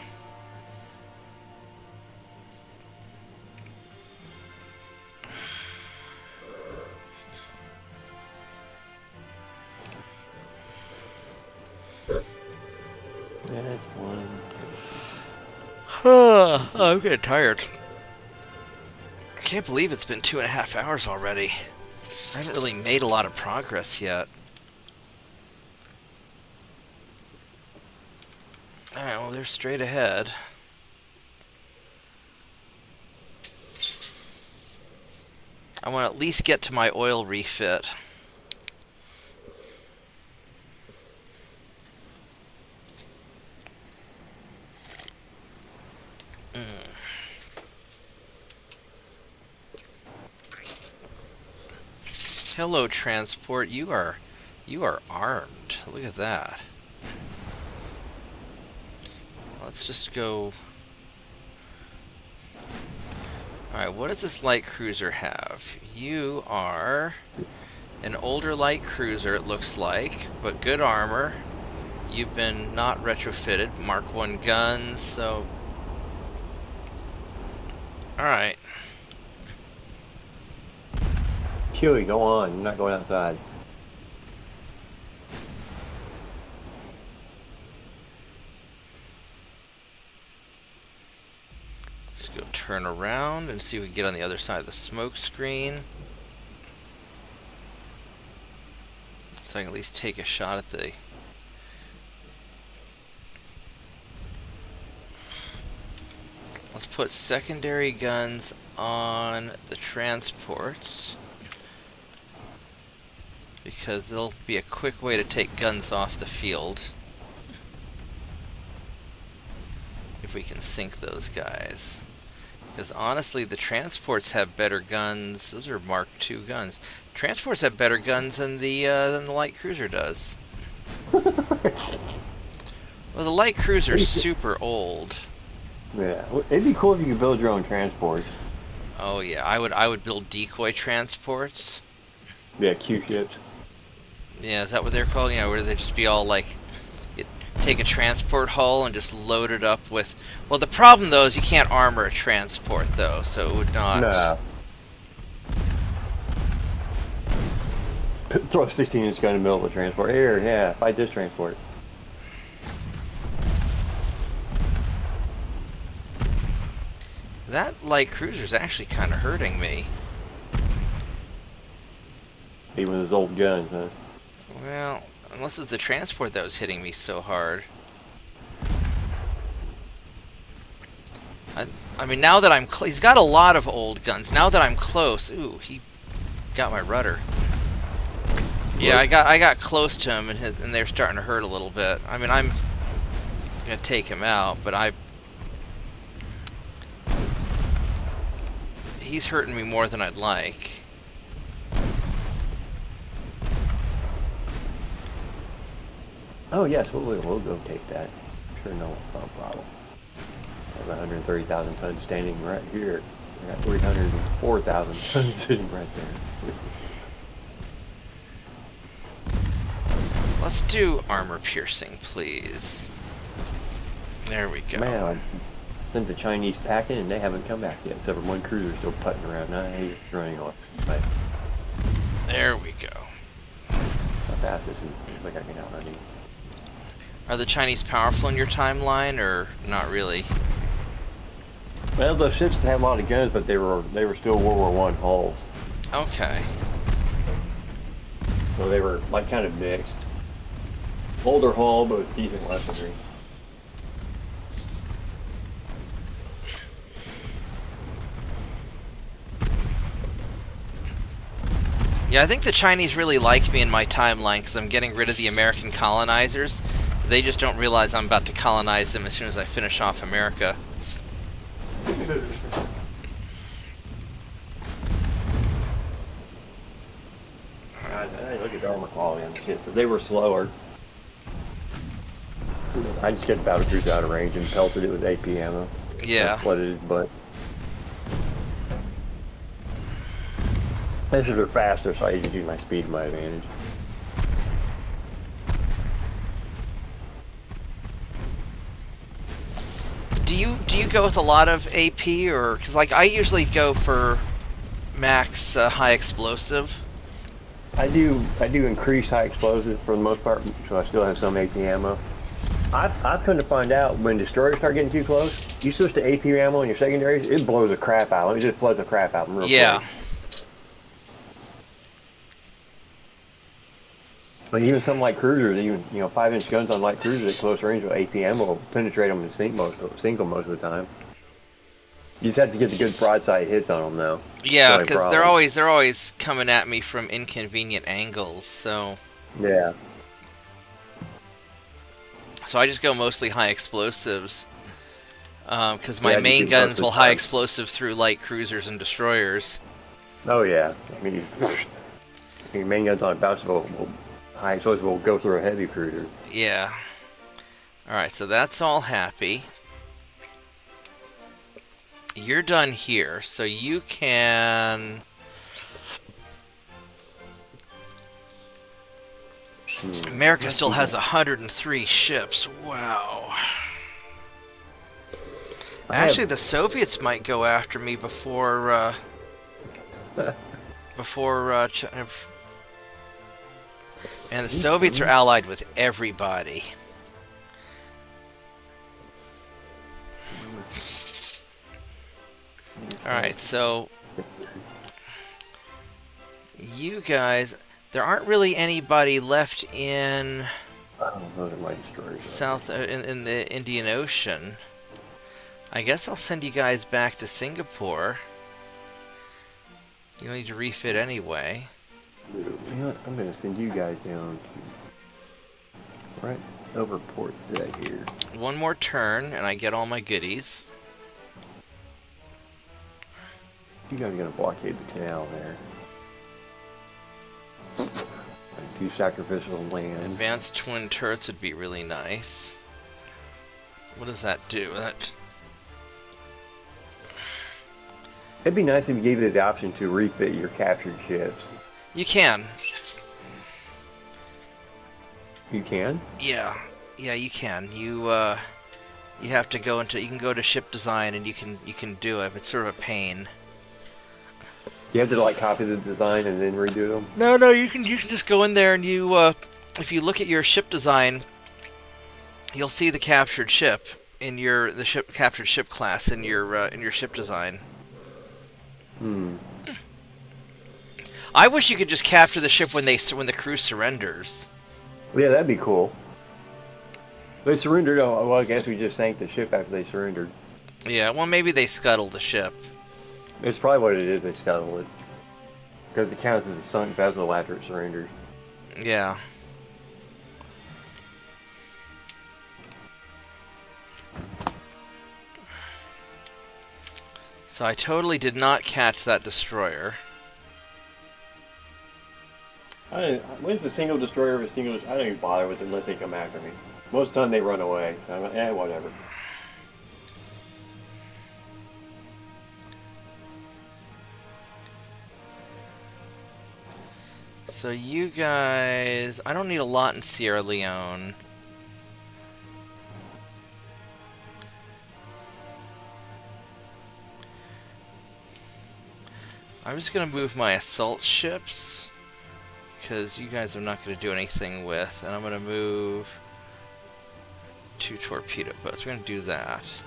I'm getting tired. I can't believe it's been 2.5 hours already. I haven't really made a lot of progress yet. Alright, well, they're straight ahead. I want to at least get to my oil refit. Hello, transport. You are armed. Look at that. let's just go. Alright, what does this light cruiser have? You are an older light cruiser, it looks like, but good armor. You've been not retrofitted. Mark 1 guns, so... Alright. Chewie, go on. I'm not going outside. Let's go turn around and see if we can get on the other side of the smoke screen. So I can at least take a shot at the... Let's put secondary guns on the transports, because there'll be a quick way to take guns off the field if we can sink those guys. Because honestly, the transports have better guns. Those are Mark II guns. Transports have better guns than the light cruiser does. Well, the light cruiser's super old. Yeah, it'd be cool if you could build your own transports. Oh yeah, I would build decoy transports. Yeah, Q ships. Yeah, is that what they're called? You know, where they just be all like, take a transport hull and just load it up with... Well, the problem though is you can't armor a transport though, so it would not... No. Throw a 16-inch gun in the middle of the transport. Here, yeah, fight this transport. That light cruiser's actually kind of hurting me. Even with his old guns, huh? Well, unless it's the transport that was hitting me so hard. I mean, now that I'm he's got a lot of old guns. Now that I'm close, ooh, he got my rudder. Yeah, I got close to him, and they're starting to hurt a little bit. I mean, I'm gonna take him out, but he's hurting me more than I'd like. Oh yes, we'll go take that. Sure, no problem. I have 130,000 tons standing right here. I got 304,000 tons sitting right there. Let's do armor piercing, please. There we go. Man, I sent the Chinese packing and they haven't come back yet, except for one cruiser still putting around. Now he's running off. But There we go. how fast is he? Looks like I can outrun him. Are the Chinese powerful in your timeline, or not really? Well, those ships had a lot of guns, but they were still World War I hulls, Okay. so they were like kind of mixed. Older hull, but with decent weaponry. Yeah, I think the Chinese really like me in my timeline because I'm getting rid of the American colonizers. They just don't realize I'm about to colonize them as soon as I finish off America. Look at the armor quality on the ship, but they were slower. I just get battle cruiser out of range and pelted it with AP ammo. Yeah. That's what it is, but this is faster, so I usually use my speed to my advantage. Do you go with a lot of AP, or because like I usually go for max high explosive? I do increase high explosive for the most part, so I still have some AP ammo. I've come to find out when destroyers start getting too close, you switch to AP ammo in your secondaries, it blows the crap out. It just blows the crap out real Yeah. quick. But even some light cruisers, even 5-inch guns on light cruisers at close range with AP ammo will penetrate them and sink them most of the time. You just have to get the good broadside hits on them, though. Yeah, because they're always coming at me from inconvenient angles. So Yeah. I just go mostly high explosives. Because my Yeah, main you can guns bust will the high time. explosive through light cruisers and destroyers. Oh yeah. I mean, your main guns on a bounce high explosive will go through a heavy cruiser. Yeah. Alright, so that's all happy. you're done here, so you can... America still has 103 ships. Wow. Actually, the Soviets might go after me before, and the Soviets are allied with everybody. Alright, so... You guys... There aren't really anybody left in... Those are my destroyers. South... in the Indian Ocean. I guess I'll send you guys back to Singapore. You'll need to refit anyway. You know what? I'm going to send you guys down to... Right over Port Said here. One more turn, and I get all my goodies. You guys are going to blockade the canal there. Like 2 sacrificial land. Advanced twin turrets would be really nice. What does that do? It'd be nice if you gave you the option to refit your captured ships. You can. You can? Yeah, you can. You have to go into... You can go to ship design and you can do it. It's sort of a pain. You have to like copy the design and then redo them? No, you can just go in there and you if you look at your ship design, you'll see the captured ship in the captured ship class in your ship design. I wish you could just capture the ship when the crew surrenders. Yeah, that'd be cool. They surrendered. Oh, well, I guess we just sank the ship after they surrendered. Yeah, well, maybe they scuttled the ship. It's probably what it is. They scuttled it because it counts as a sunk vessel after it surrendered. Yeah. So I totally did not catch that destroyer. When it's a single destroyer of a single, I don't even bother with it unless they come after me. Most of the time they run away. I'm like, whatever. So you guys... I don't need a lot in Sierra Leone. I'm just going to move my assault ships, because you guys are not going to do anything with. And I'm going to move 2 torpedo boats. We're going to do that.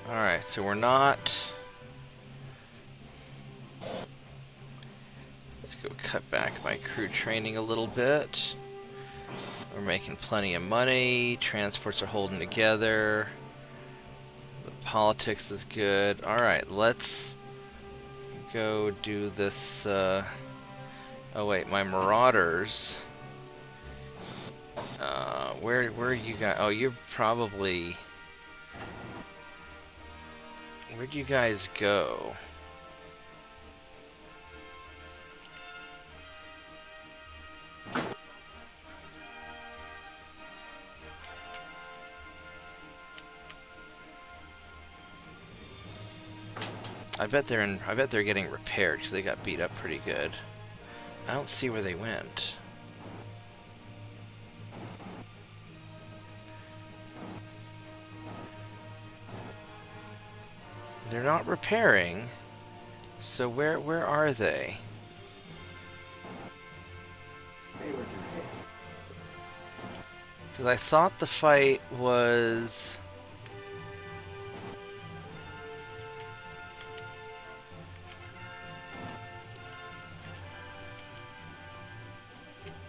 Alright, so we're not... Let's go cut back my crew training a little bit. We're making plenty of money. Transports are holding together. The politics is good. Alright, let's go do this... Oh wait, my Marauders... where are you guys? Oh, you're probably... Where'd you guys go? I bet they're getting repaired because they got beat up pretty good. I don't see where they went. They're not repairing. So where are they? Because I thought the fight was...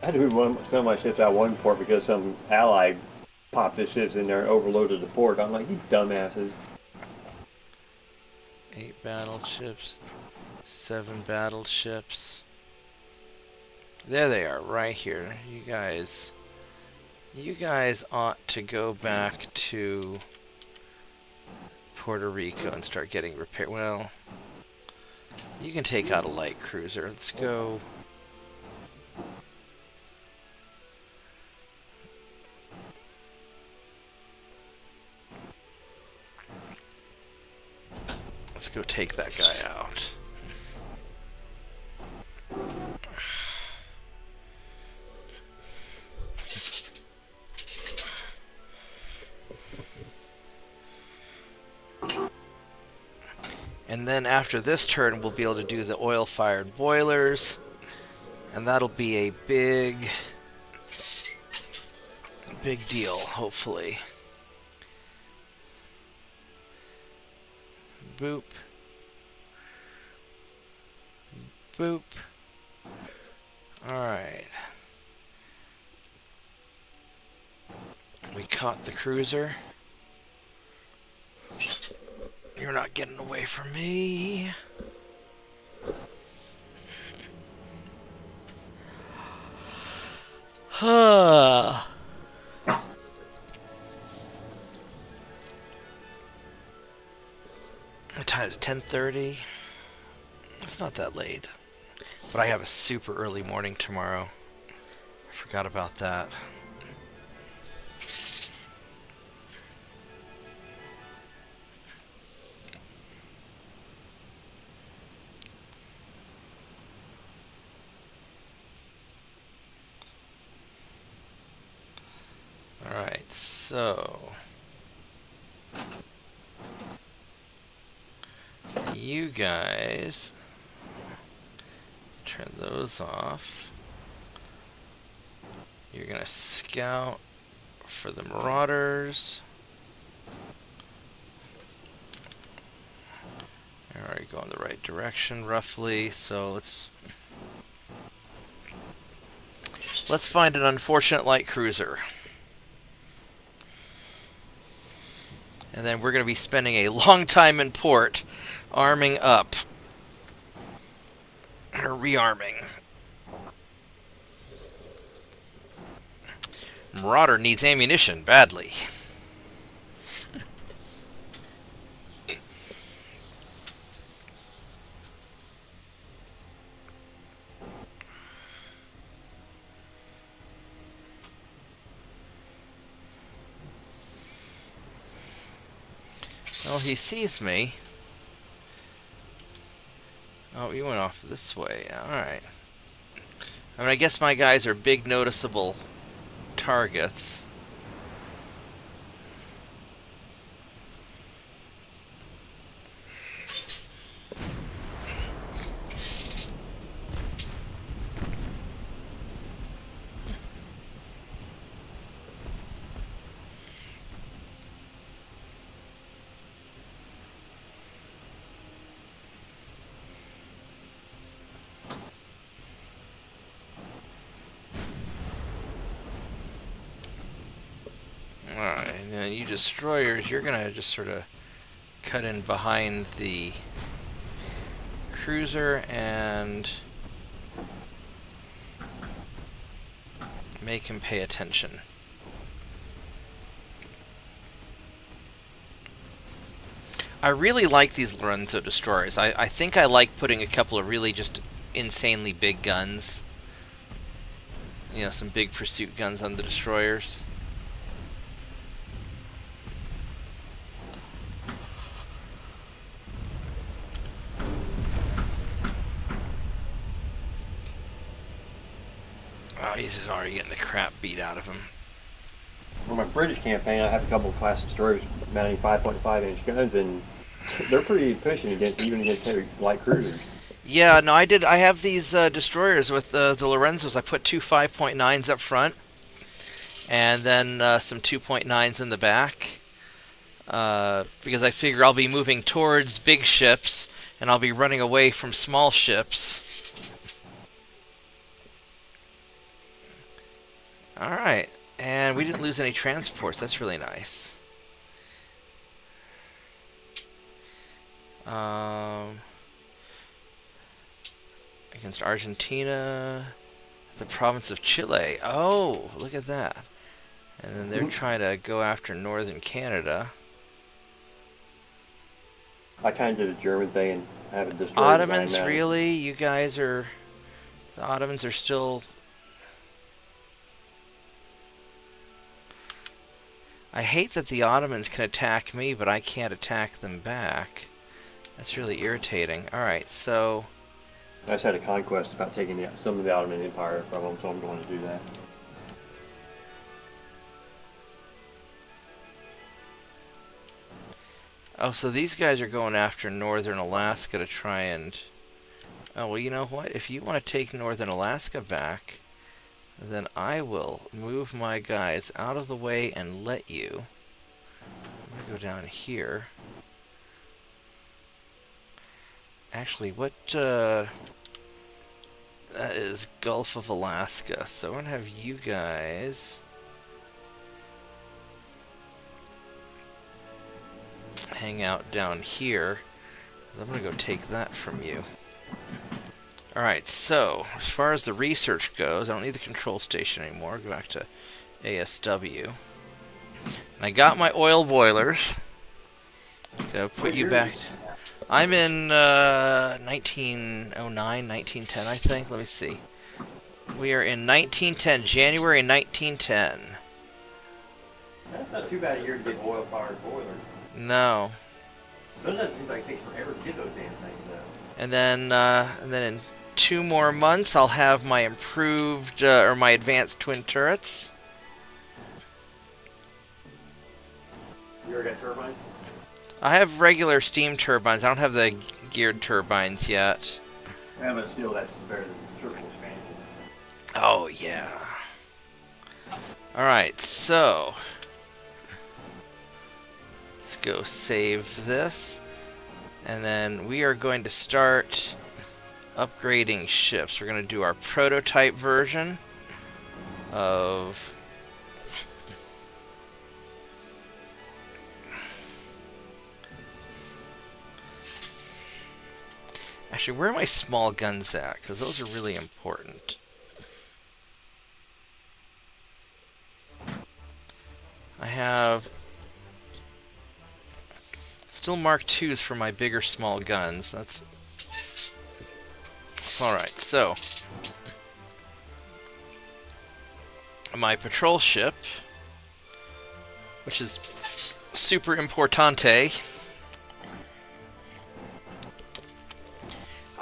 I had to move some of my ships out of one port because some ally popped his ships in there and overloaded the port. I'm like, you dumbasses. 8 battleships, 7 battleships. There they are, right here. You guys ought to go back to Puerto Rico and start getting repair. Well, you can take out a light cruiser. Let's go. Let's go take that guy out. And then after this turn, we'll be able to do the oil-fired boilers. And that'll be a big deal, hopefully. Boop. Boop. Alright. We caught the cruiser. You're not getting away from me. Huh. The time is 10:30. It's not that late. But I have a super early morning tomorrow. I forgot about that. Alright, so you guys turn those off. You're gonna scout for the marauders. Alright, go in the right direction roughly, so let's find an unfortunate light cruiser. And then we're going to be spending a long time in port arming up. Or rearming. Marauder needs ammunition badly. Well, he sees me. Oh, he went off this way. Alright. I mean, I guess my guys are big, noticeable targets. Alright, now you destroyers, you're gonna just sort of cut in behind the cruiser and make him pay attention. I really like these Lorenzo destroyers. I think I like putting a couple of really just insanely big guns. You know, some big pursuit guns on the destroyers. Oh, he's just already getting the crap beat out of him. For my British campaign, I have a couple of class destroyers mounting 5.5-inch guns, and they're pretty pushing even against heavy light cruisers. Yeah, no, I have these destroyers with the Lorenzos. I put two 5.9s up front, and then some 2.9s in the back, because I figure I'll be moving towards big ships, and I'll be running away from small ships. Alright, and we didn't lose any transports. That's really nice. Against Argentina, the province of Chile. Oh, look at that. And then they're trying to go after northern Canada. I kind of did a German thing and have it destroyed. Ottomans, really? You guys are... The Ottomans are still... I hate that the Ottomans can attack me, but I can't attack them back. That's really irritating. Alright, so... I just had a conquest about taking some of the Ottoman Empire from them, so I'm going to do that. Oh, so these guys are going after northern Alaska to try and... Oh, well, you know what? If you want to take northern Alaska back, then I will move my guys out of the way and let you. I'm going to go down here. Actually, what... That is Gulf of Alaska, so I'm going to have you guys... hang out down here, 'cause I'm going to go take that from you. Alright, so, as far as the research goes, I don't need the control station anymore. Go back to ASW. And I got my oil boilers. Go put you back... I'm in 1909, 1910, I think. Let me see. We are in 1910, January 1910. That's not too bad a year to get oil-powered boilers. No. Sometimes it seems like it takes forever to get those damn things though. And then in 2 more months, I'll have my improved or my advanced twin turrets. You already got turbines? I have regular steam turbines. I don't have the geared turbines yet. Yeah, but still, that's better than triple expansion. Oh yeah. All right, so let's go save this, and then we are going to start upgrading ships. We're going to do our prototype version of... Actually, where are my small guns at? Because those are really important. I have still Mark IIs for my bigger small guns. That's alright. So my patrol ship, which is super importante.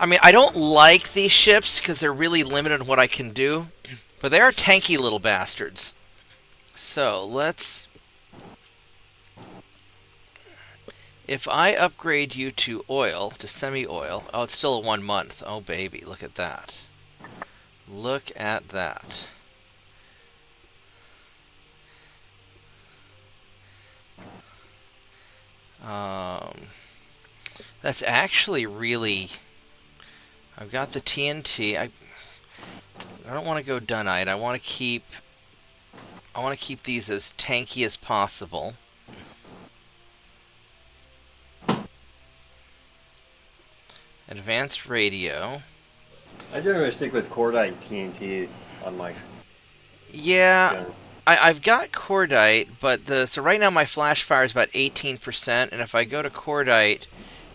I mean, I don't like these ships because they're really limited on what I can do, but they are tanky little bastards. So let's... If I upgrade you to oil, to semi-oil... Oh, it's still a 1 month. Oh, baby, look at that. Look at that. That's actually really... I've got the TNT. I don't want to go Dunite. I want to keep these as tanky as possible. Advanced radio. I generally stick with cordite and TNT on my... Yeah, I've got cordite, but so right now my flash fire is about 18%, and if I go to cordite,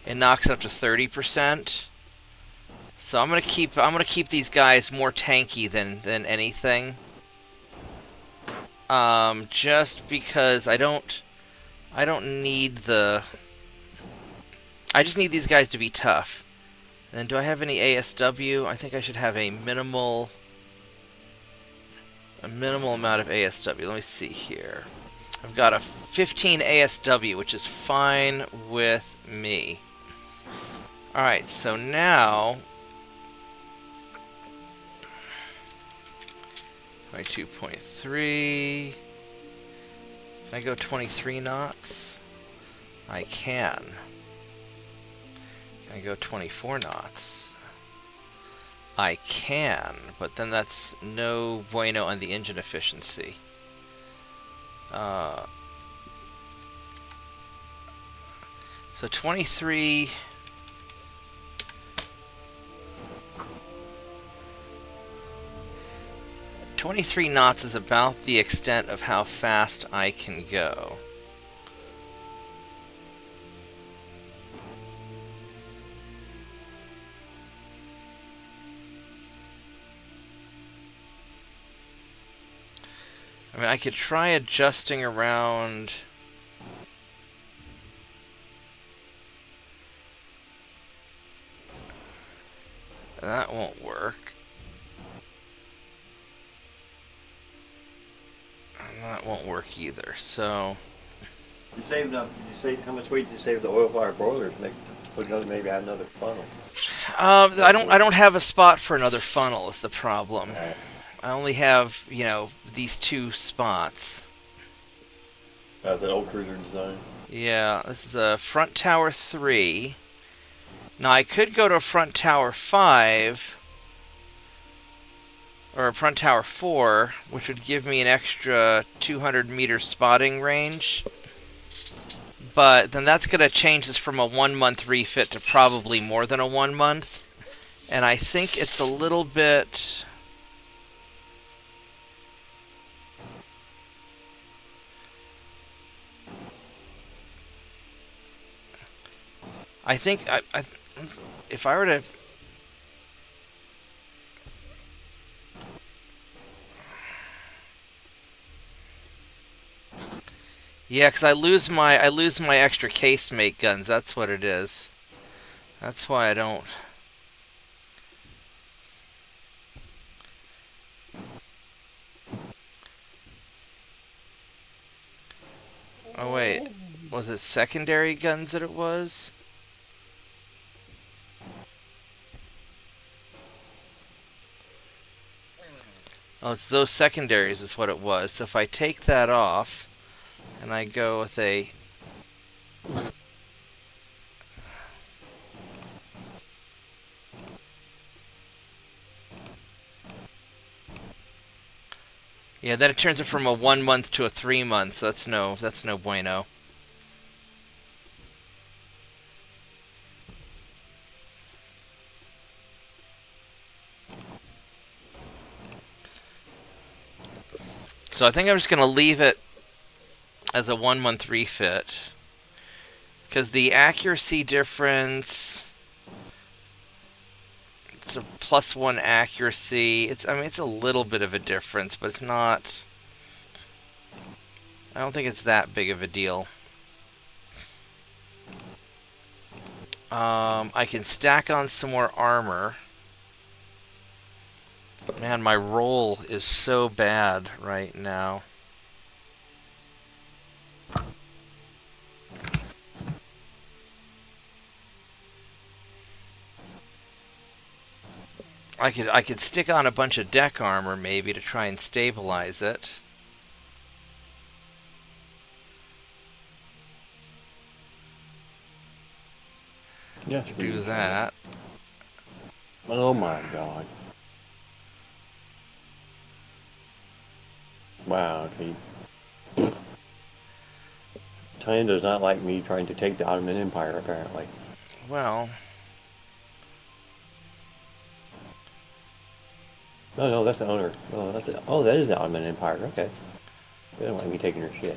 it knocks up to 30%. So I'm gonna keep these guys more tanky than anything. Just because I need the... I just need these guys to be tough. And then do I have any ASW? I think I should have a minimal amount of ASW. Let me see here. I've got a 15 ASW, which is fine with me. Alright, so now... 22.3. Can I go 23 knots? I can. Can I go 24 knots? I can, but then that's no bueno on the engine efficiency. So 23... 23 knots is about the extent of how fast I can go. I mean, I could try adjusting around... That won't work. And that won't work either. So You saved up. You save how much weight did you save the oil fire boilers? Maybe add another funnel. I don't have a spot for another funnel is the problem. Right. I only have, these two spots. That's that old cruiser design. Yeah, this is a front tower 3. Now I could go to front tower 5 or front tower 4, which would give me an extra 200 meter spotting range. But then that's going to change this from a 1 month refit to probably more than a 1 month. And I think it's a little bit... I think if I were to... Yeah, because I lose my extra casemate guns. That's what it is. That's why I don't... Oh wait, was it secondary guns that it was? Oh, it's those secondaries is what it was. So if I take that off, and I go with a... Yeah, then it turns it from a 1 month to a 3 months. So that's no bueno. So I think I'm just going to leave it as a 1 month refit. Because the accuracy difference... It's a +1 accuracy. It's a little bit of a difference, but it's not... I don't think it's that big of a deal. I can stack on some more armor. Man, my roll is so bad right now. I could stick on a bunch of deck armor maybe to try and stabilize it. Yes, Do that. Oh my god. Wow, okay. China does not like me trying to take the Ottoman Empire, apparently. Well... No, that's the owner. Oh, that is the Ottoman Empire. Okay. They don't like me taking her shit.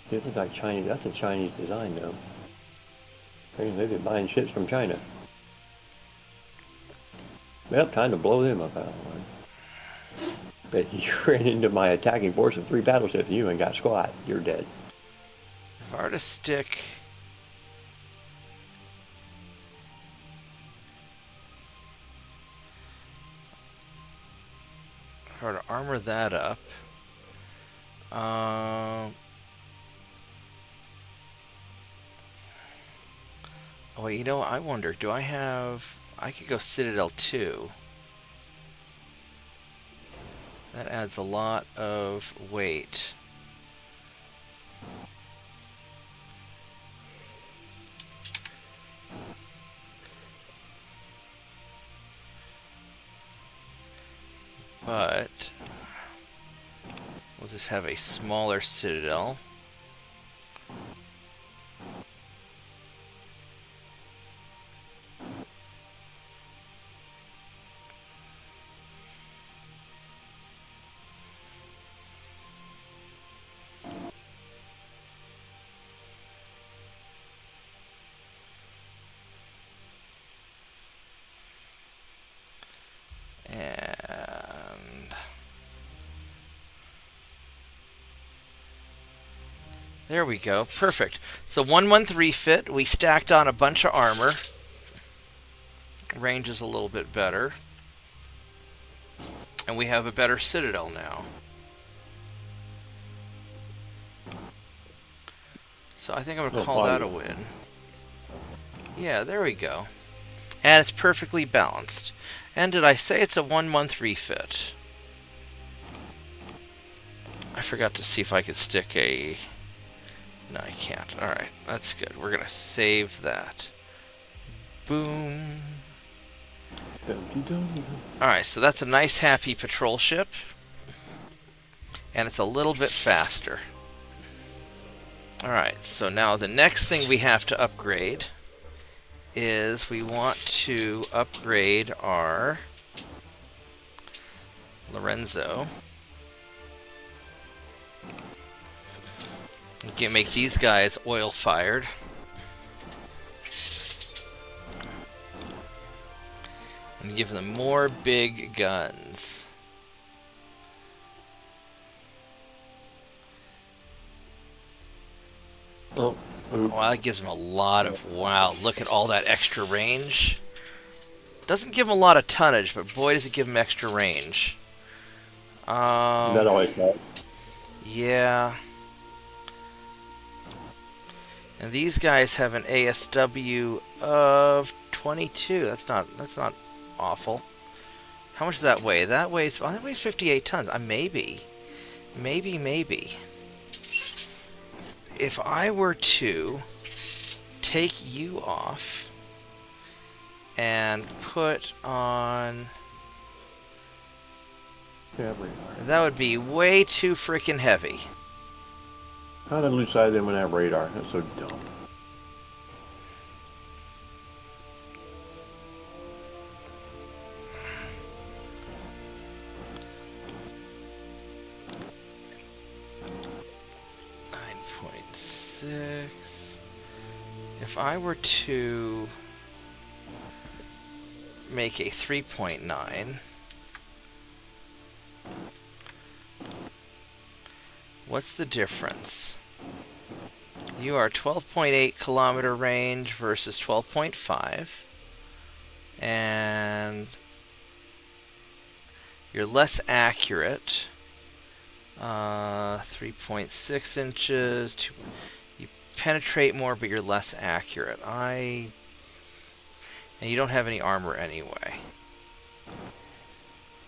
This looks like Chinese. That's a Chinese design, though. They've been buying ships from China. Well, time to blow them up out of line. But you ran into my attacking force of 3 battleships and you ain't got squat. You're dead. If I were to stick... If I were to armor that up... Oh, wait, I wonder, do I have... I could go Citadel 2. That adds a lot of weight. But we'll just have a smaller Citadel. And There we go. Perfect. So 113 fit. We stacked on a bunch of armor. Range is a little bit better. And we have a better citadel now. So I think I'm going to call that a win. Yeah, there we go. And it's perfectly balanced. And did I say it's a 113 fit? I forgot to see if I could stick a... No, I can't. Alright, that's good. We're going to save that. Boom. Alright, so that's a nice, happy patrol ship. And it's a little bit faster. Alright, so now the next thing we have to upgrade is we want to upgrade our Lorenzo. Make these guys oil-fired. And give them more big guns. Oh, Well, that gives them a lot of... Wow, look at all that extra range. Doesn't give them a lot of tonnage, but boy, does it give them extra range. that always helps. Yeah. And these guys have an ASW of 22. That's not awful. How much does that weigh? That weighs 58 tons. Maybe. If I were to take you off and put on... Yeah, That would be way too freaking heavy. how did I lose sight of them when I have radar? That's so dumb. If I were to make a 3.9, what's the difference? You are 12.8 kilometer range versus 12.5, and you're less accurate. 3.6 inches. You penetrate more, but you're less accurate. And you don't have any armor anyway.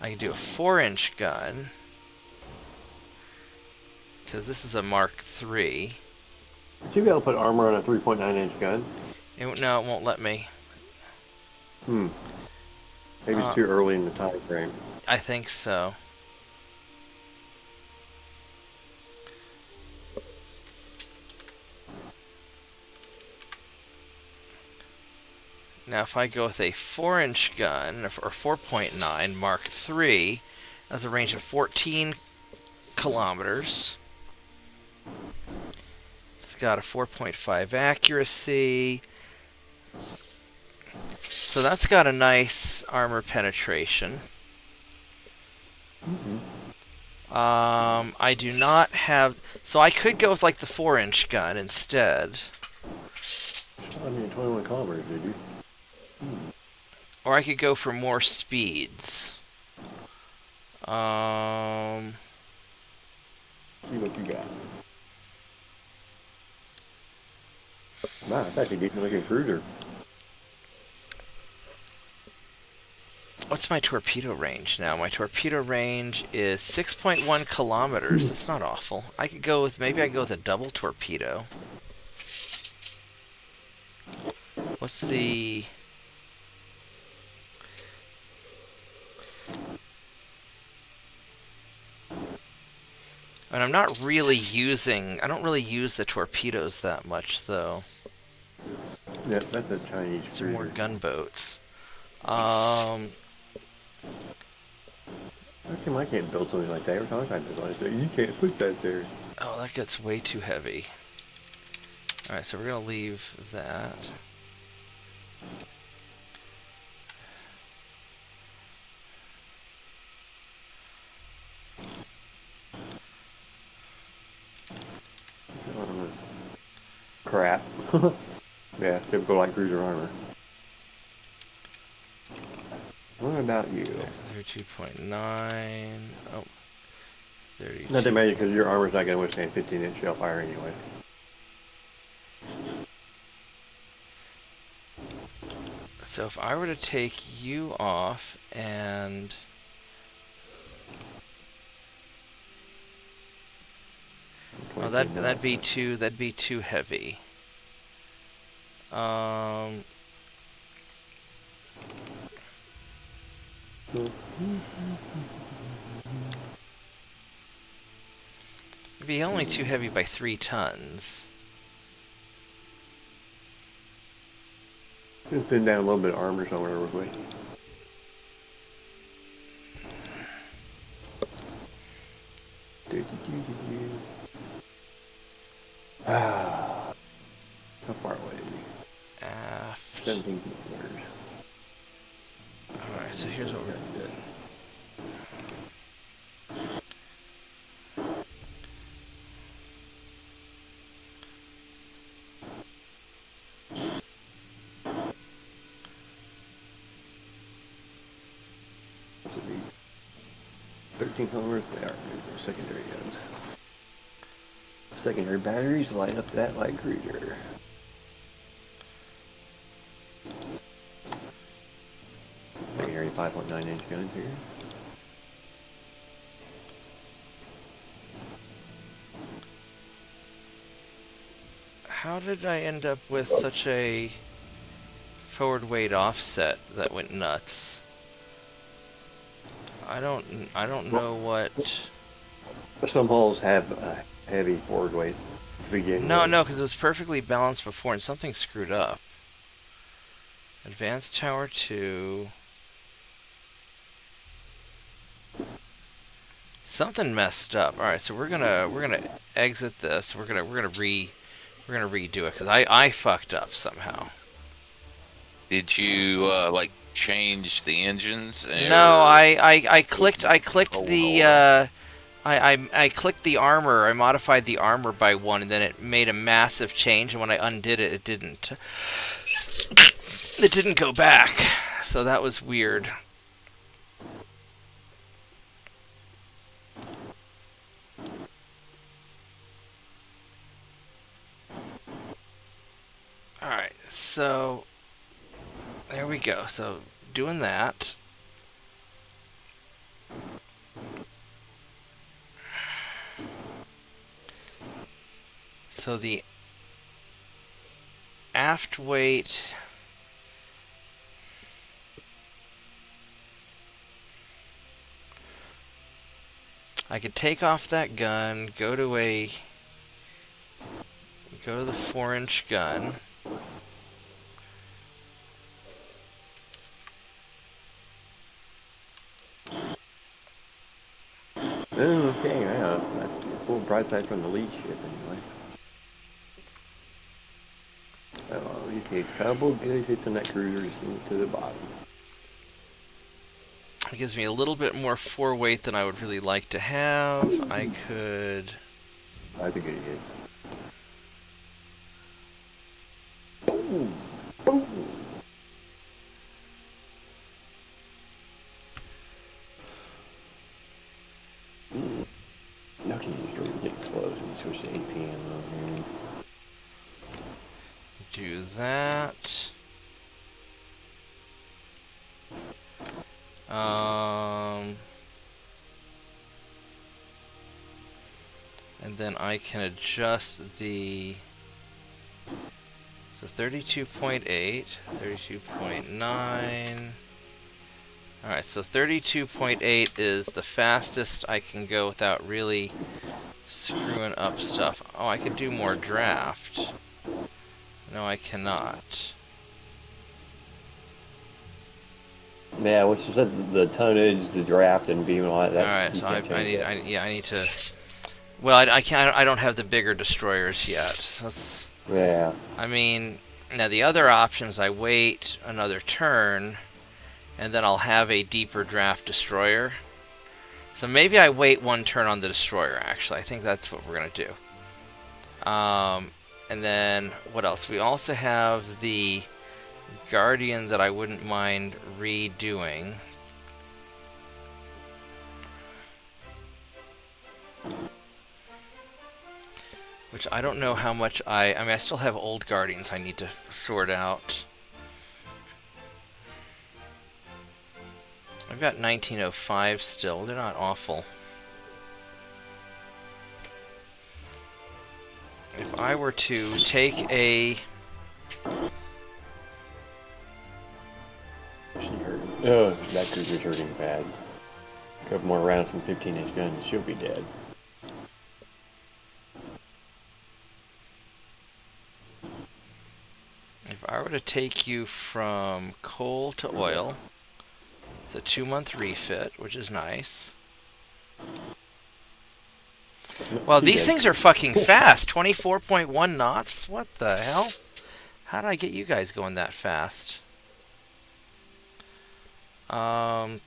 I can do a 4-inch gun, because this is a Mark III. Should you be able to put armor on a 3.9-inch gun? No, it won't let me. Maybe it's too early in the time frame. I think so. Now, if I go with a 4-inch gun, or 4.9 Mark III, that's a range of 14 kilometers. It's got a 4.5 accuracy. So that's got a nice armor penetration. I do not have... So I could go with, like, the 4-inch gun instead. I mean, 21 kilometers, did you? Or I could go for more speeds. See what you got. Wow, it's actually a decent looking cruiser. What's my torpedo range now? My torpedo range is 6.1 kilometers. That's not awful. I could go with... Maybe I go with a double torpedo. What's the... And I'm not really using... I don't really use the torpedoes that much, though. Yeah, that's a Chinese These are more cruiser. gunboats. How come I can't build something like that? Every time I try to design it, you can't put that there. Oh, that gets way too heavy. Alright, so we're going to leave that. crap. Yeah, typical light cruiser armor. What about you? 32.9. Oh. 32. Not to mention because your armor's not going to withstand 15-inch shell fire anyway. So if I were to take you off and oh, that'd be too heavy. It'd be only too heavy by 3 tons. Just thin down a little bit of armor somewhere real quick. How far away? 17 kilometers. Alright, so here's what we're doing. So these 13 kilometers, they are secondary guns. Secondary batteries light up that light cruiser. Secondary 5.9-inch guns here. How did I end up with such a forward weight offset that went nuts? I don't know what. Some hulls have a heavy forward weight to begin with. No, because it was perfectly balanced before and something screwed up. Advanced Tower 2. Something messed up. All right, so we're gonna exit this. We're gonna redo it because I fucked up somehow. Did you like change the engines? No, I clicked the I clicked the armor. I modified the armor by 1, and then it made a massive change. And when I undid it, it didn't. It didn't go back. So that was weird. All right, so there we go. So doing that. So the aft weight I could take off that gun, go to the 4-inch gun. Okay, yeah, that's full broadside from the lead ship anyway. Oh, you see a couple good hits on that cruiser to the bottom. It gives me a little bit more foreweight than I would really like to have. I could. I think it hit. Boom! Boom! Okay, you're getting close. Let me switch to APM on here. Do that. And then I can adjust the. So 32.8, 32.9. Alright, so 32.8 is the fastest I can go without really screwing up stuff. Oh, I could do more draft. No, I cannot. Yeah, which is the tonnage, the draft, and beam and all that. Alright, so I need to. Well, I can't. I don't have the bigger destroyers yet. So yeah. I mean, now the other options, I wait another turn, and then I'll have a deeper draft destroyer. So maybe I wait 1 turn on the destroyer. Actually, I think that's what we're gonna do. And then, what else? We also have the Guardian that I wouldn't mind redoing. Which I don't know how much I mean, I still have old Guardians I need to sort out. I've got 1905 still. They're not awful. If I were to take a... Oh, that cruiser's hurting bad. A couple more rounds from 15-inch guns, she'll be dead. If I were to take you from coal to oil, it's a 2-month refit, which is nice. Well, these things are fucking fast. 24.1 knots? What the hell? How did I get you guys going that fast? And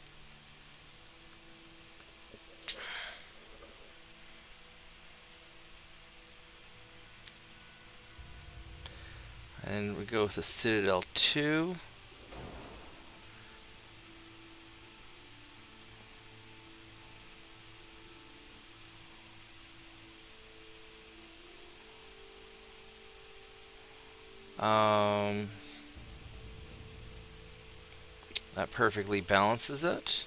we go with the Citadel 2. That perfectly balances it.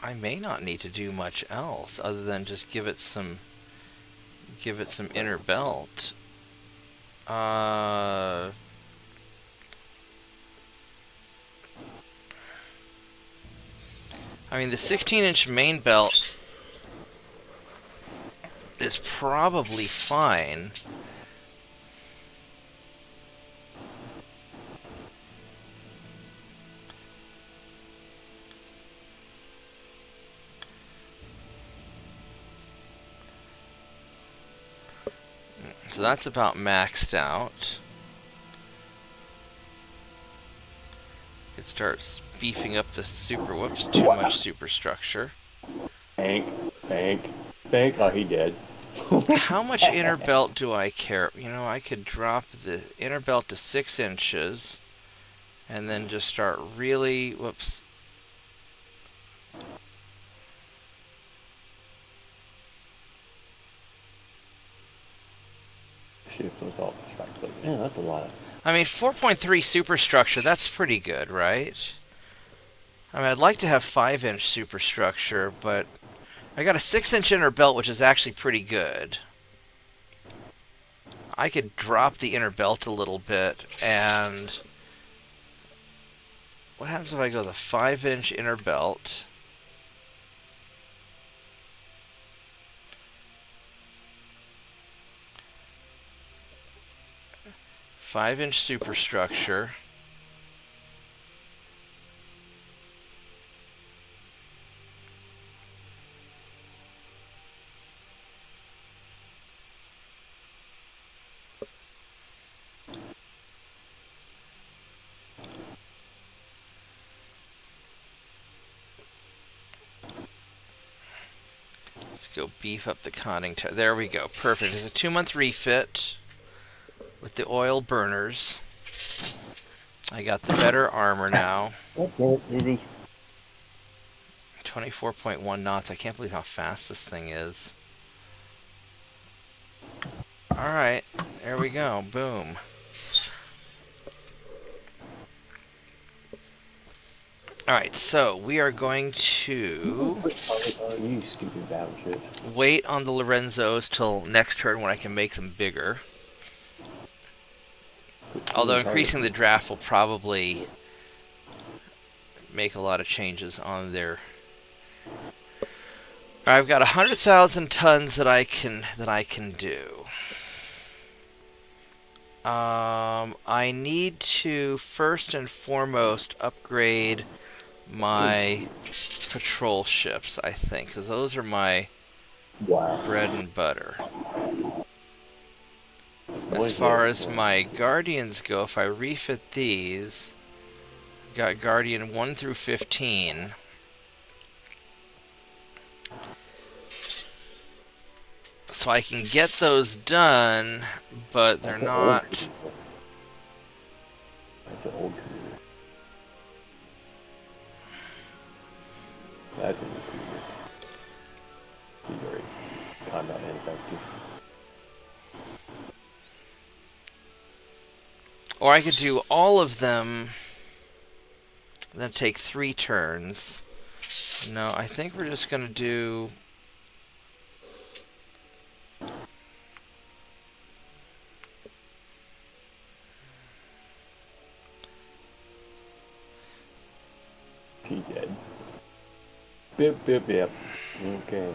I may not need to do much else other than just give it some inner belt. I mean, the 16-inch main belt is probably fine. So that's about maxed out. Could start beefing up the super. Whoops, too much superstructure. Bank. Oh, he dead. How much inner belt do I care? You know, I could drop the inner belt to 6 inches and then just start really. Whoops. Yeah, that's a lot. I mean, 4.3 superstructure, that's pretty good, right? I mean, I'd like to have 5-inch superstructure, but I got a 6-inch inner belt, which is actually pretty good. I could drop the inner belt a little bit, and what happens if I go the 5-inch inner belt? Five-inch superstructure. Let's go beef up the conning tower. There we go. Perfect. It's a 2-month refit with the oil burners. I got the better armor now. That's it, Izzy. 24.1 knots. I can't believe how fast this thing is. Alright, there we go. Boom. Alright, so we are going to You stupid battleships. wait on the Lorenzos till next turn when I can make them bigger. Although increasing the draft will probably make a lot of changes on their... I've got 100,000 tons that I can do. I need to first and foremost upgrade my patrol ships, I think, because those are my bread and butter. as far as my Guardians go, if I refit these, got Guardian 1 through 15. So I can get those done, but they're not... That's an old cruiser. That's a new cruiser. He's very combat ineffective. Or I could do all of them, then take 3 turns. No, I think we're just going to do... He dead. Bip, bip, bip. Okay.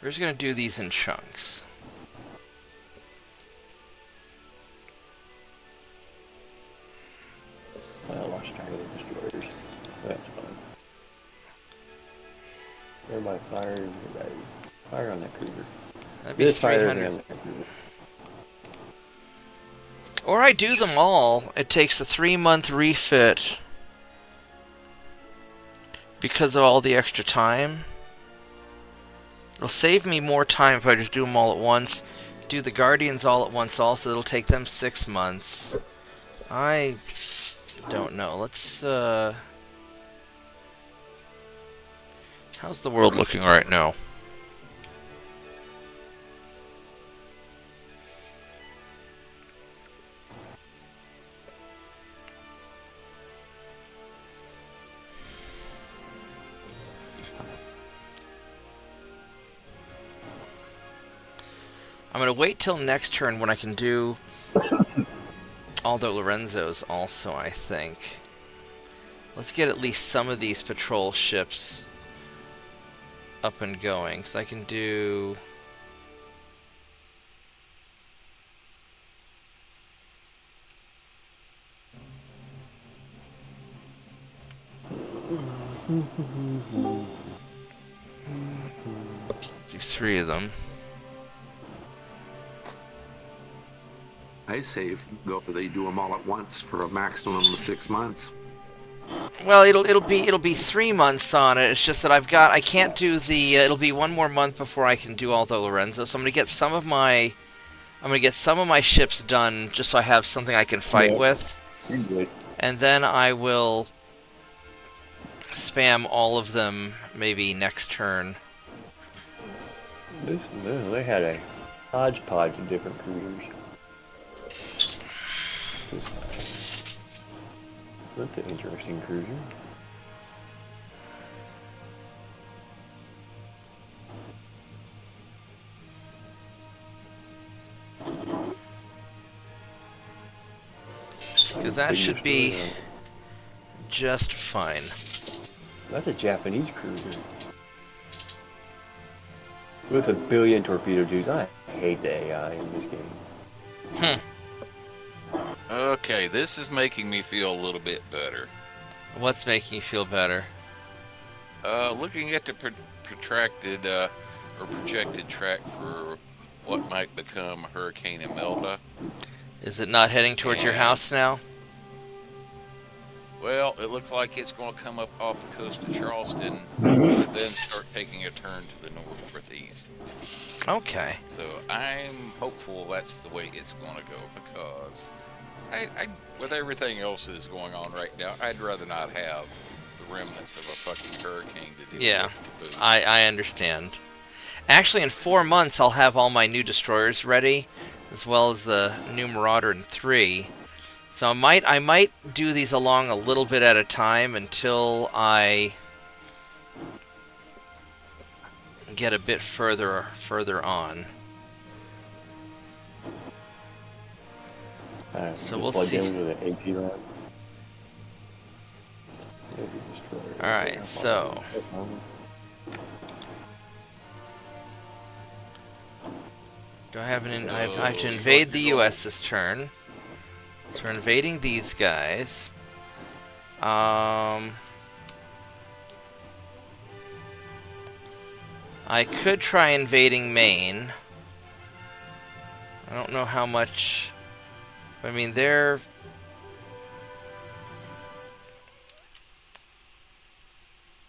We're just going to do these in chunks. I lost track of the destroyers. That's fun. Everybody fire. Fire on that cruiser. That'd be This fire 300. on that cruiser. Or I do them all. It takes a 3-month refit because of all the extra time. It'll save me more time if I just do them all at once. Do the Guardians all at once also. It'll take them 6 months. I don't know. Let's, how's the world looking right now? I'm going to wait till next turn when I can do Aldo Lorenzo's also, I think. Let's get at least some of these patrol ships up and going, because I can do... do 3 of them. I say they do them all at once for a maximum of 6 months. Well, it'll be 3 months on it. It's just that I can't do the. It'll be 1 more month before I can do Aldo Lorenzo. So I'm gonna get some of my ships done just so I have something I can fight with. You're good. And then I will spam all of them maybe next turn. They had a hodgepodge of different cruisers. That's an interesting cruiser. Because that should be just fine. That's a Japanese cruiser. With 1 billion torpedo dudes. I hate the AI in this game. Okay, this is making me feel a little bit better. What's making you feel better? Looking at the protracted or projected track for what might become Hurricane Imelda. Is it not heading towards your house now? Well, it looks like it's going to come up off the coast of Charleston and then start taking a turn to the northeast. Okay. So I'm hopeful that's the way it's going to go, because I with everything else that is going on right now, I'd rather not have the remnants of a fucking hurricane to deal Yeah, with. To boot. I understand. Actually, in 4 months, I'll have all my new destroyers ready, as well as the new Marauder in 3. So I might do these along a little bit at a time until I get a bit further on. So we'll see. Alright, so do I have I have to invade the US this turn. So we're invading these guys. I could try invading Maine. I don't know how much... I mean, they're...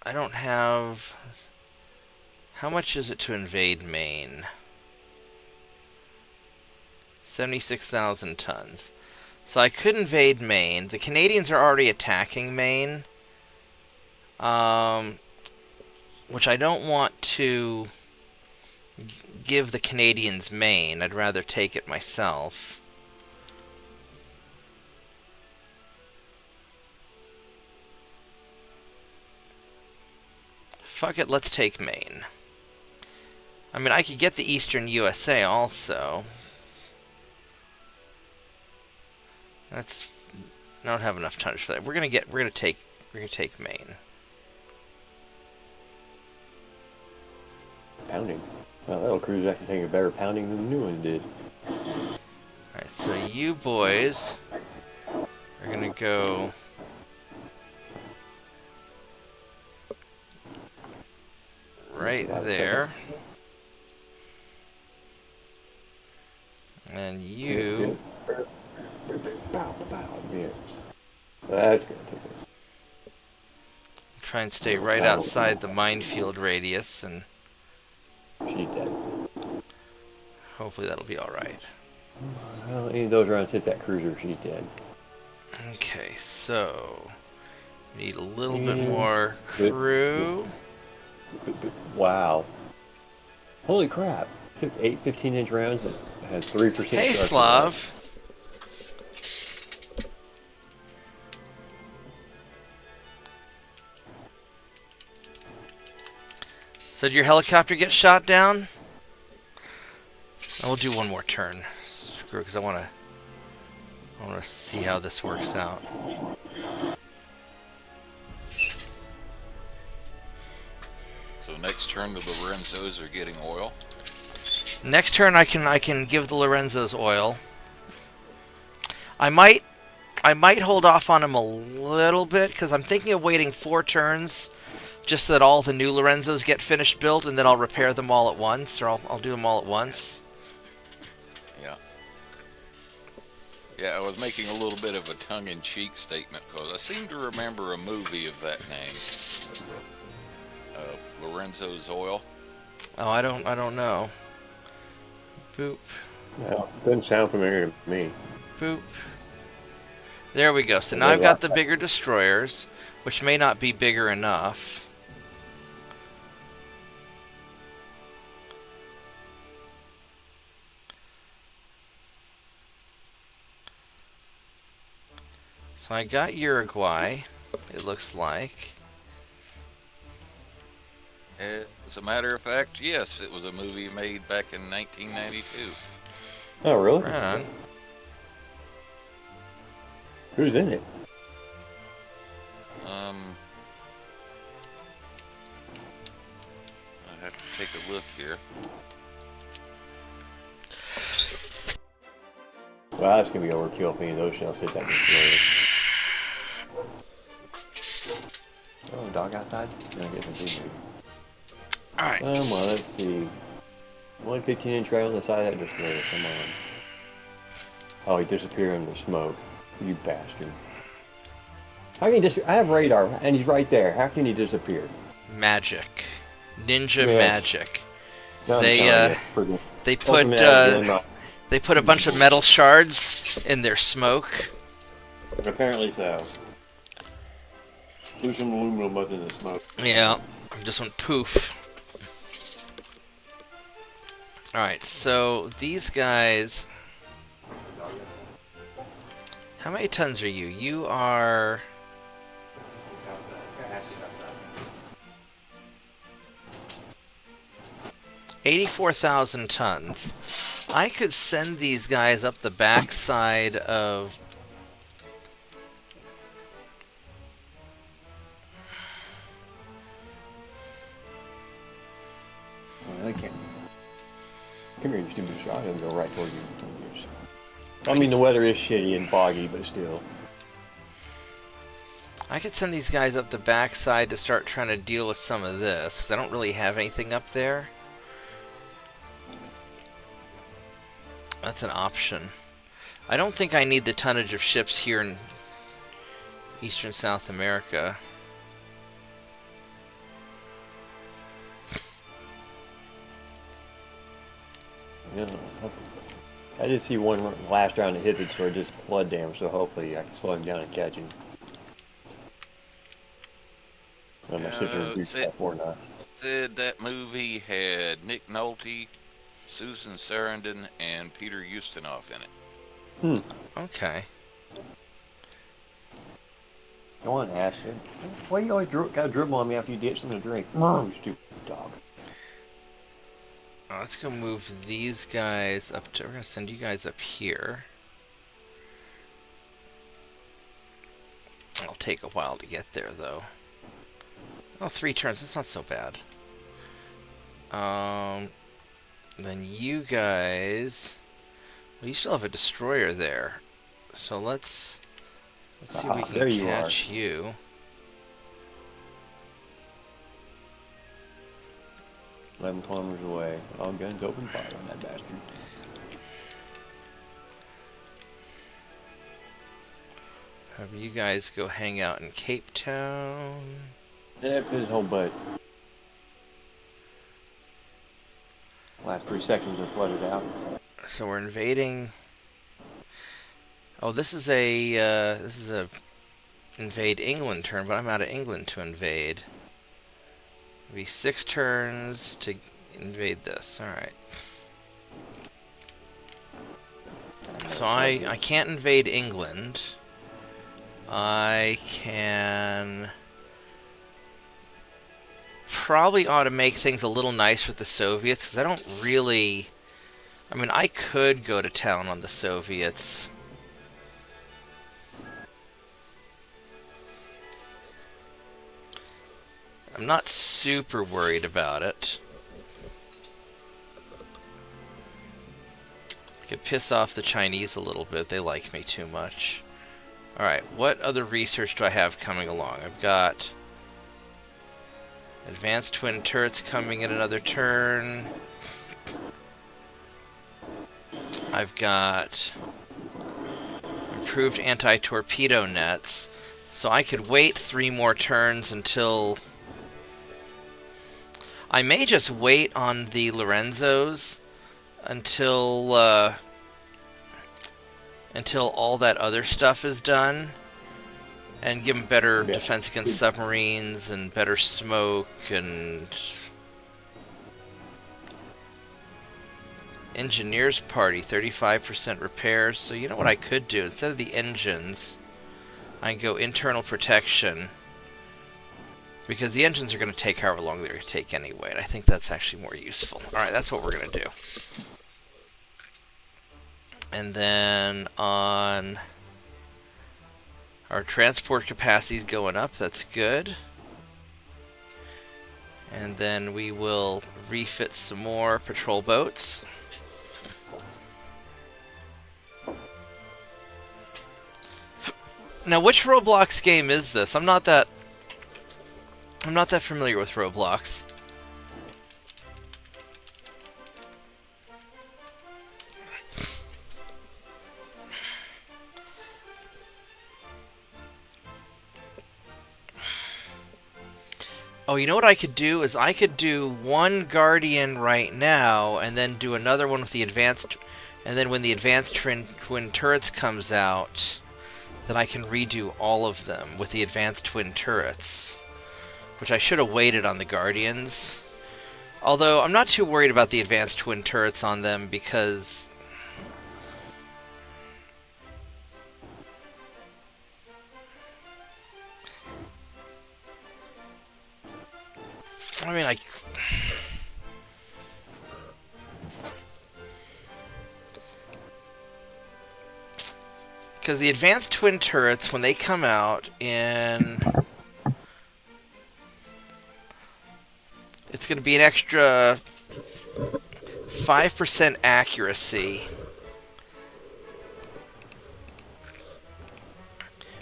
I don't have... How much is it to invade Maine? 76,000 tons. So I could invade Maine. The Canadians are already attacking Maine. Which I don't want to give the Canadians Maine. I'd rather take it myself. Fuck it, let's take Maine. I mean, I could get the Eastern USA also. That's... I don't have enough tonnage for that. We're gonna take Maine. Pounding. Well, that old cruiser's actually taking a better pounding than the new one did. Alright, so you boys are gonna go... right there. And you... That's gonna take it. try and stay right outside the minefield radius, and She's dead. hopefully that'll be alright. Well, any of those rounds hit that cruiser, she's dead. Okay, so... need a little bit more crew. Wow. Holy crap. 8 15-inch rounds that has 3% Hey, charge. Slav! So did your helicopter get shot down? I will do one more turn. Screw, because I want to see how this works out. So next turn the Lorenzos are getting oil. Next turn I can give the Lorenzos oil. I might hold off on them a little bit because I'm thinking of waiting 4 turns just so that all the new Lorenzos get finished built, and then I'll repair them all at once, or I'll do them all at once. Yeah. Yeah, I was making a little bit of a tongue-in-cheek statement because I seem to remember a movie of that name. Lorenzo's Oil. Oh, I don't know. Boop. No, doesn't sound familiar to me. Boop. There we go. So now I've got the bigger destroyers, which may not be bigger enough. So I got Uruguay, it looks like. As a matter of fact, yes, it was a movie made back in 1992. Oh, really? Right on. Who's in it? I have to take a look here. Well, that's gonna be overkill if any of those shells hit that destroyer. Oh, dog outside? No, I guess I did. Alright. Well, let's see. One 15-inch round on the side of that destroyer. Come on. Oh, he disappeared in the smoke. You bastard. How can he disappear? I have radar, and he's right there. How can he disappear? Magic. Ninja Yes. magic. No, They put a bunch of metal shards in their smoke. Apparently so. Threw some aluminum up in the smoke. Yeah, just went poof. Alright, so these guys... How many tons are you? You are... $84,000 tons. I could send these guys up the backside of... I can't. Come here, you stupid shot. I'm gonna go right toward you. I mean, the weather is shitty and foggy, but still. I could send these guys up the backside to start trying to deal with some of this, because I don't really have anything up there. That's an option. I don't think I need the tonnage of ships here in Eastern South America. Yeah, I did see one last round that hit it for just flood damage, so hopefully I can slow him down and catch him. I'm not sure if he's that or not. Said that movie had Nick Nolte, Susan Sarandon, and Peter Ustinov in it. Okay. Go on, Ashton. Why you always gotta dribble on me after you get something to drink? You stupid dog. Let's go move these guys up to... We're going to send you guys up here. It'll take a while to get there, though. Oh, 3 turns. That's not so bad. Then you guys... Well, you still have a destroyer there. So let's see if we can catch you. 11 kilometers away. All guns open fire on that bastard. Have you guys go hang out in Cape Town. Yeah, put his whole butt. Last 3 sections are flooded out. So we're invading. Oh, this is a invade England turn, but I'm out of England to invade. It'll be 6 turns to invade this. All right. So I can't invade England. I can probably ought to make things a little nice with the Soviets, because I don't really... I mean, I could go to town on the Soviets. I'm not super worried about it. I could piss off the Chinese a little bit. They like me too much. Alright, what other research do I have coming along? I've got advanced twin turrets coming in another turn. I've got improved anti-torpedo nets. So I could wait 3 more turns until... I may just wait on the Lorenzos until all that other stuff is done, and give them better defense against submarines and better smoke and engineers party 35% repairs. So you know what I could do, instead of the engines, I can go internal protection. Because the engines are going to take however long they're going to take anyway, and I think that's actually more useful. Alright, that's what we're going to do. And then on our transport capacity is going up, that's good. And then we will refit some more patrol boats. Now, which Roblox game is this? I'm not that familiar with Roblox. Oh, you know what I could do is I could do one Guardian right now and then do another one with the advanced, and then when the advanced twin turrets comes out, then I can redo all of them with the advanced twin turrets. Which I should have waited on the Guardians. Although, I'm not too worried about the advanced twin turrets on them because... I mean, because the advanced twin turrets, when they come out in... It's going to be an extra 5% accuracy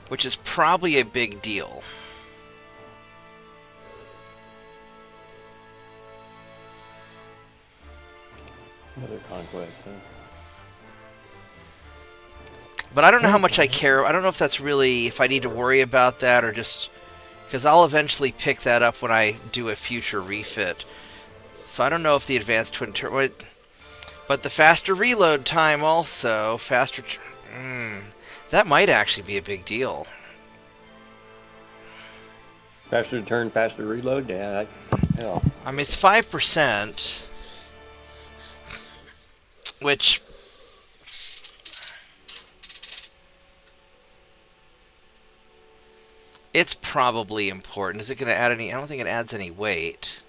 which is probably a big deal. Another conquest, huh? But I don't know how much I care. I don't know if that's really, if I need to worry about that or just, because I'll eventually pick that up when I do a future refit. So I don't know if the advanced twin turbo, but the faster reload time also, that might actually be a big deal. Faster turn, faster reload? Yeah, hell. I mean, it's 5%, which... It's probably important. Is it going to add any... I don't think it adds any weight.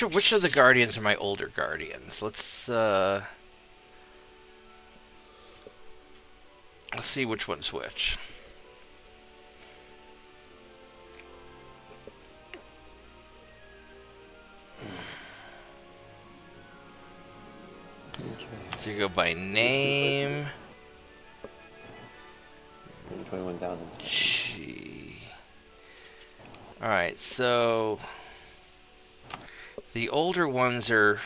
Which of the Guardians are my older Guardians? Let's see which one's which. So you go by name. 21,000. Gee. Alright, so... The older ones are...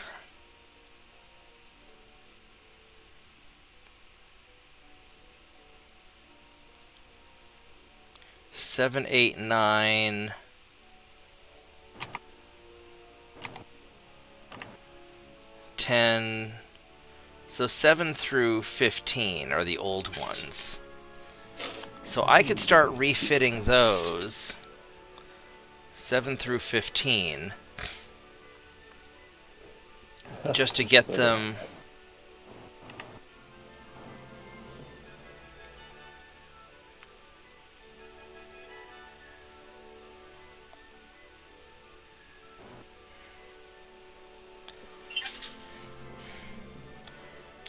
Seven, 8, 9... 10... So 7 through 15 are the old ones. So I could start refitting those. 7 through 15. Just to get them...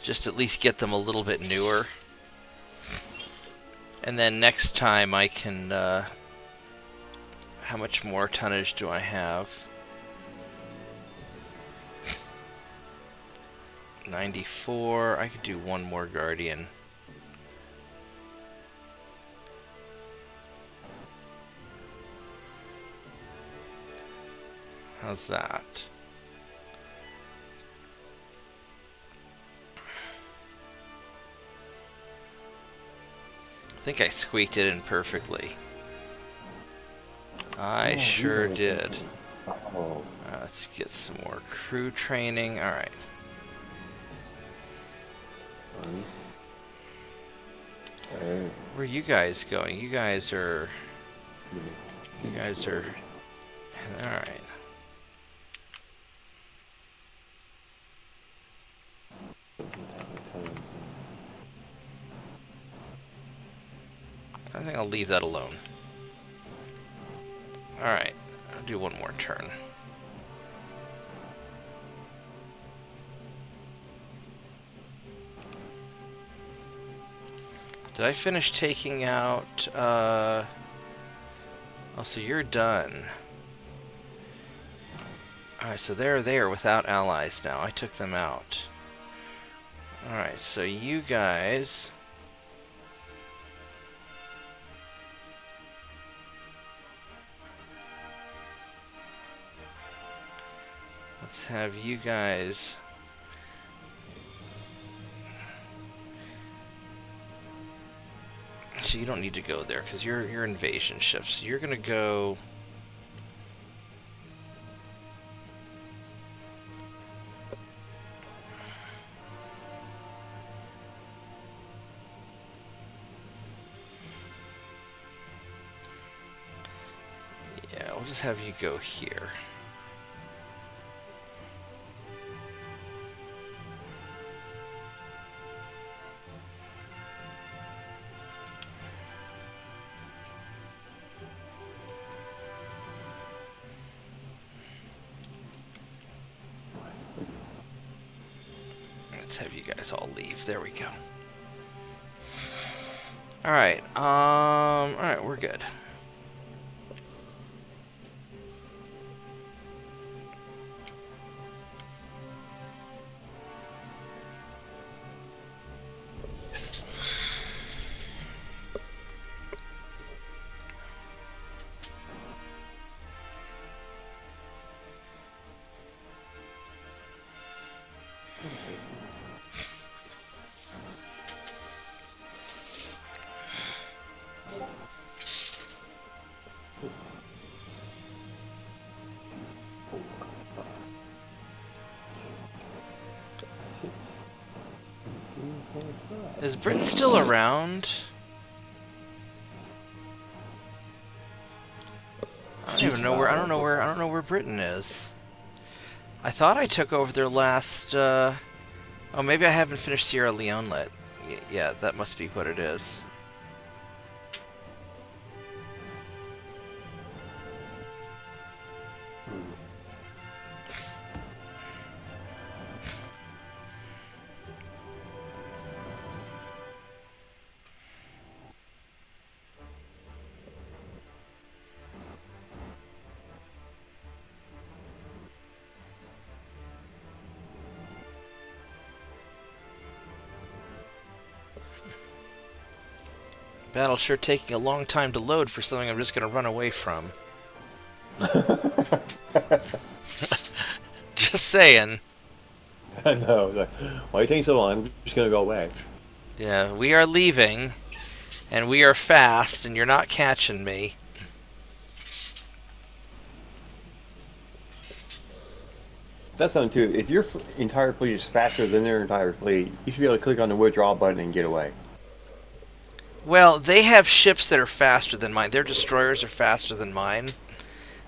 Just at least get them a little bit newer. And then next time I can... how much more tonnage do I have? 94. I could do one more Guardian. How's that? I think I squeaked it in perfectly. I sure did. Let's get some more crew training. Alright. Where are you guys going? You guys are... Alright. I think I'll leave that alone. Alright, I'll do one more turn. Did I finish taking out, oh, so you're done. Alright, so they're there without allies now. I took them out. Alright, so you guys... Let's have you guys... So you don't need to go there because you're invasion ships. So you're gonna go. Yeah, we'll just have you go here. Let's have you guys all leave. There we go. Alright, alright, we're good. Is Britain still around? I don't even know where. I don't know where Britain is. I thought I took over their last. Oh, maybe I haven't finished Sierra Leone yet. Yeah, that must be what it is. Battle's sure taking a long time to load for something I'm just going to run away from. Just saying. I know. Like, why are you taking so long? I'm just going to go away. Yeah, we are leaving, and we are fast, and you're not catching me. That's something too. If your entire fleet is faster than their entire fleet, you should be able to click on the withdraw button and get away. Well, they have ships that are faster than mine. Their destroyers are faster than mine.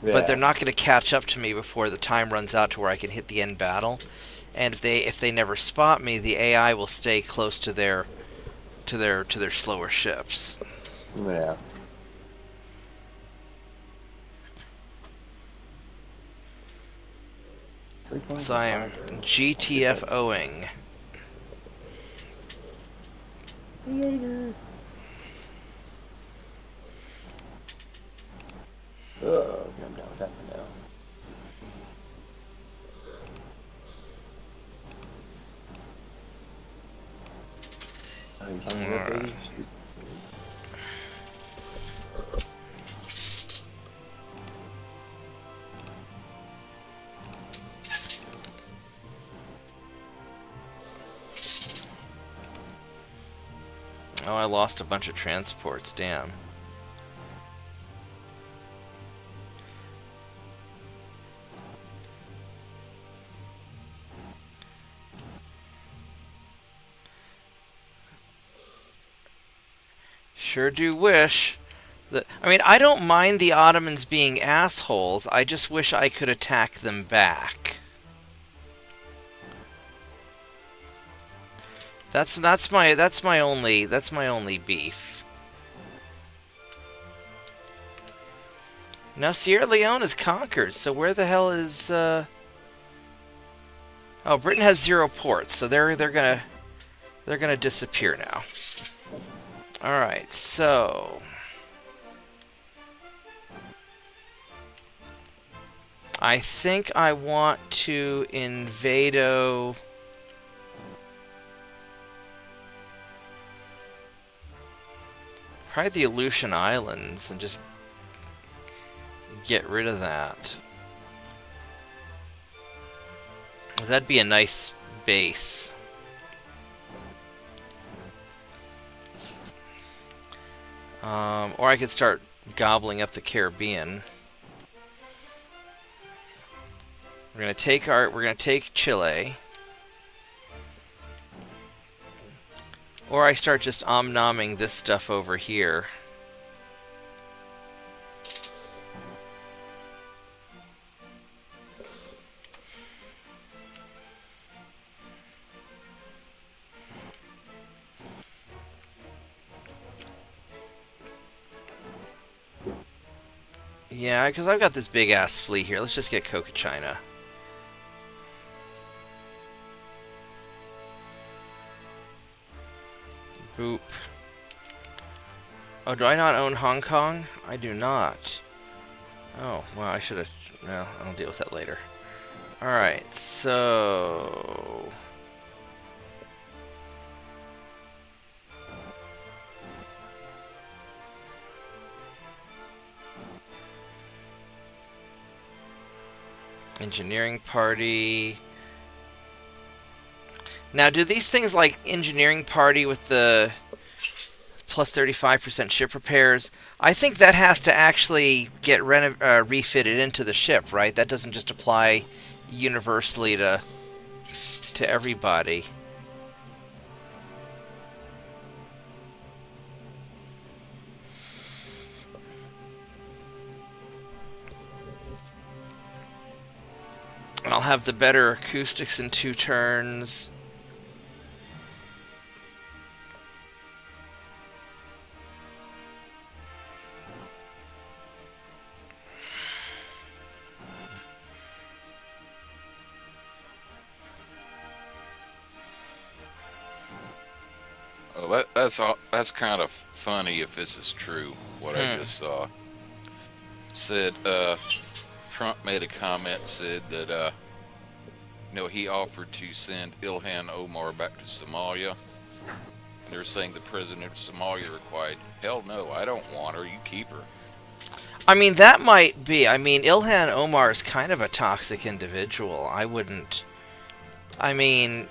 Yeah. But they're not going to catch up to me before the time runs out to where I can hit the end battle. And if they never spot me, the AI will stay close to their slower ships. Yeah. So I am GTFOing. Oh, I'm down with that one now. Alright. Oh, I lost a bunch of transports, damn. Sure do wish that. I mean, I don't mind the Ottomans being assholes. I just wish I could attack them back. That's my only beef. Now Sierra Leone is conquered, so where the hell is Oh, Britain has 0 ports, so they're gonna disappear now. Alright, so I think I want to invado probably the Aleutian Islands and just get rid of that. That'd be a nice base. Or I could start gobbling up the Caribbean. We're gonna take Chile. Or I start just om-nomming this stuff over here. Yeah, because I've got this big-ass fleet here. Let's just get Coca China. Oh, do I not own Hong Kong? I do not. Oh, well, I should have... Well, I'll deal with that later. Alright, so... Engineering party... Now, do these things like engineering party with the plus 35% ship repairs, I think that has to actually get refitted into the ship, right? That doesn't just apply universally to everybody. I'll have the better acoustics in 2 turns. Well, that's kind of funny if this is true, what I just saw. Said, Trump made a comment, said that, he offered to send Ilhan Omar back to Somalia. And they're saying the president of Somalia replied, hell no, I don't want her, you keep her. I mean, that might be. I mean, Ilhan Omar is kind of a toxic individual. I wouldn't... I mean...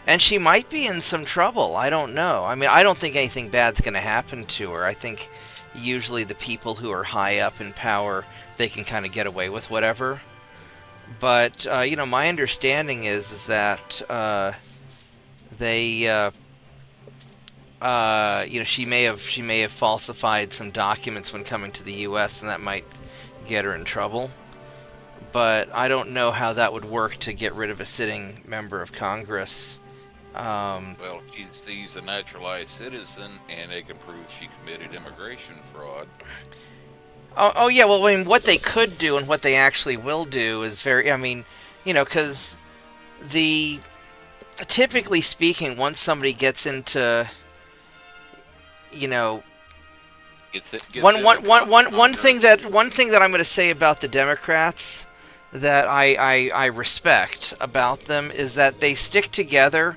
And she might be in some trouble. I don't know. I mean, I don't think anything bad's going to happen to her. I think usually the people who are high up in power, they can kind of get away with whatever. But, my understanding is that they... she may have falsified some documents when coming to the U.S., and that might get her in trouble. But I don't know how that would work to get rid of a sitting member of Congress. Well, she's a naturalized citizen, and they can prove she committed immigration fraud. Oh yeah, well, I mean, what they could do and what they actually will do is very... I mean, because typically speaking, once somebody gets into... One thing that I'm going to say about the Democrats that I respect about them is that they stick together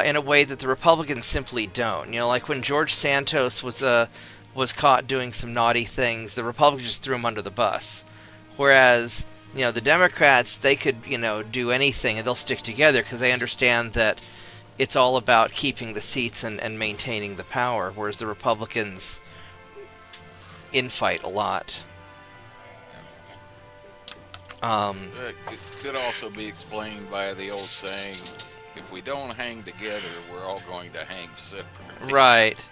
in a way that the Republicans simply don't. Like when George Santos was caught doing some naughty things, the Republicans just threw him under the bus. Whereas, the Democrats, they could, do anything and they'll stick together because they understand that it's all about keeping the seats and maintaining the power, whereas the Republicans infight a lot. It could also be explained by the old saying, if we don't hang together, we're all going to hang separately. Right.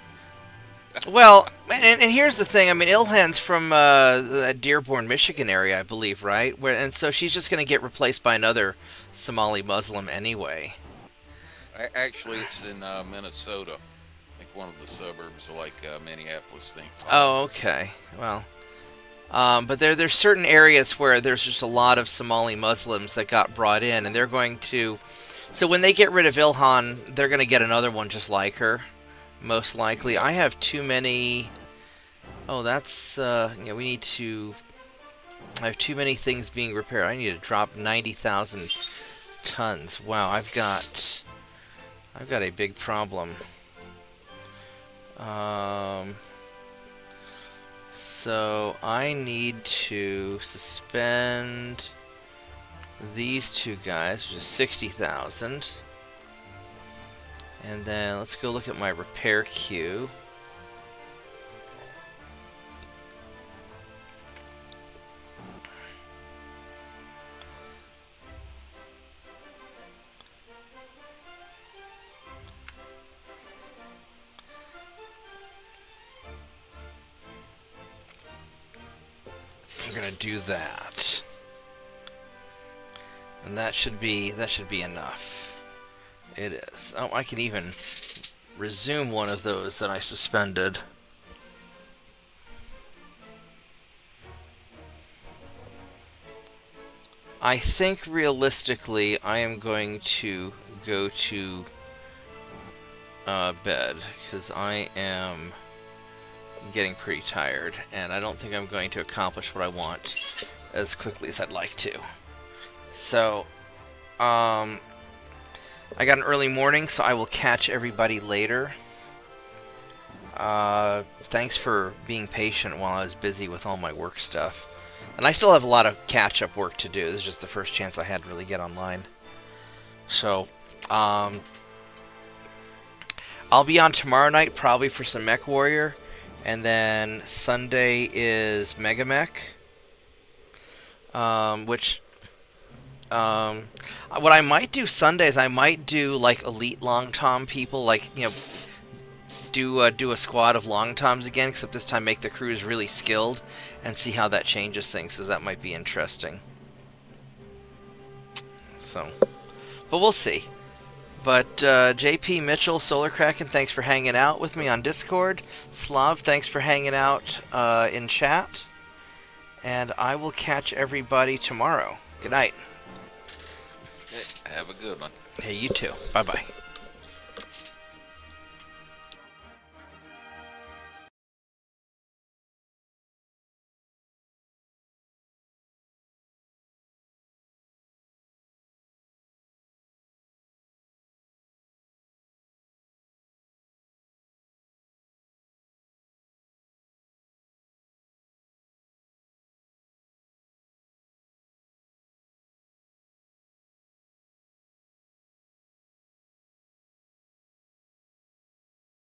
Well, and here's the thing. I mean, Ilhan's from the Dearborn, Michigan area, I believe, right? And so she's just going to get replaced by another Somali Muslim anyway. Actually, it's in Minnesota. I think one of the suburbs, like Minneapolis, thing. Oh, okay. Well, but there's certain areas where there's just a lot of Somali Muslims that got brought in, and they're going to... So when they get rid of Ilhan, they're going to get another one just like her, most likely. I have too many... Oh, that's... we need to... I have too many things being repaired. I need to drop 90,000 tons. Wow, I've got a big problem. So I need to suspend these 2 guys, which is 60,000. And then let's go look at my repair queue. I'm gonna do that, and that should be enough. It is. Oh, I can even resume one of those that I suspended. I think realistically, I am going to go to bed because I am getting pretty tired, and I don't think I'm going to accomplish what I want as quickly as I'd like to. So, I got an early morning, so I will catch everybody later. Thanks for being patient while I was busy with all my work stuff. And I still have a lot of catch-up work to do. This is just the first chance I had to really get online. So, I'll be on tomorrow night probably for some Mech Warrior. And then Sunday is Mega Mech. What I might do Sunday is I might do like elite long tom people, like, you know, do a squad of long toms again, except this time make the crews really skilled and see how that changes things, because that might be interesting. So, but we'll see. But JP Mitchell, Solar Kraken, thanks for hanging out with me on Discord. Slav, thanks for hanging out in chat. And I will catch everybody tomorrow. Good night. Okay, have a good one. Hey, you too. Bye-bye.